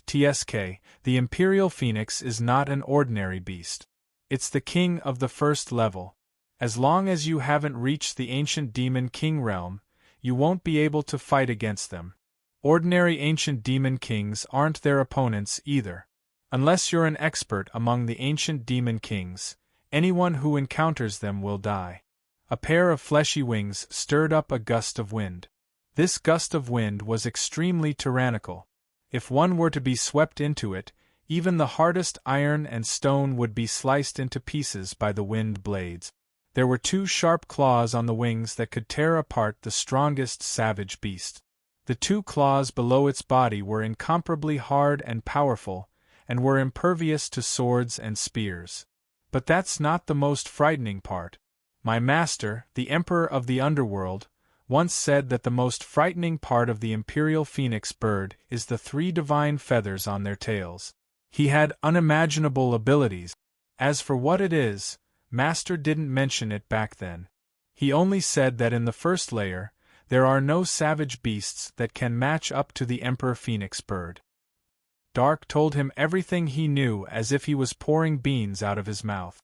Speaker 1: the Imperial Phoenix is not an ordinary beast. It's the king of the first level. As long as you haven't reached the ancient demon king realm, you won't be able to fight against them. Ordinary ancient demon kings aren't their opponents either. Unless you're an expert among the ancient demon kings, anyone who encounters them will die. A pair of fleshy wings stirred up a gust of wind. This gust of wind was extremely tyrannical. If one were to be swept into it, even the hardest iron and stone would be sliced into pieces by the wind blades. There were 2 sharp claws on the wings that could tear apart the strongest savage beast. The 2 claws below its body were incomparably hard and powerful, and were impervious to swords and spears. But that's not the most frightening part. My master, the Emperor of the Underworld, once said that the most frightening part of the Imperial Phoenix bird is the 3 divine feathers on their tails. He had unimaginable abilities. As for what it is, Master didn't mention it back then. He only said that in the first layer, there are no savage beasts that can match up to the Emperor Phoenix bird. Dark told him everything he knew as if he was pouring beans out of his mouth.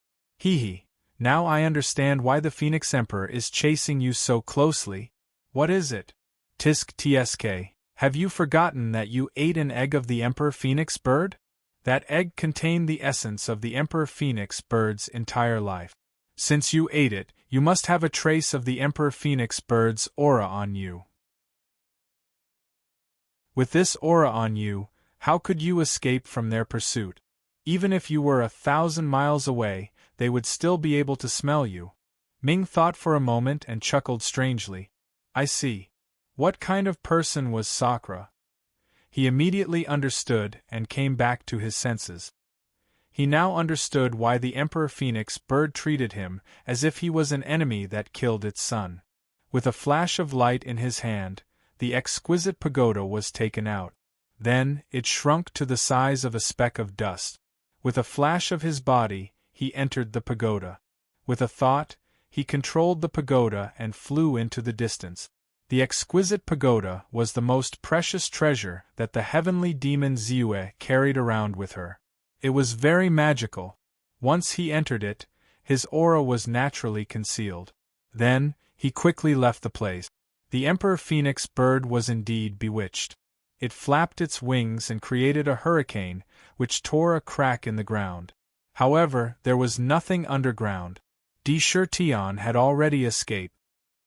Speaker 1: Now I understand why the Phoenix Emperor is chasing you so closely. What is it? Tsk, have you forgotten that you ate an egg of the Emperor Phoenix bird? That egg contained the essence of the Emperor Phoenix bird's entire life. Since you ate it, you must have a trace of the Emperor Phoenix bird's aura on you. With this aura on you, How could you escape from their pursuit? Even if you were 1,000 miles away, they would still be able to smell you. Ming thought for a moment and chuckled strangely. I see. What kind of person was Sakura? He immediately understood and came back to his senses. He now understood why the Emperor Phoenix bird treated him as if he was an enemy that killed its son. With a flash of light in his hand, the exquisite pagoda was taken out. Then, it shrunk to the size of a speck of dust. With a flash of his body, he entered the pagoda. With a thought, he controlled the pagoda and flew into the distance. The exquisite pagoda was the most precious treasure that the heavenly demon Ziue carried around with her. It was very magical. Once he entered it, his aura was naturally concealed. Then, he quickly left the place. The Emperor Phoenix bird was indeed bewitched. It flapped its wings and created a hurricane, which tore a crack in the ground. However, there was nothing underground. Di Shirtian had already escaped.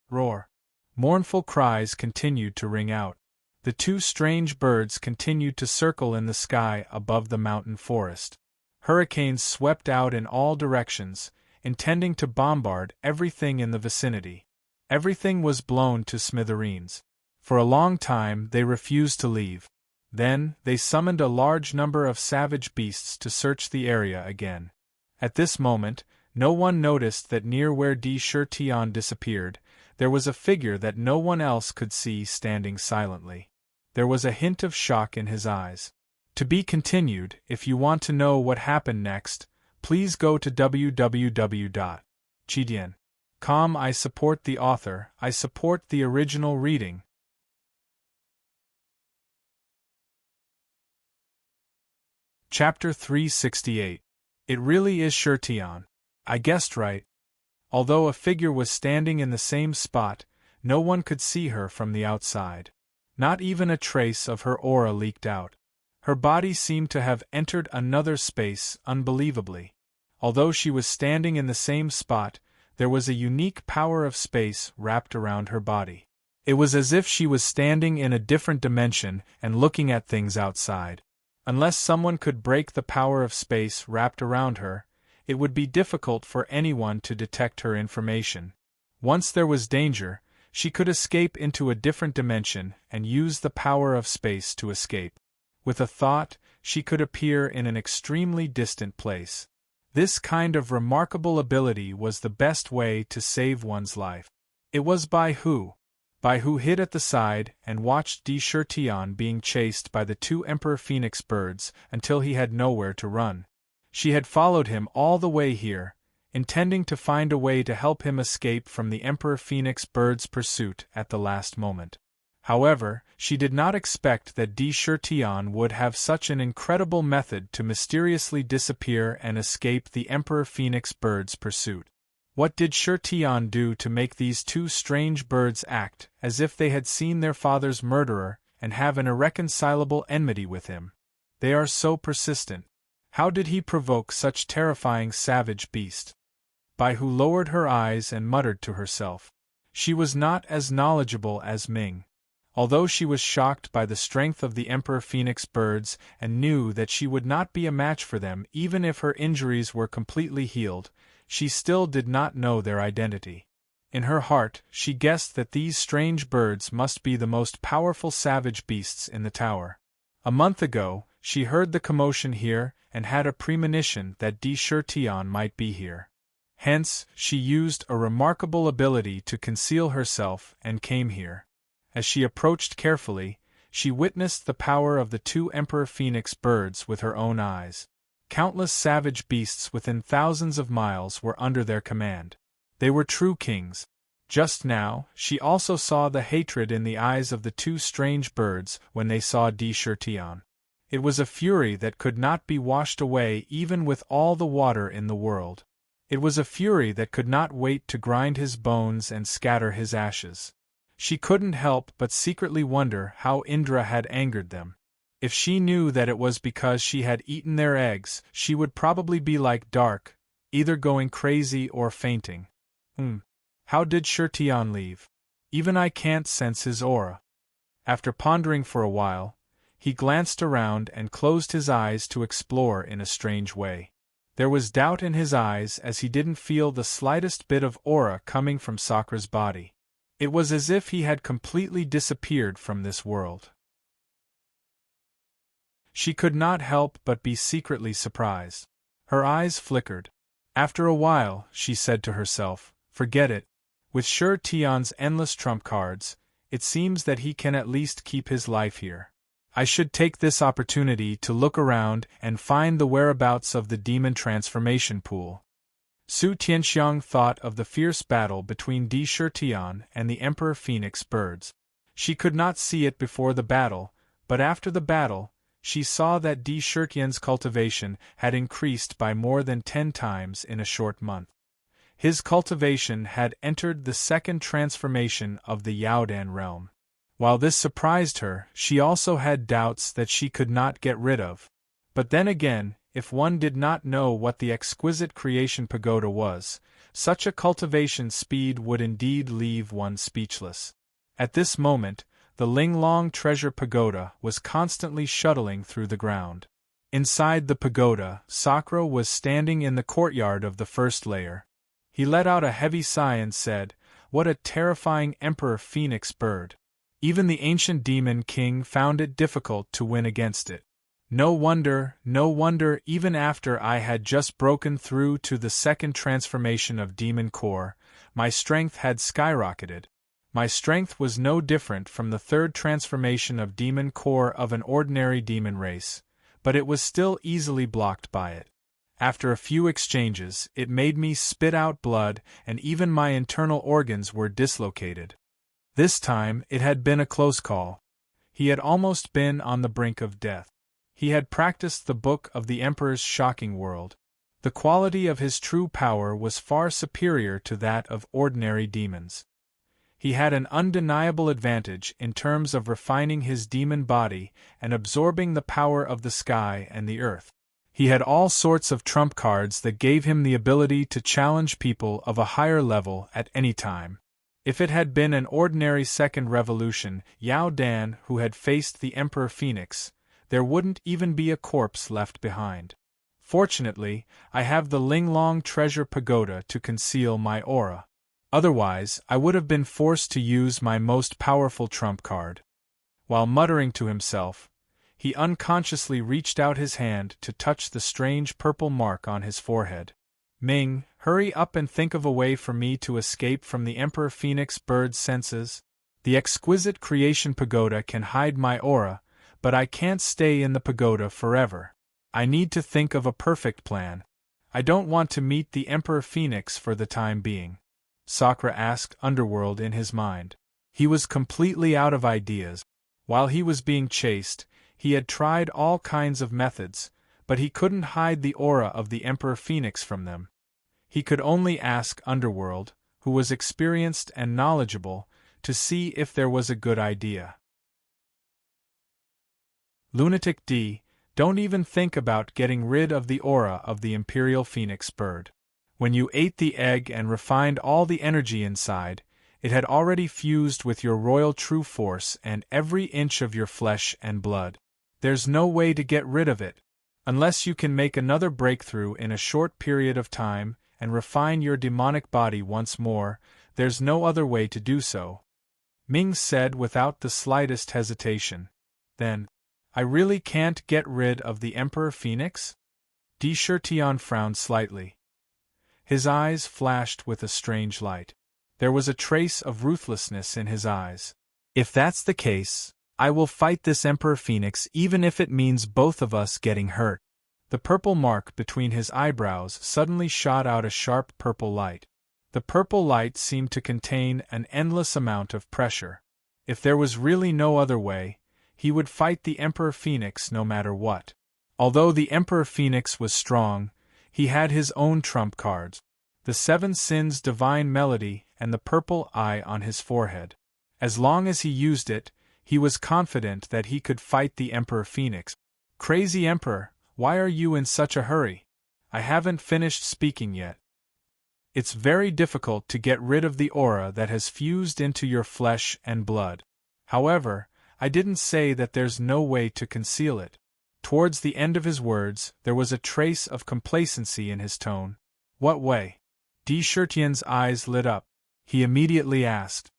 Speaker 1: Roar! Mournful cries continued to ring out. The two strange birds continued to circle in the sky above the mountain forest. Hurricanes swept out in all directions, intending to bombard everything in the vicinity. Everything was blown to smithereens. For a long time they refused to leave. Then, they summoned a large number of savage beasts to search the area again. At this moment, no one noticed that near where Di Shirtian disappeared, there was a figure that no one else could see standing silently. There was a hint of shock in his eyes. To be continued. If you want to know what happened next, please go to www.chidian.com. I support the author, I support the original reading. Chapter 368. It really is Shirtian. I guessed right. Although a figure was standing in the same spot, no one could see her from the outside. Not even a trace of her aura leaked out. Her body seemed to have entered another space unbelievably. Although she was standing in the same spot, there was a unique power of space wrapped around her body. It was as if she was standing in a different dimension and looking at things outside. Unless someone could break the power of space wrapped around her, it would be difficult for anyone to detect her information. Once there was danger, she could escape into a different dimension and use the power of space to escape. With a thought, she could appear in an extremely distant place. This kind of remarkable ability was the best way to save one's life. It was Bai Hu hid at the side and watched Di Shirtian being chased by the two Emperor Phoenix birds until he had nowhere to run. She had followed him all the way here, intending to find a way to help him escape from the Emperor Phoenix bird's pursuit at the last moment. However, she did not expect that Di Shirtian would have such an incredible method to mysteriously disappear and escape the Emperor Phoenix bird's pursuit. What did Shirtian do to make these two strange birds act as if they had seen their father's murderer and have an irreconcilable enmity with him? They are so persistent. How did he provoke such terrifying savage beast? Bai Hu lowered her eyes and muttered to herself. She was not as knowledgeable as Ming. Although she was shocked by the strength of the Emperor Phoenix birds and knew that she would not be a match for them even if her injuries were completely healed, she still did not know their identity. In her heart, she guessed that these strange birds must be the most powerful savage beasts in the tower. A month ago, she heard the commotion here and had a premonition that Di Shirtian might be here. Hence, she used a remarkable ability to conceal herself and came here. As she approached carefully, she witnessed the power of the two Emperor Phoenix birds with her own eyes. Countless savage beasts within thousands of miles were under their command. They were true kings. Just now, she also saw the hatred in the eyes of the two strange birds when they saw Di Shirtian. It was a fury that could not be washed away even with all the water in the world. It was a fury that could not wait to grind his bones and scatter his ashes. She couldn't help but secretly wonder how Indra had angered them. If she knew that it was because she had eaten their eggs, she would probably be like Dark, either going crazy or fainting. How did Shirtian leave? Even I can't sense his aura. After pondering for a while, He glanced around and closed his eyes to explore in a strange way. There was doubt in his eyes as he didn't feel the slightest bit of aura coming from Sakra's body. It was as if he had completely disappeared from this world. She could not help but be secretly surprised. Her eyes flickered. After a while, she said to herself, "Forget it. With Sher Tion's endless trump cards, it seems that he can at least keep his life here. I should take this opportunity to look around and find the whereabouts of the demon transformation pool." Su Tianxiang thought of the fierce battle between Di Shirtian and the Emperor Phoenix birds. She could not see it before the battle, but after the battle, she saw that Di Shirtian's cultivation had increased by more than 10 times in a short month. His cultivation had entered the second transformation of the Yaodan realm. While this surprised her, she also had doubts that she could not get rid of. But then again, if one did not know what the exquisite creation pagoda was, such a cultivation speed would indeed leave one speechless. At this moment, the Linglong treasure pagoda was constantly shuttling through the ground. Inside the pagoda, Sakra was standing in the courtyard of the first layer. He let out a heavy sigh and said, "What a terrifying Emperor Phoenix bird! Even the ancient demon king found it difficult to win against it. No wonder, even after I had just broken through to the second transformation of Demon Core, my strength had skyrocketed. My strength was no different from the third transformation of Demon Core of an ordinary demon race, but it was still easily blocked by it. After a few exchanges, it made me spit out blood, and even my internal organs were dislocated. This time, it had been a close call. He had almost been on the brink of death. He had practiced the book of the Emperor's shocking world. The quality of his true power was far superior to that of ordinary demons. He had an undeniable advantage in terms of refining his demon body and absorbing the power of the sky and the earth. He had all sorts of trump cards that gave him the ability to challenge people of a higher level at any time. If it had been an ordinary second revolution, Yao Dan who had faced the Emperor Phoenix, there wouldn't even be a corpse left behind. Fortunately, I have the Linglong treasure pagoda to conceal my aura. Otherwise, I would have been forced to use my most powerful trump card. While muttering to himself, he unconsciously reached out his hand to touch the strange purple mark on his forehead. "Ming, hurry up and think of a way for me to escape from the Emperor Phoenix bird's senses. The exquisite creation pagoda can hide my aura, but I can't stay in the pagoda forever. I need to think of a perfect plan. I don't want to meet the Emperor Phoenix for the time being." Sakra asked Underworld in his mind. He was completely out of ideas. While he was being chased, he had tried all kinds of methods, but he couldn't hide the aura of the Emperor Phoenix from them. He could only ask Underworld, who was experienced and knowledgeable, to see if there was a good idea. Lunatic D, don't even think about getting rid of the aura of the Imperial Phoenix bird. When you ate the egg and refined all the energy inside, it had already fused with your royal true force and every inch of your flesh and blood. There's no way to get rid of it. Unless you can make another breakthrough in a short period of time and refine your demonic body once more, there's no other way to do so. Ming said without the slightest hesitation. Then, I really can't get rid of the Emperor Phoenix? Di Shirtian frowned slightly. His eyes flashed with a strange light. There was a trace of ruthlessness in his eyes. "If that's the case, I will fight this Emperor Phoenix even if it means both of us getting hurt." The purple mark between his eyebrows suddenly shot out a sharp purple light. The purple light seemed to contain an endless amount of pressure. If there was really no other way, he would fight the Emperor Phoenix no matter what. Although the Emperor Phoenix was strong, he had his own trump cards, the Seven Sins Divine Melody and the purple eye on his forehead. As long as he used it, he was confident that he could fight the Emperor Phoenix. "Crazy Emperor, why are you in such a hurry? I haven't finished speaking yet. It's very difficult to get rid of the aura that has fused into your flesh and blood. However, I didn't say that there's no way to conceal it. Towards the end of his words, there was a trace of complacency in his tone. What way? De Chertien's eyes lit up. He immediately asked.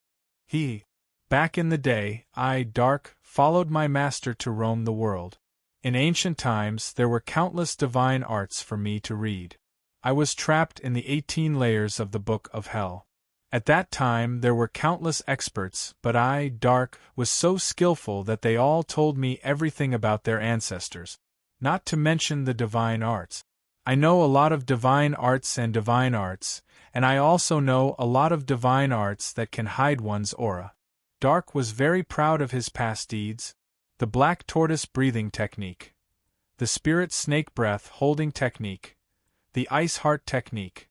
Speaker 1: Back in the day, I, Dark, followed my master to roam the world. In ancient times, there were countless divine arts for me to read. I was trapped in the 18 layers of the Book of Hell. At that time, there were countless experts, but I, Dark, was so skillful that they all told me everything about their ancestors. Not to mention the divine arts. I know a lot of divine arts, and I also know a lot of divine arts that can hide one's aura. Dark was very proud of his past deeds. The black tortoise breathing technique. The spirit snake breath holding technique. The ice heart technique.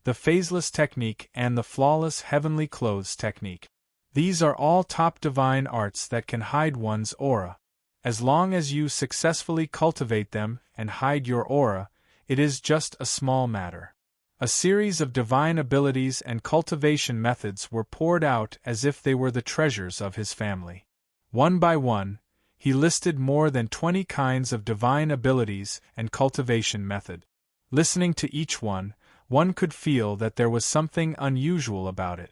Speaker 1: The phaseless technique and the flawless heavenly clothes technique. These are all top divine arts that can hide one's aura. As long as you successfully cultivate them and hide your aura, it is just a small matter. A series of divine abilities and cultivation methods were poured out as if they were the treasures of his family. One by one, he listed more than 20 kinds of divine abilities and cultivation method. Listening to each one could feel that there was something unusual about it.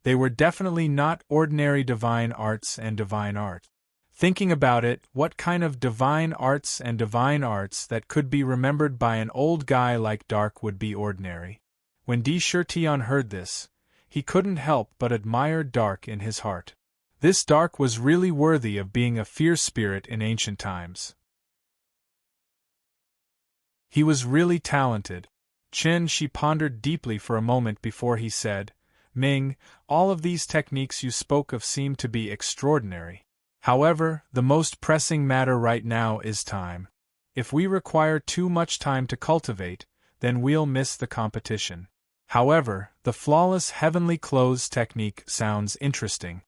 Speaker 1: They were definitely not ordinary divine arts and divine art. Thinking about it, what kind of divine arts and divine arts that could be remembered by an old guy like Dark would be ordinary? When De Chertion heard this, he couldn't help but admire Dark in his heart. This Dark was really worthy of being a fierce spirit in ancient times. He was really talented. She pondered deeply for a moment before he said, Ming, all of these techniques you spoke of seem to be extraordinary. However, the most pressing matter right now is time. If we require too much time to cultivate, then we'll miss the competition. However, the flawless heavenly clothes technique sounds interesting.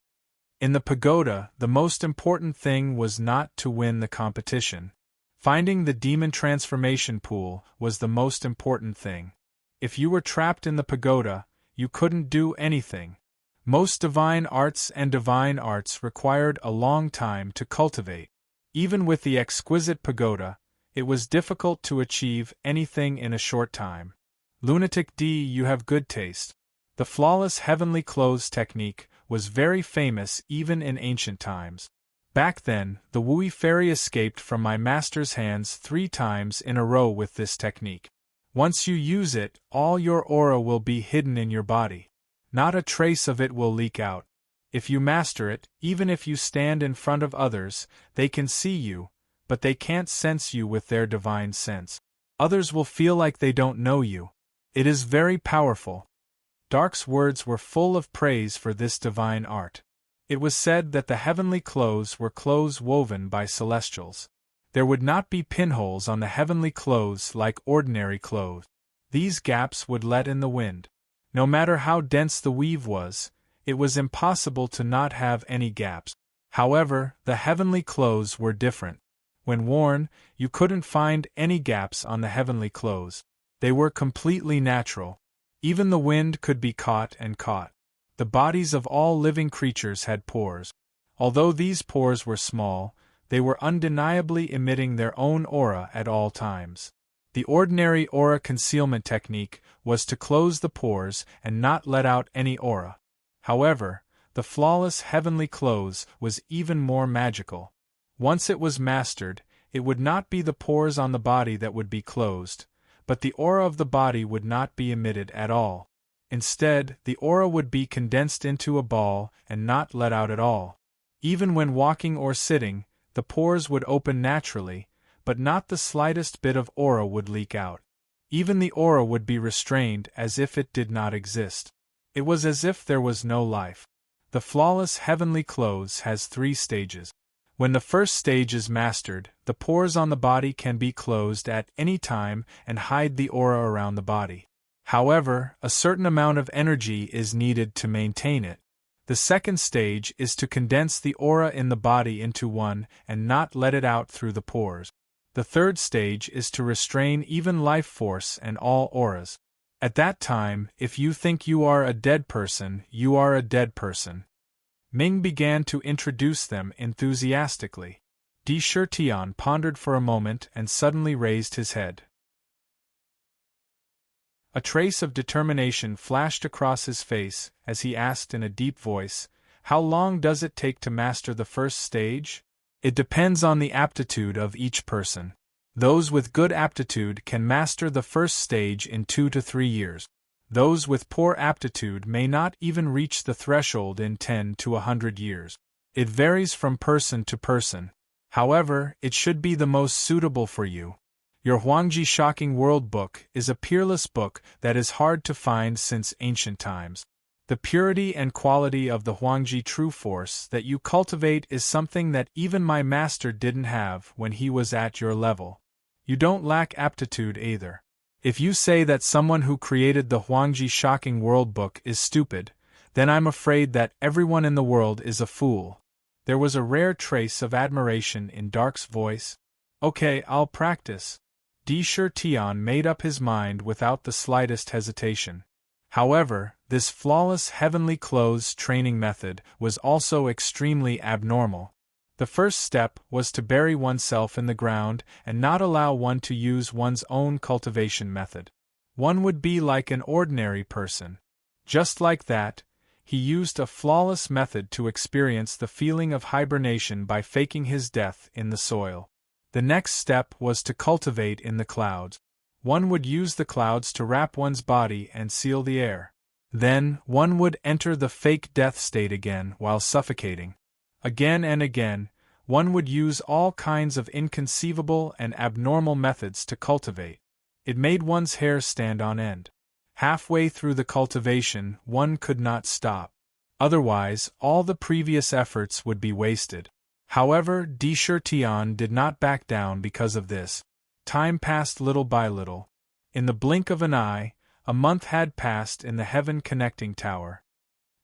Speaker 1: In the pagoda, the most important thing was not to win the competition. Finding the demon transformation pool was the most important thing. If you were trapped in the pagoda, you couldn't do anything. Most divine arts and divine arts required a long time to cultivate. Even with the exquisite pagoda, it was difficult to achieve anything in a short time. Lunatic D, you have good taste. The flawless heavenly clothes technique was very famous even in ancient times. Back then, the Wui fairy escaped from my master's hands 3 times in a row with this technique. Once you use it, all your aura will be hidden in your body. Not a trace of it will leak out. If you master it, even if you stand in front of others, they can see you, but they can't sense you with their divine sense. Others will feel like they don't know you. It is very powerful. Dark's words were full of praise for this divine art. It was said that the heavenly clothes were clothes woven by celestials. There would not be pinholes on the heavenly clothes like ordinary clothes. These gaps would let in the wind. No matter how dense the weave was, it was impossible to not have any gaps. However, the heavenly clothes were different. When worn, you couldn't find any gaps on the heavenly clothes. They were completely natural. Even the wind could be caught and caught. The bodies of all living creatures had pores. Although these pores were small, they were undeniably emitting their own aura at all times. The ordinary aura concealment technique was to close the pores and not let out any aura. However, the flawless heavenly clothes was even more magical. Once it was mastered, it would not be the pores on the body that would be closed, but the aura of the body would not be emitted at all. Instead, the aura would be condensed into a ball and not let out at all. Even when walking or sitting, the pores would open naturally, but not the slightest bit of aura would leak out. Even the aura would be restrained as if it did not exist. It was as if there was no life. The flawless heavenly clothes has 3 stages. When the first stage is mastered, the pores on the body can be closed at any time and hide the aura around the body. However, a certain amount of energy is needed to maintain it. The second stage is to condense the aura in the body into one and not let it out through the pores. The third stage is to restrain even life force and all auras. At that time, if you think you are a dead person, you are a dead person. Ming began to introduce them enthusiastically. Di Shirtian pondered for a moment and suddenly raised his head. A trace of determination flashed across his face as he asked in a deep voice, "How long does it take to master the first stage?" "It depends on the aptitude of each person. Those with good aptitude can master the first stage in 2 to 3 years. Those with poor aptitude may not even reach the threshold in 10 to 100 years. It varies from person to person. However, it should be the most suitable for you. Your Huangji Shocking World book is a peerless book that is hard to find since ancient times. The purity and quality of the Huangji True Force that you cultivate is something that even my master didn't have when he was at your level. You don't lack aptitude either. If you say that someone who created the Huangji Shocking World book is stupid, then I'm afraid that everyone in the world is a fool." There was a rare trace of admiration in Dark's voice. "Okay, I'll practice." Di Shirtian made up his mind without the slightest hesitation. However, this flawless heavenly clothes training method was also extremely abnormal. The first step was to bury oneself in the ground and not allow one to use one's own cultivation method. One would be like an ordinary person. Just like that, he used a flawless method to experience the feeling of hibernation by faking his death in the soil. The next step was to cultivate in the clouds. One would use the clouds to wrap one's body and seal the air. Then, one would enter the fake death state again while suffocating. Again and again, one would use all kinds of inconceivable and abnormal methods to cultivate. It made one's hair stand on end. Halfway through the cultivation, one could not stop. Otherwise, all the previous efforts would be wasted. However, Di Shirtian did not back down because of this. Time passed little by little. In the blink of an eye, a month had passed in the Heaven Connecting Tower.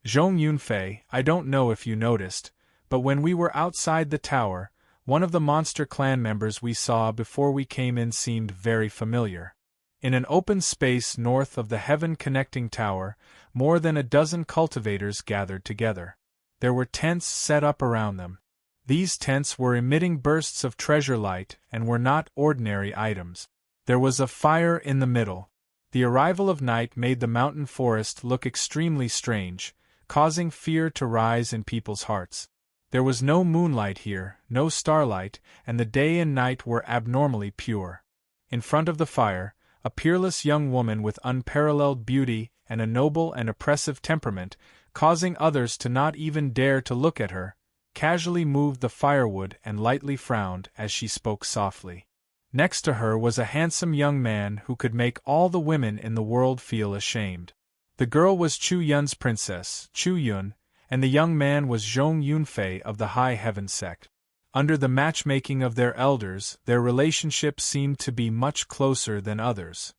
Speaker 1: Zhong Yunfei, I don't know if you noticed, but when we were outside the tower, one of the monster clan members we saw before we came in seemed very familiar. In an open space north of the Heaven Connecting Tower, more than a dozen cultivators gathered together. There were tents set up around them. These tents were emitting bursts of treasure light and were not ordinary items. There was a fire in the middle. The arrival of night made the mountain forest look extremely strange, causing fear to rise in people's hearts. There was no moonlight here, no starlight, and the day and night were abnormally pure. In front of the fire, a peerless young woman with unparalleled beauty and a noble and oppressive temperament, causing others to not even dare to look at her, casually moved the firewood and lightly frowned as she spoke softly. Next to her was a handsome young man who could make all the women in the world feel ashamed. The girl was Chu Yun's princess, Chu Yun, and the young man was Zhong Yunfei of the High Heaven sect. Under the matchmaking of their elders, their relationship seemed to be much closer than others.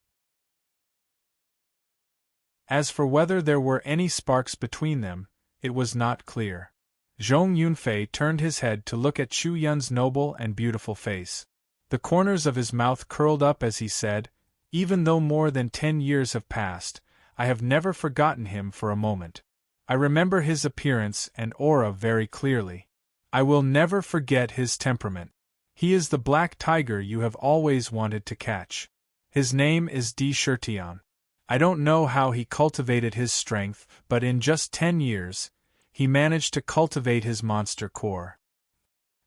Speaker 1: As for whether there were any sparks between them, it was not clear. Zhong Yunfei turned his head to look at Chu Yun's noble and beautiful face. The corners of his mouth curled up as he said, "Even though more than 10 years have passed, I have never forgotten him for a moment. I remember his appearance and aura very clearly. I will never forget his temperament. He is the black tiger you have always wanted to catch. His name is Di Shirtian. I don't know how he cultivated his strength, but in just 10 years, he managed to cultivate his monster core.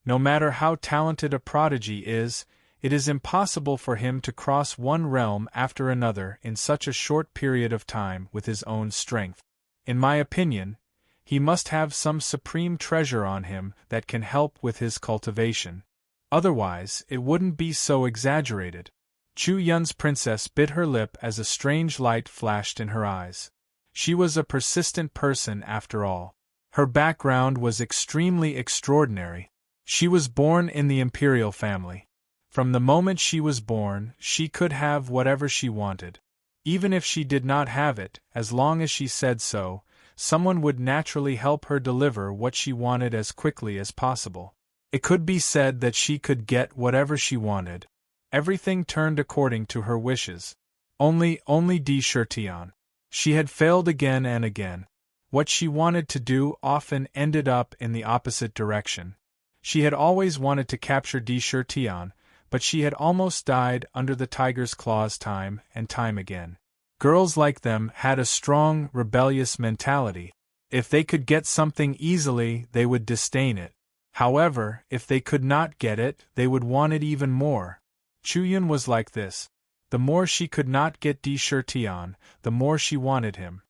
Speaker 1: No matter how talented a prodigy is, it is impossible for him to cross one realm after another in such a short period of time with his own strength. In my opinion, he must have some supreme treasure on him that can help with his cultivation. Otherwise, it wouldn't be so exaggerated." Chu Yun's princess bit her lip as a strange light flashed in her eyes. She was a persistent person after all. Her background was extremely extraordinary. She was born in the imperial family. From the moment she was born, she could have whatever she wanted. Even if she did not have it, as long as she said so, someone would naturally help her deliver what she wanted as quickly as possible. It could be said that she could get whatever she wanted. Everything turned according to her wishes. Only Di Shirtian. She had failed again and again. What she wanted to do often ended up in the opposite direction. She had always wanted to capture Chertion, but she had almost died under the tiger's claws time and time again. Girls like them had a strong, rebellious mentality. If they could get something easily, they would disdain it. However, if they could not get it, they would want it even more. Chuyun was like this. The more she could not get Chertion, the more she wanted him.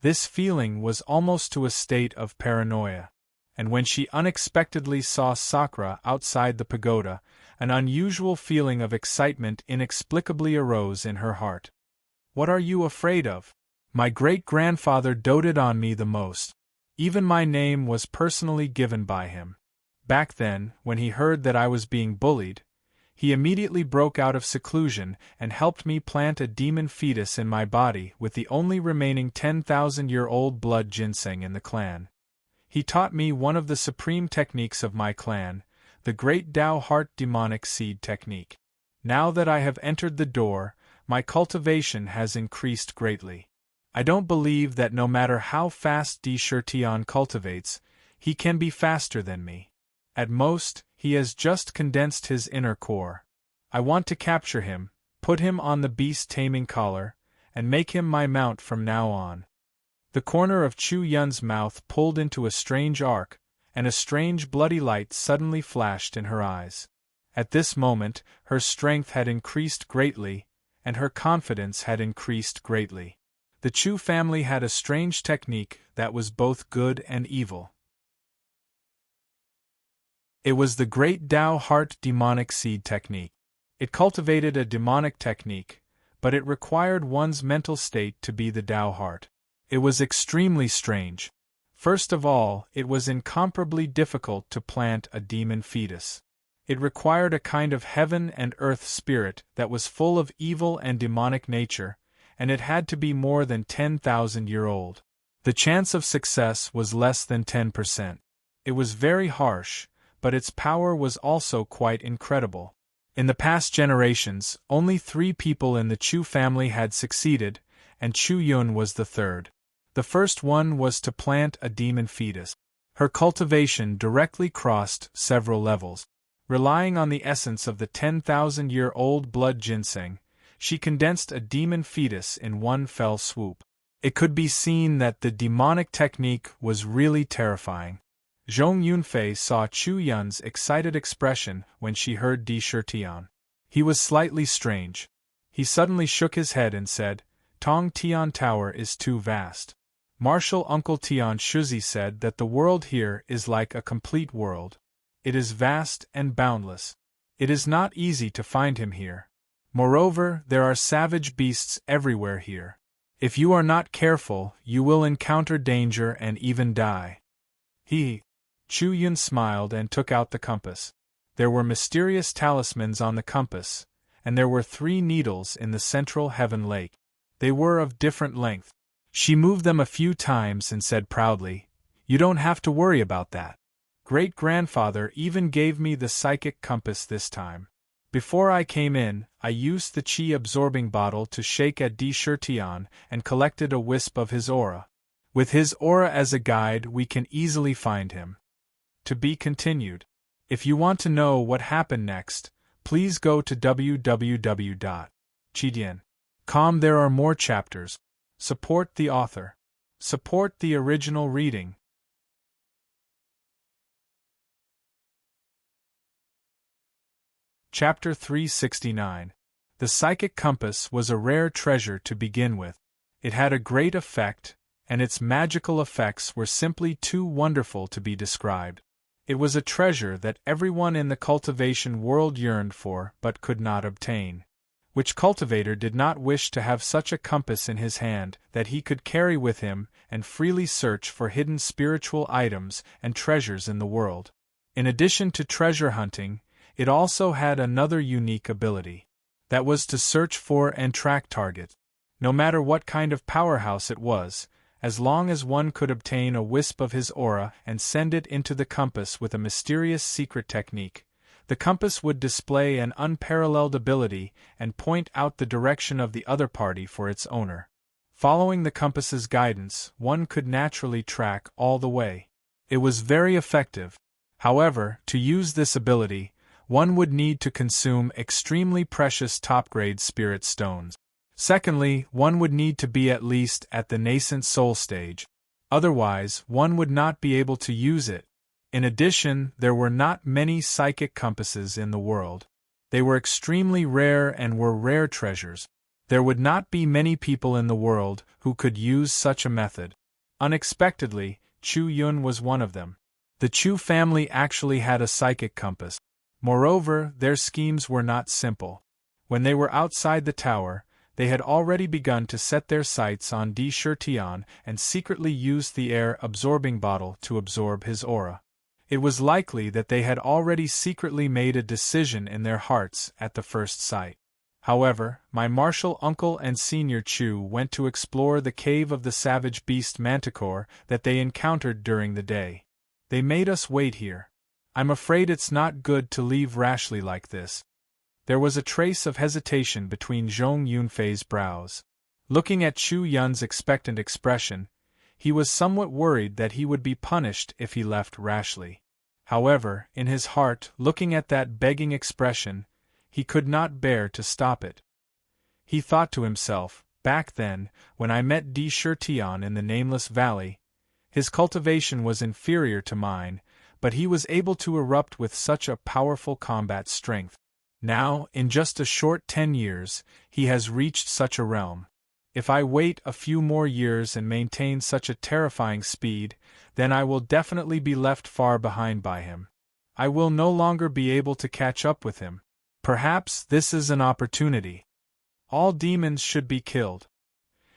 Speaker 1: This feeling was almost to a state of paranoia. And when she unexpectedly saw Sakura outside the pagoda, an unusual feeling of excitement inexplicably arose in her heart. "What are you afraid of? My great-grandfather doted on me the most. Even my name was personally given by him. Back then, when he heard that I was being bullied, he immediately broke out of seclusion and helped me plant a demon fetus in my body with the only remaining 10,000-year-old blood ginseng in the clan. He taught me one of the supreme techniques of my clan, the Great Tao Heart Demonic Seed Technique. Now that I have entered the door, my cultivation has increased greatly. I don't believe that no matter how fast Chertion cultivates, he can be faster than me. At most, he has just condensed his inner core. I want to capture him, put him on the beast-taming collar, and make him my mount from now on." The corner of Chu Yun's mouth pulled into a strange arc, and a strange bloody light suddenly flashed in her eyes. At this moment, her strength had increased greatly, and her confidence had increased greatly. The Chu family had a strange technique that was both good and evil. It was the Great Tao Heart Demonic Seed Technique. It cultivated a demonic technique, but it required one's mental state to be the Tao Heart. It was extremely strange. First of all, it was incomparably difficult to plant a demon fetus. It required a kind of heaven and earth spirit that was full of evil and demonic nature, and it had to be more than 10,000-year-old. The chance of success was less than 10%. It was very harsh, but its power was also quite incredible. In the past generations, only 3 people in the Chu family had succeeded, and Chu Yun was the third. The first one was to plant a demon fetus. Her cultivation directly crossed several levels. Relying on the essence of the 10,000-year-old blood ginseng, she condensed a demon fetus in one fell swoop. It could be seen that the demonic technique was really terrifying. Zhong Yunfei saw Chu Yun's excited expression when she heard Chertion. He was slightly strange. He suddenly shook his head and said, "Tong Tian Tower is too vast." Martial Uncle Tian Shuzi said that the world here is like a complete world. It is vast and boundless. It is not easy to find him here. Moreover, there are savage beasts everywhere here. If you are not careful, you will encounter danger and even die. Chu Yun smiled and took out the compass. There were mysterious talismans on the compass, and there were 3 needles in the central heaven lake. They were of different length. She moved them a few times and said proudly, "You don't have to worry about that. Great-grandfather even gave me the psychic compass this time. Before I came in, I used the chi-absorbing bottle to shake at Chertion and collected a wisp of his aura. With his aura as a guide, we can easily find him." To be continued. If you want to know what happened next, please go to www.chidian.com. There are more chapters. Support the author. Support the original reading. Chapter 369. The psychic compass was a rare treasure to begin with. It had a great effect, and its magical effects were simply too wonderful to be described. It was a treasure that everyone in the cultivation world yearned for but could not obtain. Which cultivator did not wish to have such a compass in his hand that he could carry with him and freely search for hidden spiritual items and treasures in the world? In addition to treasure hunting, it also had another unique ability. That was to search for and track targets. No matter what kind of powerhouse it was, as long as one could obtain a wisp of his aura and send it into the compass with a mysterious secret technique, the compass would display an unparalleled ability and point out the direction of the other party for its owner. Following the compass's guidance, one could naturally track all the way. It was very effective. However, to use this ability, one would need to consume extremely precious top-grade spirit stones. Secondly, one would need to be at least at the nascent soul stage. Otherwise, one would not be able to use it. In addition, there were not many psychic compasses in the world. They were extremely rare and were rare treasures. There would not be many people in the world who could use such a method. Unexpectedly, Chu Yun was one of them. The Chu family actually had a psychic compass. Moreover, their schemes were not simple. When they were outside the tower, they had already begun to set their sights on Di Shirtian and secretly used the air-absorbing bottle to absorb his aura. It was likely that they had already secretly made a decision in their hearts at the first sight. However, my martial uncle and senior Chu went to explore the cave of the savage beast Manticore that they encountered during the day. They made us wait here. I'm afraid it's not good to leave rashly like this. There was a trace of hesitation between Zhong Yunfei's brows. Looking at Chu Yun's expectant expression, he was somewhat worried that he would be punished if he left rashly. However, in his heart, looking at that begging expression, he could not bear to stop it. He thought to himself, back then, when I met Di Shirtian in the Nameless Valley, his cultivation was inferior to mine, but he was able to erupt with such a powerful combat strength. Now, in just a short 10 years, he has reached such a realm. If I wait a few more years and maintain such a terrifying speed, then I will definitely be left far behind by him. I will no longer be able to catch up with him. Perhaps this is an opportunity. All demons should be killed.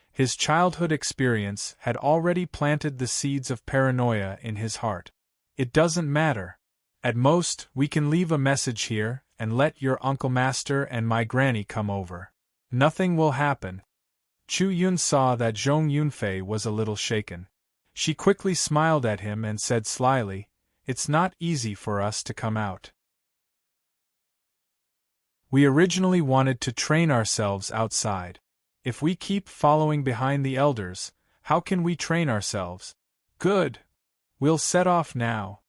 Speaker 1: His childhood experience had already planted the seeds of paranoia in his heart. It doesn't matter. At most, we can leave a message here and let your Uncle Master and my granny come over. Nothing will happen. Chu Yun saw that Zhong Yunfei was a little shaken. She quickly smiled at him and said slyly, "It's not easy for us to come out. We originally wanted to train ourselves outside. If we keep following behind the elders, how can we train ourselves? Good. We'll set off now."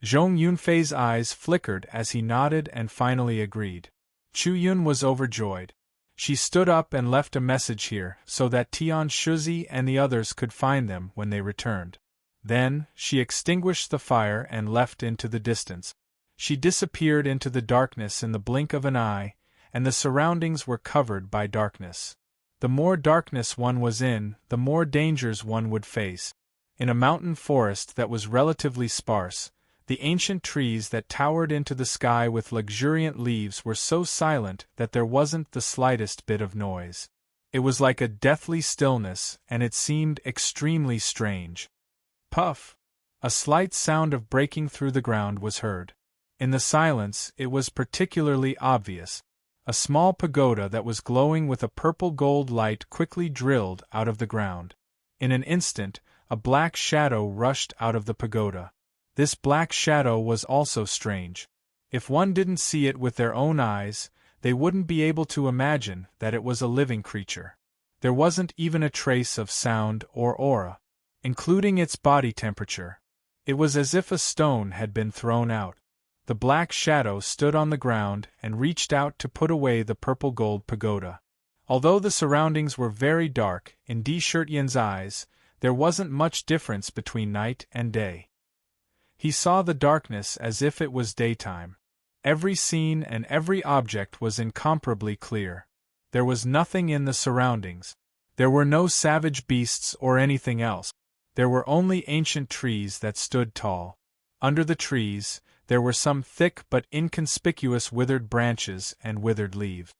Speaker 1: Zhong Yunfei's eyes flickered as he nodded and finally agreed. Chu Yun was overjoyed. She stood up and left a message here so that Tian Shuzi and the others could find them when they returned. Then, she extinguished the fire and left into the distance. She disappeared into the darkness in the blink of an eye, and the surroundings were covered by darkness. The more darkness one was in, the more dangers one would face. In a mountain forest that was relatively sparse, the ancient trees that towered into the sky with luxuriant leaves were so silent that there wasn't the slightest bit of noise. It was like a deathly stillness, and it seemed extremely strange. Puff! A slight sound of breaking through the ground was heard. In the silence, it was particularly obvious. A small pagoda that was glowing with a purple-gold light quickly drilled out of the ground. In an instant, a black shadow rushed out of the pagoda. This black shadow was also strange. If one didn't see it with their own eyes, they wouldn't be able to imagine that it was a living creature. There wasn't even a trace of sound or aura, including its body temperature. It was as if a stone had been thrown out. The black shadow stood on the ground and reached out to put away the purple-gold pagoda. Although the surroundings were very dark, in Di Shirtian's eyes, there wasn't much difference between night and day. He saw the darkness as if it was daytime. Every scene and every object was incomparably clear. There was nothing in the surroundings. There were no savage beasts or anything else. There were only ancient trees that stood tall. Under the trees, there were some thick but inconspicuous withered branches and withered leaves.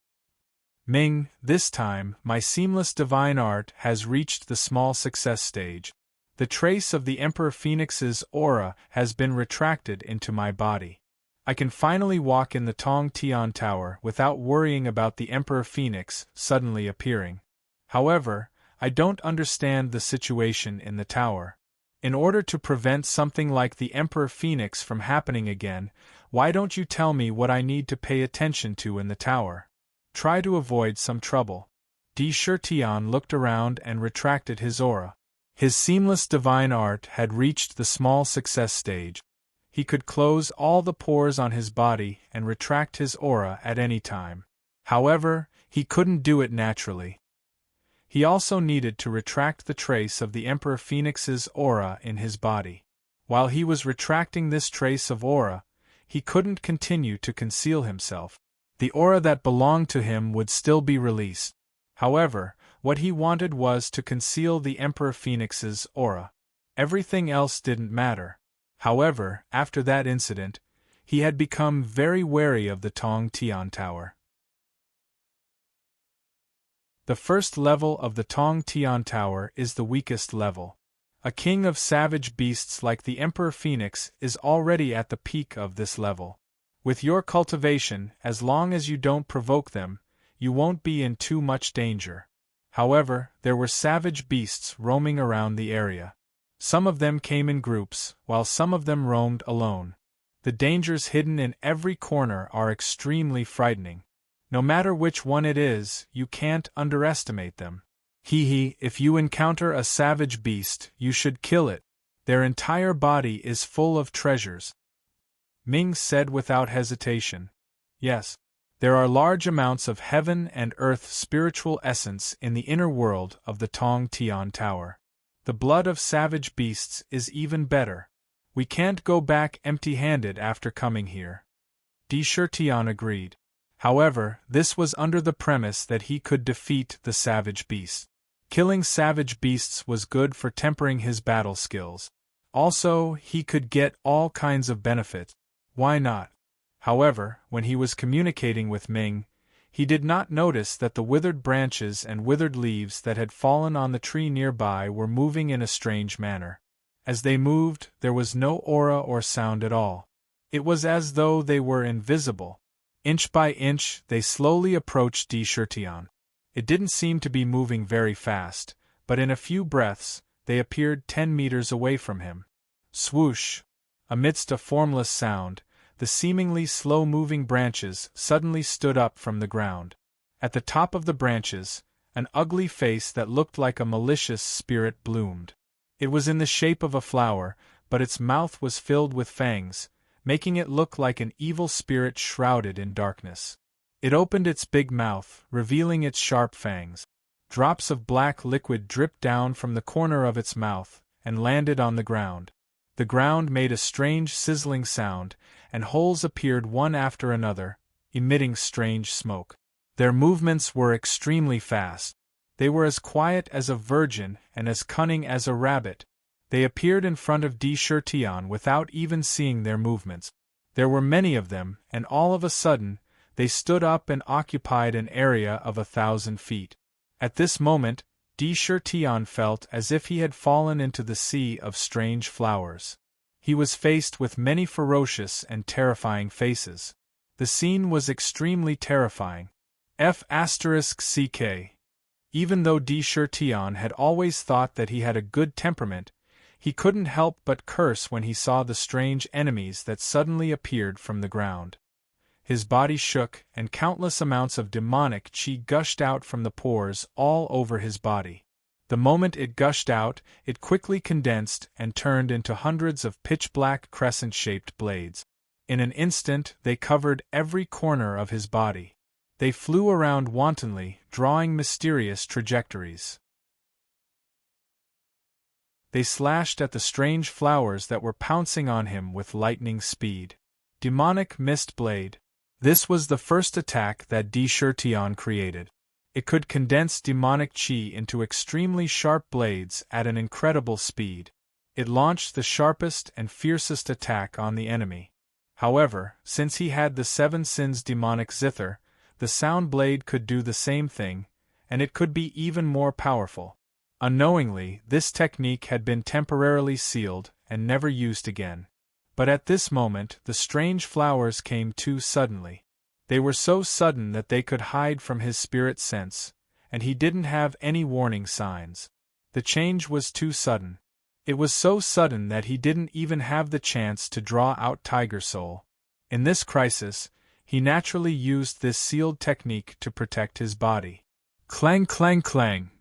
Speaker 1: Ming, this time, my seamless divine art has reached the small success stage. The trace of the Emperor Phoenix's aura has been retracted into my body. I can finally walk in the Tong Tian Tower without worrying about the Emperor Phoenix suddenly appearing. However, I don't understand the situation in the tower. In order to prevent something like the Emperor Phoenix from happening again, why don't you tell me what I need to pay attention to in the tower? Try to avoid some trouble. Tian looked around and retracted his aura. His seamless divine art had reached the small success stage. He could close all the pores on his body and retract his aura at any time. However, he couldn't do it naturally. He also needed to retract the trace of the Emperor Phoenix's aura in his body. While he was retracting this trace of aura, he couldn't continue to conceal himself. The aura that belonged to him would still be released. However, what he wanted was to conceal the Emperor Phoenix's aura. Everything else didn't matter. However, after that incident, he had become very wary of the Tong Tian Tower. The first level of the Tong Tian Tower is the weakest level. A king of savage beasts like the Emperor Phoenix is already at the peak of this level. With your cultivation, as long as you don't provoke them, you won't be in too much danger. However, there were savage beasts roaming around the area. Some of them came in groups, while some of them roamed alone. The dangers hidden in every corner are extremely frightening. No matter which one it is, you can't underestimate them. If you encounter a savage beast, you should kill it. Their entire body is full of treasures. Ming said without hesitation. Yes, there are large amounts of heaven and earth spiritual essence in the inner world of the Tong Tian Tower. The blood of savage beasts is even better. We can't go back empty-handed after coming here. Tian agreed. However, this was under the premise that he could defeat the savage beasts. Killing savage beasts was good for tempering his battle skills. Also, he could get all kinds of benefits. Why not? However, when he was communicating with Ming, he did not notice that the withered branches and withered leaves that had fallen on the tree nearby were moving in a strange manner. As they moved, there was no aura or sound at all. It was as though they were invisible. Inch by inch, they slowly approached Tian. It didn't seem to be moving very fast, but in a few breaths, they appeared 10 meters away from him. Swoosh! Amidst a formless sound, the seemingly slow-moving branches suddenly stood up from the ground. At the top of the branches, an ugly face that looked like a malicious spirit bloomed. It was in the shape of a flower, but its mouth was filled with fangs, making it look like an evil spirit shrouded in darkness. It opened its big mouth, revealing its sharp fangs. Drops of black liquid dripped down from the corner of its mouth and landed on the ground. The ground made a strange sizzling sound, and holes appeared one after another, emitting strange smoke. Their movements were extremely fast. They were as quiet as a virgin and as cunning as a rabbit. They appeared in front of Tian without even seeing their movements. There were many of them, and all of a sudden, they stood up and occupied an area of 1,000 feet. At this moment, Tian felt as if he had fallen into the sea of strange flowers. He was faced with many ferocious and terrifying faces. The scene was extremely terrifying. F***ck. Even though Tian had always thought that he had a good temperament, he couldn't help but curse when he saw the strange enemies that suddenly appeared from the ground. His body shook, and countless amounts of demonic chi gushed out from the pores all over his body. The moment it gushed out, it quickly condensed and turned into hundreds of pitch-black crescent-shaped blades. In an instant, they covered every corner of his body. They flew around wantonly, drawing mysterious trajectories. They slashed at the strange flowers that were pouncing on him with lightning speed. Demonic Mist Blade. This was the first attack that Tian created. It could condense demonic chi into extremely sharp blades at an incredible speed. It launched the sharpest and fiercest attack on the enemy. However, since he had the 7 Sins demonic zither, the sound blade could do the same thing, and it could be even more powerful. Unknowingly, this technique had been temporarily sealed and never used again. But at this moment, the strange flowers came too suddenly. They were so sudden that they could hide from his spirit sense, and he didn't have any warning signs. The change was too sudden. It was so sudden that he didn't even have the chance to draw out Tiger Soul. In this crisis, he naturally used this sealed technique to protect his body. Clang, clang, clang!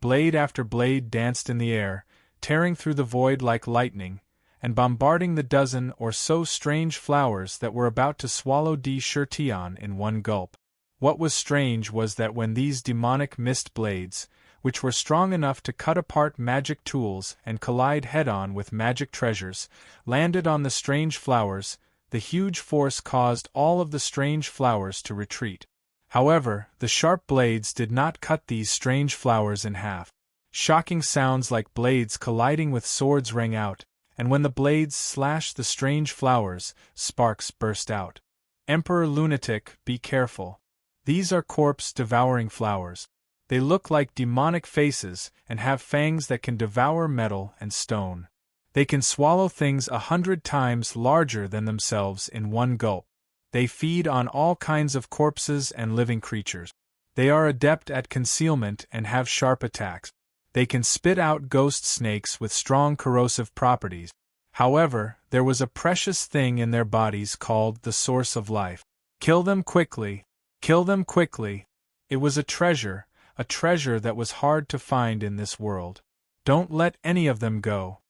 Speaker 1: Blade after blade danced in the air, tearing through the void like lightning, and bombarding the dozen or so strange flowers that were about to swallow Chertion in one gulp. What was strange was that when these demonic mist blades, which were strong enough to cut apart magic tools and collide head-on with magic treasures, landed on the strange flowers, the huge force caused all of the strange flowers to retreat. However, the sharp blades did not cut these strange flowers in half. Shocking sounds like blades colliding with swords rang out, and when the blades slashed the strange flowers, sparks burst out. Emperor Lunatic, be careful. These are corpse-devouring flowers. They look like demonic faces and have fangs that can devour metal and stone. They can swallow things 100 times larger than themselves in one gulp. They feed on all kinds of corpses and living creatures. They are adept at concealment and have sharp attacks. They can spit out ghost snakes with strong corrosive properties. However, there was a precious thing in their bodies called the source of life. Kill them quickly. Kill them quickly. It was a treasure that was hard to find in this world. Don't let any of them go.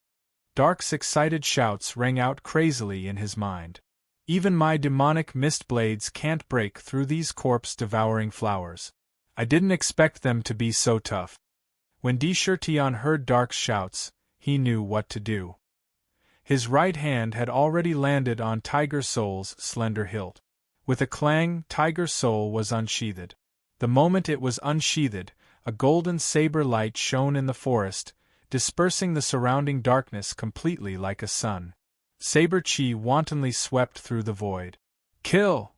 Speaker 1: Dark's excited shouts rang out crazily in his mind. Even my demonic mist blades can't break through these corpse-devouring flowers. I didn't expect them to be so tough. When Chertion heard Dark's shouts, he knew what to do. His right hand had already landed on Tiger Soul's slender hilt. With a clang, Tiger Soul was unsheathed. The moment it was unsheathed, a golden saber light shone in the forest, dispersing the surrounding darkness completely like a sun. Saber chi wantonly swept through the void. Kill!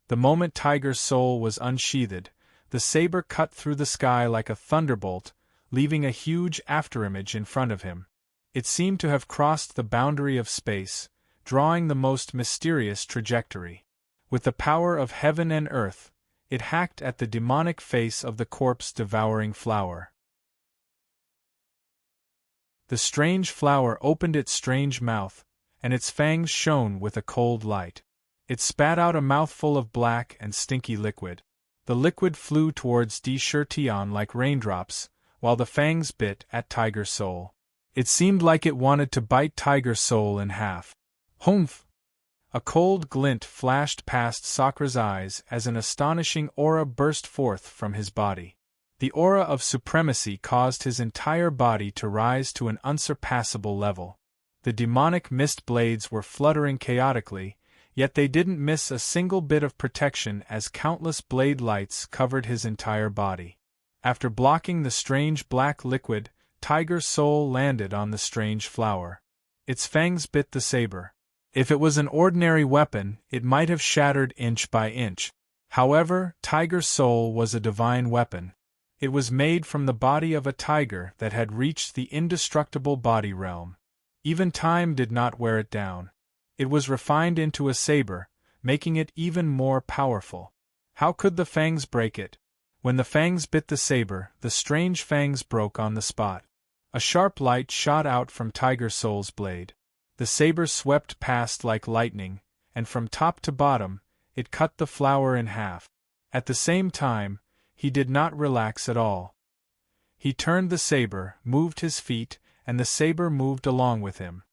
Speaker 1: The moment Tiger's soul was unsheathed, the saber cut through the sky like a thunderbolt, leaving a huge afterimage in front of him. It seemed to have crossed the boundary of space, drawing the most mysterious trajectory. With the power of heaven and earth, it hacked at the demonic face of the corpse-devouring flower. The strange flower opened its strange mouth, and its fangs shone with a cold light. It spat out a mouthful of black and stinky liquid. The liquid flew towards Chertion like raindrops, while the fangs bit at Tiger Soul. It seemed like it wanted to bite Tiger Soul in half. Humph! A cold glint flashed past Sakra's eyes as an astonishing aura burst forth from his body. The aura of supremacy caused his entire body to rise to an unsurpassable level. The demonic mist blades were fluttering chaotically, yet they didn't miss a single bit of protection as countless blade lights covered his entire body. After blocking the strange black liquid, Tiger Soul landed on the strange flower. Its fangs bit the saber. If it was an ordinary weapon, it might have shattered inch by inch. However, Tiger Soul was a divine weapon. It was made from the body of a tiger that had reached the indestructible body realm. Even time did not wear it down. It was refined into a saber, making it even more powerful. How could the fangs break it? When the fangs bit the saber, the strange fangs broke on the spot. A sharp light shot out from Tiger Soul's blade. The saber swept past like lightning, and from top to bottom, it cut the flower in half. At the same time, he did not relax at all. He turned the saber, moved his feet, and the saber moved along with him.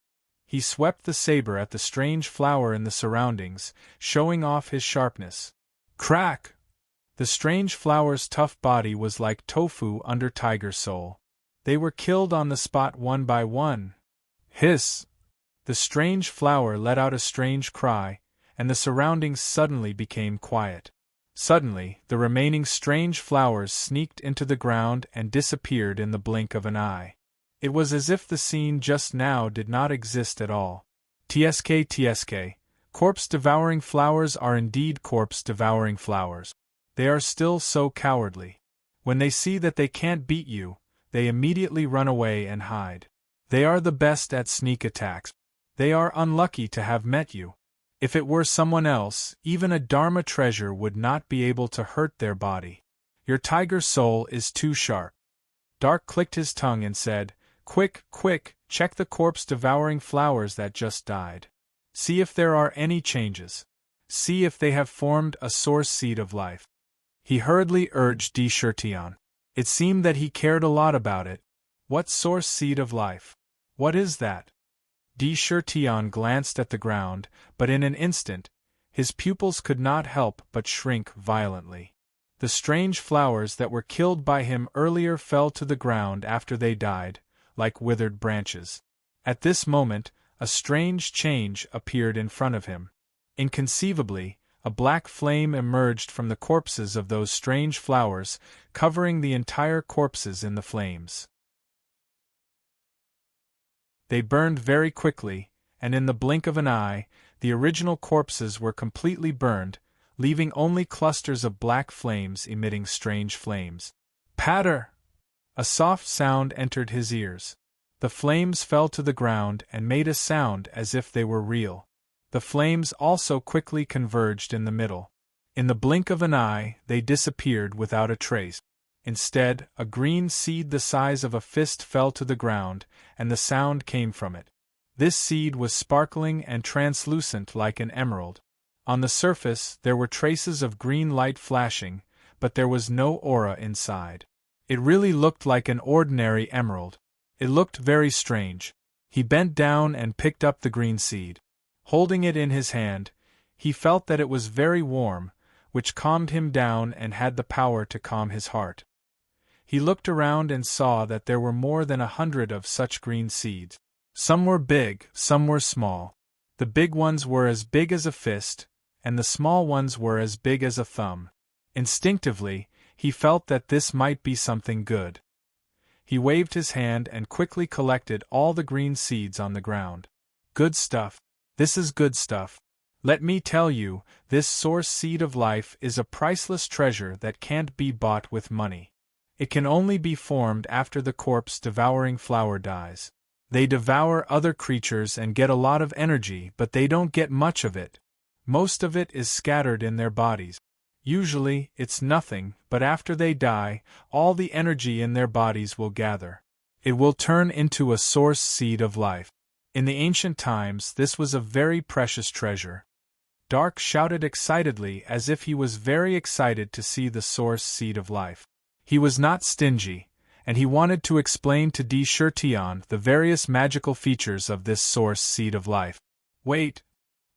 Speaker 1: He swept the saber at the strange flower in the surroundings, showing off his sharpness. Crack! The strange flower's tough body was like tofu under Tiger Soul. They were killed on the spot one by one. Hiss! The strange flower let out a strange cry, and the surroundings suddenly became quiet. Suddenly, the remaining strange flowers sneaked into the ground and disappeared in the blink of an eye. It was as if the scene just now did not exist at all. TSK, corpse-devouring flowers are indeed corpse-devouring flowers. They are still so cowardly. When they see that they can't beat you, they immediately run away and hide. They are the best at sneak attacks. They are unlucky to have met you. If it were someone else, even a Dharma treasure would not be able to hurt their body. Your Tiger Soul is too sharp. Dark clicked his tongue and said, Quick, quick, check the corpse-devouring flowers that just died. See if there are any changes. See if they have formed a source seed of life. he hurriedly urged Chertion. It seemed that he cared a lot about it. What source seed of life? What is that? Chertion glanced at the ground, but in an instant, his pupils could not help but shrink violently. The strange flowers that were killed by him earlier fell to the ground after they died, like withered branches. At this moment, a strange change appeared in front of him. Inconceivably, a black flame emerged from the corpses of those strange flowers, covering the entire corpses in the flames. They burned very quickly, and in the blink of an eye, the original corpses were completely burned, leaving only clusters of black flames emitting strange flames. Patter! A soft sound entered his ears. The flames fell to the ground and made a sound as if they were real. The flames also quickly converged in the middle. In the blink of an eye, they disappeared without a trace. Instead, a green seed the size of a fist fell to the ground, and the sound came from it. This seed was sparkling and translucent like an emerald. On the surface, there were traces of green light flashing, but there was no aura inside. It really looked like an ordinary emerald. It looked very strange. He bent down and picked up the green seed. Holding it in his hand, he felt that it was very warm, which calmed him down and had the power to calm his heart. He looked around and saw that there were more than 100 of such green seeds. Some were big, some were small. The big ones were as big as a fist, and the small ones were as big as a thumb. Instinctively, he felt that this might be something good. He waved his hand and quickly collected all the green seeds on the ground. Good stuff. This is good stuff. Let me tell you, this source seed of life is a priceless treasure that can't be bought with money. It can only be formed after the corpse-devouring flower dies. They devour other creatures and get a lot of energy, but they don't get much of it. Most of it is scattered in their bodies. Usually, it's nothing, but after they die, all the energy in their bodies will gather. It will turn into a source seed of life. In the ancient times, this was a very precious treasure. Dark shouted excitedly as if he was very excited to see the source seed of life. He was not stingy, and he wanted to explain to Chertion the various magical features of this source seed of life. Wait!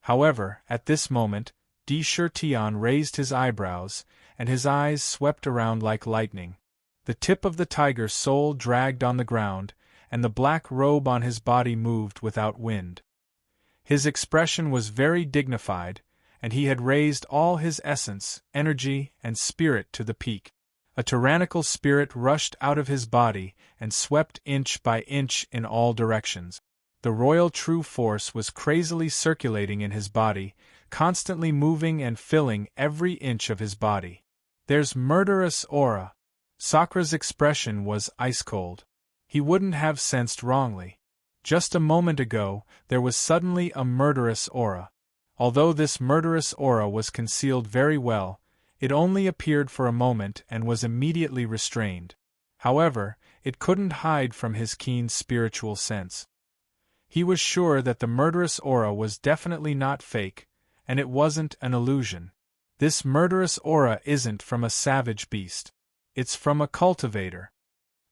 Speaker 1: However, at this moment, Chertion raised his eyebrows, and his eyes swept around like lightning. The tip of the tiger's soul dragged on the ground, and the black robe on his body moved without wind. His expression was very dignified, and he had raised all his essence, energy, and spirit to the peak. A tyrannical spirit rushed out of his body and swept inch by inch in all directions. The royal true force was crazily circulating in his body, constantly moving and filling every inch of his body. There's murderous aura. Sakra's expression was ice-cold. He wouldn't have sensed wrongly. Just a moment ago, there was suddenly a murderous aura. Although this murderous aura was concealed very well, it only appeared for a moment and was immediately restrained. However, it couldn't hide from his keen spiritual sense. He was sure that the murderous aura was definitely not fake, and it wasn't an illusion. This murderous aura isn't from a savage beast. It's from a cultivator.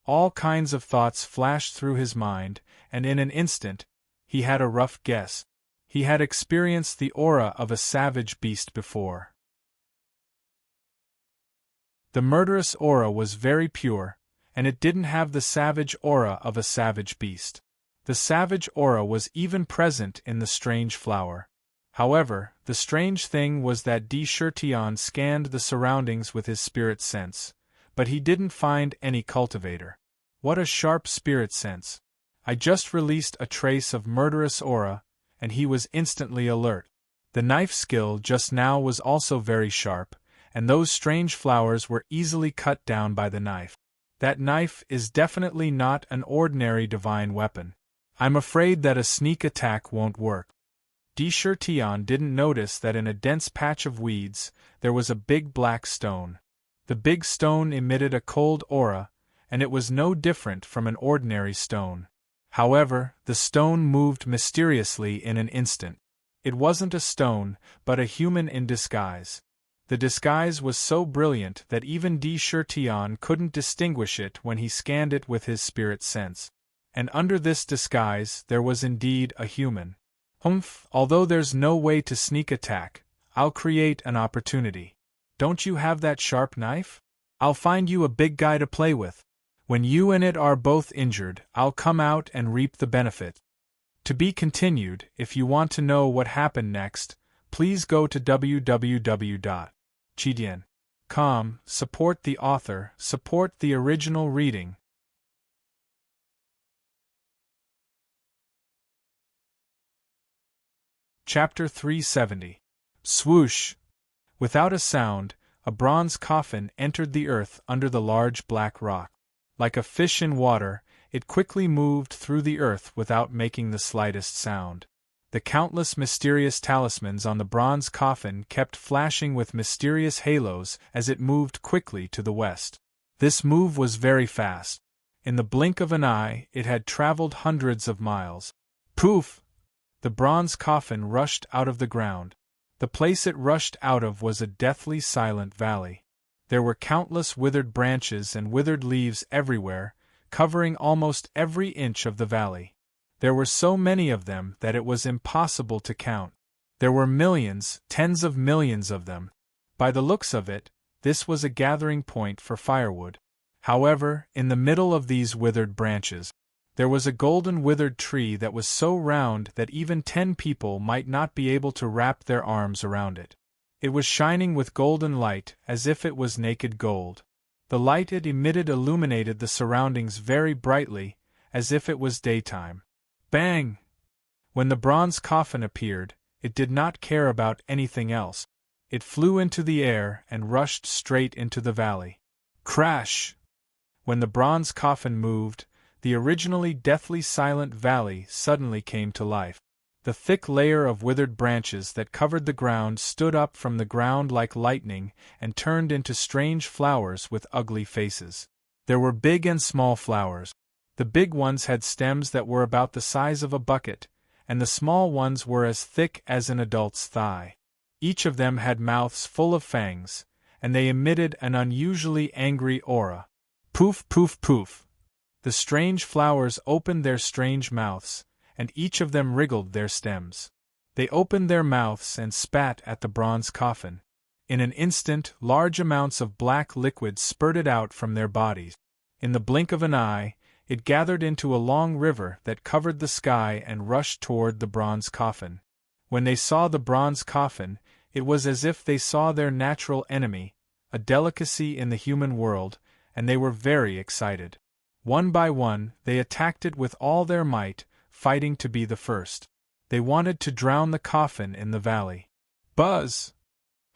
Speaker 1: All kinds of thoughts flashed through his mind, and in an instant, he had a rough guess. He had experienced the aura of a savage beast before. The murderous aura was very pure, and it didn't have the savage aura of a savage beast. The savage aura was even present in the strange flower. However, the strange thing was that Chertion scanned the surroundings with his spirit sense, but he didn't find any cultivator. What a sharp spirit sense! I just released a trace of murderous aura, and he was instantly alert. The knife skill just now was also very sharp, and those strange flowers were easily cut down by the knife. That knife is definitely not an ordinary divine weapon. I'm afraid that a sneak attack won't work. Chertion didn't notice that in a dense patch of weeds, there was a big black stone. The big stone emitted a cold aura, and it was no different from an ordinary stone. However, the stone moved mysteriously in an instant. It wasn't a stone, but a human in disguise. The disguise was so brilliant that even De Chertion couldn't distinguish it when he scanned it with his spirit sense. And under this disguise there was indeed a human. Humph, although there's no way to sneak attack, I'll create an opportunity. Don't you have that sharp knife? I'll find you a big guy to play with. When you and it are both injured, I'll come out and reap the benefit. To be continued. If you want to know what happened next, please go to www.chidian.com. Support the author, support the original reading. Chapter 370. Swoosh! Without a sound, a bronze coffin entered the earth under the large black rock. Like a fish in water, it quickly moved through the earth without making the slightest sound. The countless mysterious talismans on the bronze coffin kept flashing with mysterious halos as it moved quickly to the west. This move was very fast. In the blink of an eye, it had traveled hundreds of miles. Poof! The bronze coffin rushed out of the ground. The place it rushed out of was a deathly silent valley. There were countless withered branches and withered leaves everywhere, covering almost every inch of the valley. There were so many of them that it was impossible to count. There were millions, tens of millions of them. By the looks of it, this was a gathering point for firewood. However, in the middle of these withered branches, there was a golden withered tree that was so round that even 10 people might not be able to wrap their arms around it. It was shining with golden light as if it was naked gold. The light it emitted illuminated the surroundings very brightly, as if it was daytime. Bang! When the bronze coffin appeared, it did not care about anything else. It flew into the air and rushed straight into the valley. Crash! When the bronze coffin moved, the originally deathly silent valley suddenly came to life. The thick layer of withered branches that covered the ground stood up from the ground like lightning and turned into strange flowers with ugly faces. There were big and small flowers. The big ones had stems that were about the size of a bucket, and the small ones were as thick as an adult's thigh. Each of them had mouths full of fangs, and they emitted an unusually angry aura. Poof, poof, poof! The strange flowers opened their strange mouths, and each of them wriggled their stems. They opened their mouths and spat at the bronze coffin. In an instant, large amounts of black liquid spurted out from their bodies. In the blink of an eye, it gathered into a long river that covered the sky and rushed toward the bronze coffin. When they saw the bronze coffin, it was as if they saw their natural enemy, a delicacy in the human world, and they were very excited. One by one, they attacked it with all their might, fighting to be the first. They wanted to drown the coffin in the valley. Buzz!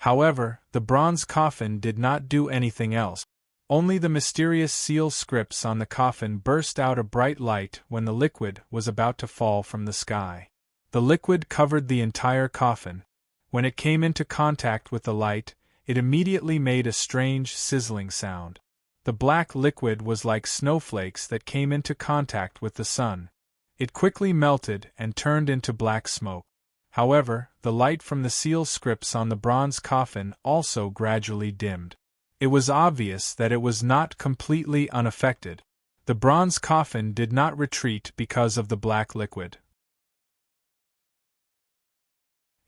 Speaker 1: However, the bronze coffin did not do anything else. Only the mysterious seal scripts on the coffin burst out a bright light when the liquid was about to fall from the sky. The liquid covered the entire coffin. When it came into contact with the light, it immediately made a strange sizzling sound. The black liquid was like snowflakes that came into contact with the sun. It quickly melted and turned into black smoke. However, the light from the seal scripts on the bronze coffin also gradually dimmed. It was obvious that it was not completely unaffected. The bronze coffin did not retreat because of the black liquid.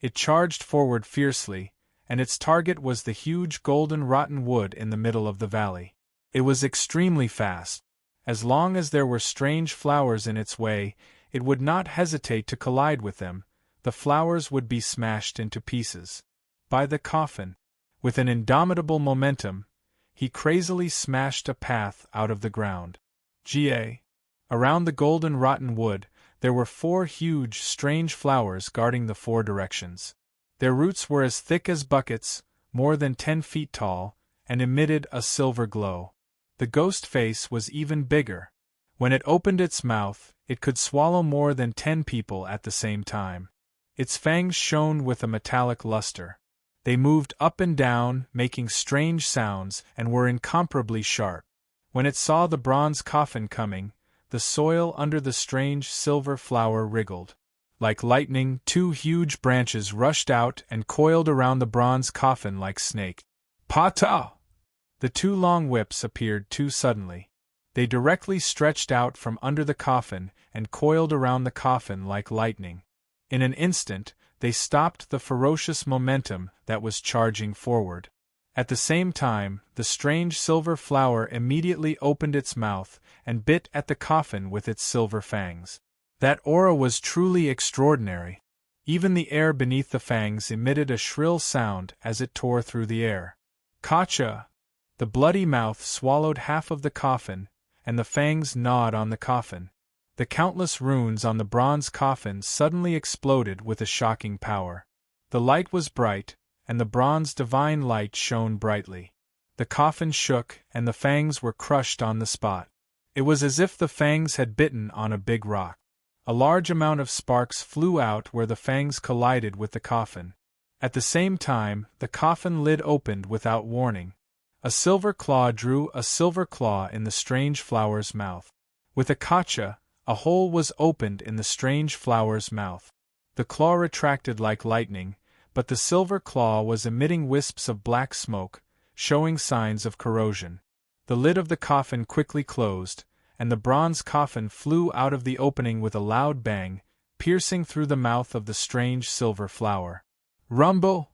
Speaker 1: It charged forward fiercely, and its target was the huge golden rotten wood in the middle of the valley. It was extremely fast. As long as there were strange flowers in its way, it would not hesitate to collide with them. The flowers would be smashed into pieces. By the coffin, with an indomitable momentum, he crazily smashed a path out of the ground. Around the golden rotten wood, there were 4 huge, strange flowers guarding the 4 directions. Their roots were as thick as buckets, more than 10 feet tall, and emitted a silver glow. The ghost face was even bigger. When it opened its mouth, it could swallow more than 10 people at the same time. Its fangs shone with a metallic luster. They moved up and down, making strange sounds, and were incomparably sharp. When it saw the bronze coffin coming, the soil under the strange silver flower wriggled. Like lightning, two huge branches rushed out and coiled around the bronze coffin like snakes. Pata! The two long whips appeared too suddenly. They directly stretched out from under the coffin and coiled around the coffin like lightning. In an instant, they stopped the ferocious momentum that was charging forward. At the same time, the strange silver flower immediately opened its mouth and bit at the coffin with its silver fangs. That aura was truly extraordinary. Even the air beneath the fangs emitted a shrill sound as it tore through the air. Kacha! The bloody mouth swallowed half of the coffin, and the fangs gnawed on the coffin. The countless runes on the bronze coffin suddenly exploded with a shocking power. The light was bright, and the bronze divine light shone brightly. The coffin shook, and the fangs were crushed on the spot. It was as if the fangs had bitten on a big rock. A large amount of sparks flew out where the fangs collided with the coffin. At the same time, the coffin lid opened without warning. A silver claw drew a silver claw in the strange flower's mouth. With a kacha, a hole was opened in the strange flower's mouth. The claw retracted like lightning, but the silver claw was emitting wisps of black smoke, showing signs of corrosion. The lid of the coffin quickly closed, and the bronze coffin flew out of the opening with a loud bang, piercing through the mouth of the strange silver flower. Rumble!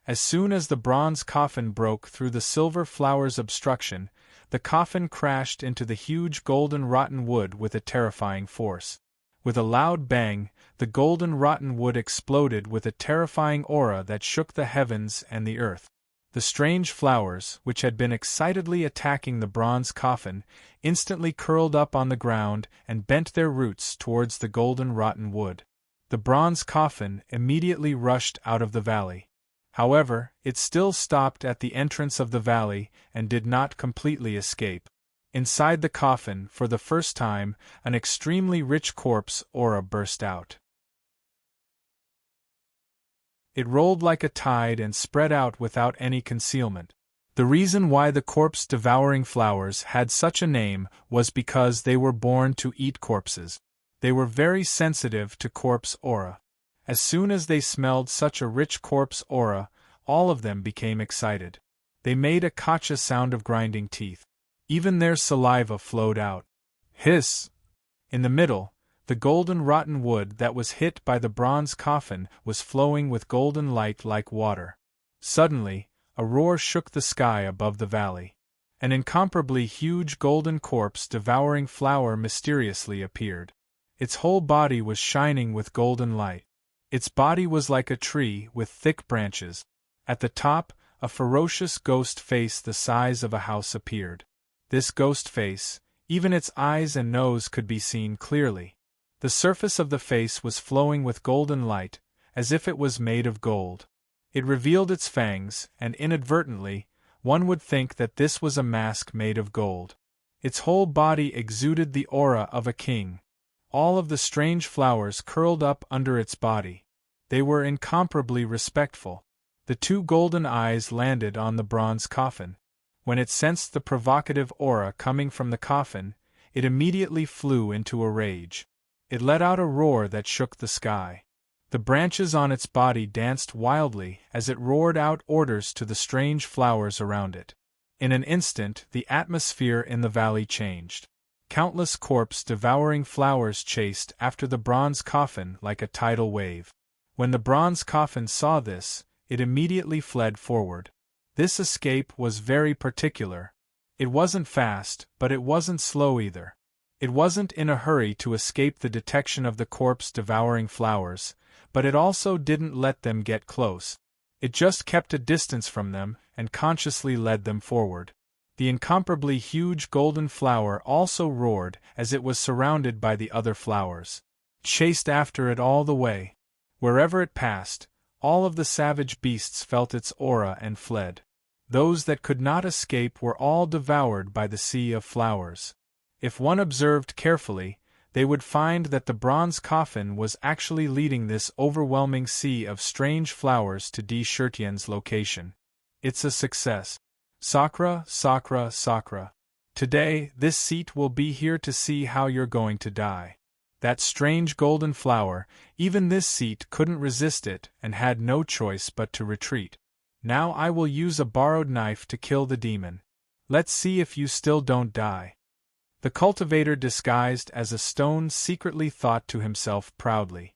Speaker 1: As soon as the bronze coffin broke through the silver flower's obstruction, the coffin crashed into the huge golden rotten wood with a terrifying force. With a loud bang, the golden rotten wood exploded with a terrifying aura that shook the heavens and the earth. The strange flowers, which had been excitedly attacking the bronze coffin, instantly curled up on the ground and bent their roots towards the golden rotten wood. The bronze coffin immediately rushed out of the valley. However, it still stopped at the entrance of the valley and did not completely escape. Inside the coffin, for the first time, an extremely rich corpse aura burst out. It rolled like a tide and spread out without any concealment. The reason why the corpse-devouring flowers had such a name was because they were born to eat corpses. They were very sensitive to corpse aura. As soon as they smelled such a rich corpse aura, all of them became excited. They made a kacha sound of grinding teeth. Even their saliva flowed out. Hiss! In the middle, the golden rotten wood that was hit by the bronze coffin was flowing with golden light like water. Suddenly, a roar shook the sky above the valley. An incomparably huge golden corpse-devouring flower mysteriously appeared. Its whole body was shining with golden light. Its body was like a tree with thick branches. At the top, a ferocious ghost face the size of a house appeared. This ghost face, even its eyes and nose could be seen clearly. The surface of the face was flowing with golden light, as if it was made of gold. It revealed its fangs, and inadvertently, one would think that this was a mask made of gold. Its whole body exuded the aura of a king. All of the strange flowers curled up under its body. They were incomparably respectful. The two golden eyes landed on the bronze coffin. When it sensed the provocative aura coming from the coffin, it immediately flew into a rage. It let out a roar that shook the sky. The branches on its body danced wildly as it roared out orders to the strange flowers around it. In an instant, the atmosphere in the valley changed. Countless corpse-devouring flowers chased after the bronze coffin like a tidal wave. When the bronze coffin saw this, it immediately fled forward. This escape was very particular. It wasn't fast, but it wasn't slow either. It wasn't in a hurry to escape the detection of the corpse-devouring flowers, but it also didn't let them get close. It just kept a distance from them and consciously led them forward. The incomparably huge golden flower also roared as it was surrounded by the other flowers. Chased after it all the way. Wherever it passed, all of the savage beasts felt its aura and fled. Those that could not escape were all devoured by the sea of flowers. If one observed carefully, they would find that the bronze coffin was actually leading this overwhelming sea of strange flowers to D. Shirtian's location. It's a success. Sakra, Sakra, Sakra. Today, this seat will be here to see how you're going to die. That strange golden flower, even this seat couldn't resist it and had no choice but to retreat. Now I will use a borrowed knife to kill the demon. Let's see if you still don't die. The cultivator disguised as a stone secretly thought to himself proudly.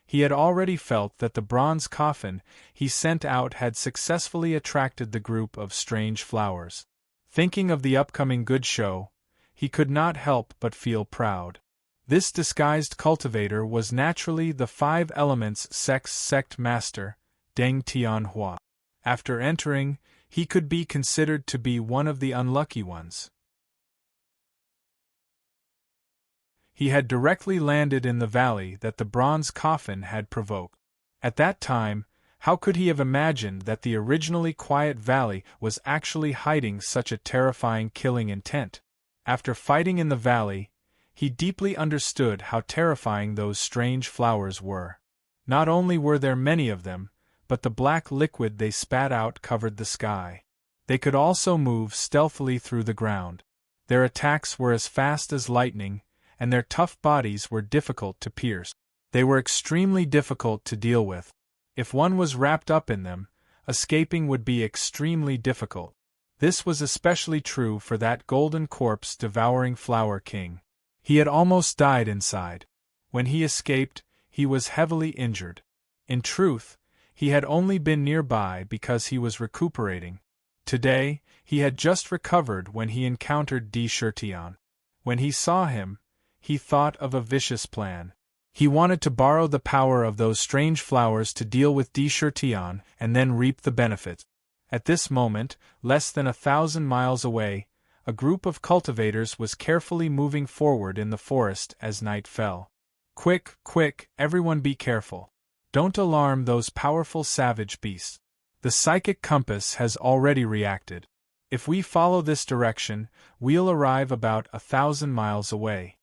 Speaker 1: He had already felt that the bronze coffin he sent out had successfully attracted the group of strange flowers. Thinking of the upcoming good show, he could not help but feel proud. This disguised cultivator was naturally the Five Elements sect master, Deng Tianhua. After entering, he could be considered to be one of the unlucky ones. He had directly landed in the valley that the bronze coffin had provoked. At that time, how could he have imagined that the originally quiet valley was actually hiding such a terrifying killing intent? After fighting in the valley, he deeply understood how terrifying those strange flowers were. Not only were there many of them, but the black liquid they spat out covered the sky. They could also move stealthily through the ground. Their attacks were as fast as lightning, and their tough bodies were difficult to pierce. They were extremely difficult to deal with. If one was wrapped up in them, escaping would be extremely difficult. This was especially true for that golden corpse devouring Flower King. He had almost died inside. When he escaped, he was heavily injured. In truth, he had only been nearby because he was recuperating. Today, he had just recovered when he encountered Di Shirtian. When he saw him, he thought of a vicious plan. He wanted to borrow the power of those strange flowers to deal with Di Shirtian and then reap the benefits. At this moment, less than 1,000 miles away, a group of cultivators was carefully moving forward in the forest as night fell. Quick, quick, everyone be careful. Don't alarm those powerful savage beasts. The psychic compass has already reacted. If we follow this direction, we'll arrive about 1,000 miles away.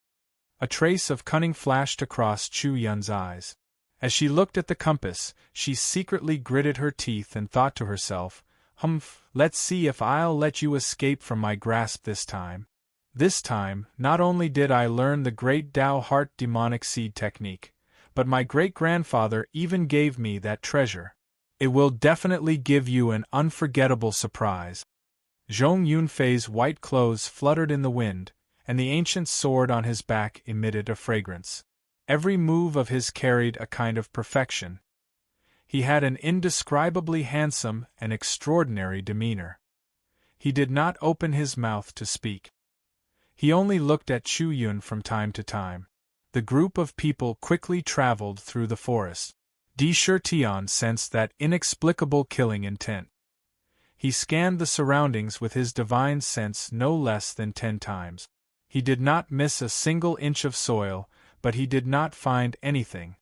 Speaker 1: A trace of cunning flashed across Chu Yun's eyes. As she looked at the compass, she secretly gritted her teeth and thought to herself, "Humph, let's see if I'll let you escape from my grasp this time." This time, not only did I learn the great Tao Heart demonic seed technique, but my great-grandfather even gave me that treasure. It will definitely give you an unforgettable surprise. Zhong Yunfei's white clothes fluttered in the wind, and the ancient sword on his back emitted a fragrance. Every move of his carried a kind of perfection. He had an indescribably handsome and extraordinary demeanor. He did not open his mouth to speak. He only looked at Chu Yun from time to time. The group of people quickly traveled through the forest. Di Shirtian sensed that inexplicable killing intent. He scanned the surroundings with his divine sense no less than 10 times. He did not miss a single inch of soil, but he did not find anything.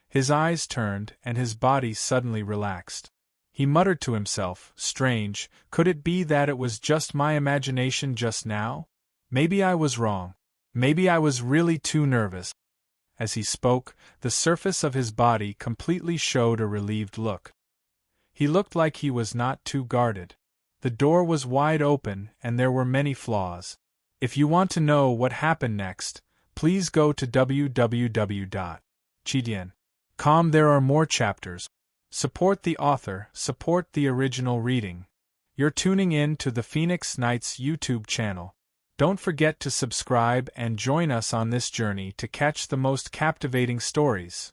Speaker 1: His eyes turned and his body suddenly relaxed. He muttered to himself, "Strange, could it be that it was just my imagination just now? Maybe I was wrong. Maybe I was really too nervous." As he spoke, the surface of his body completely showed a relieved look. He looked like he was not too guarded. The door was wide open and there were many flaws. If you want to know what happened next, please go to www.chidian.com. There are more chapters. Support the author, support the original reading. You're tuning in to the Phoenix Knights YouTube channel. Don't forget to subscribe and join us on this journey to catch the most captivating stories.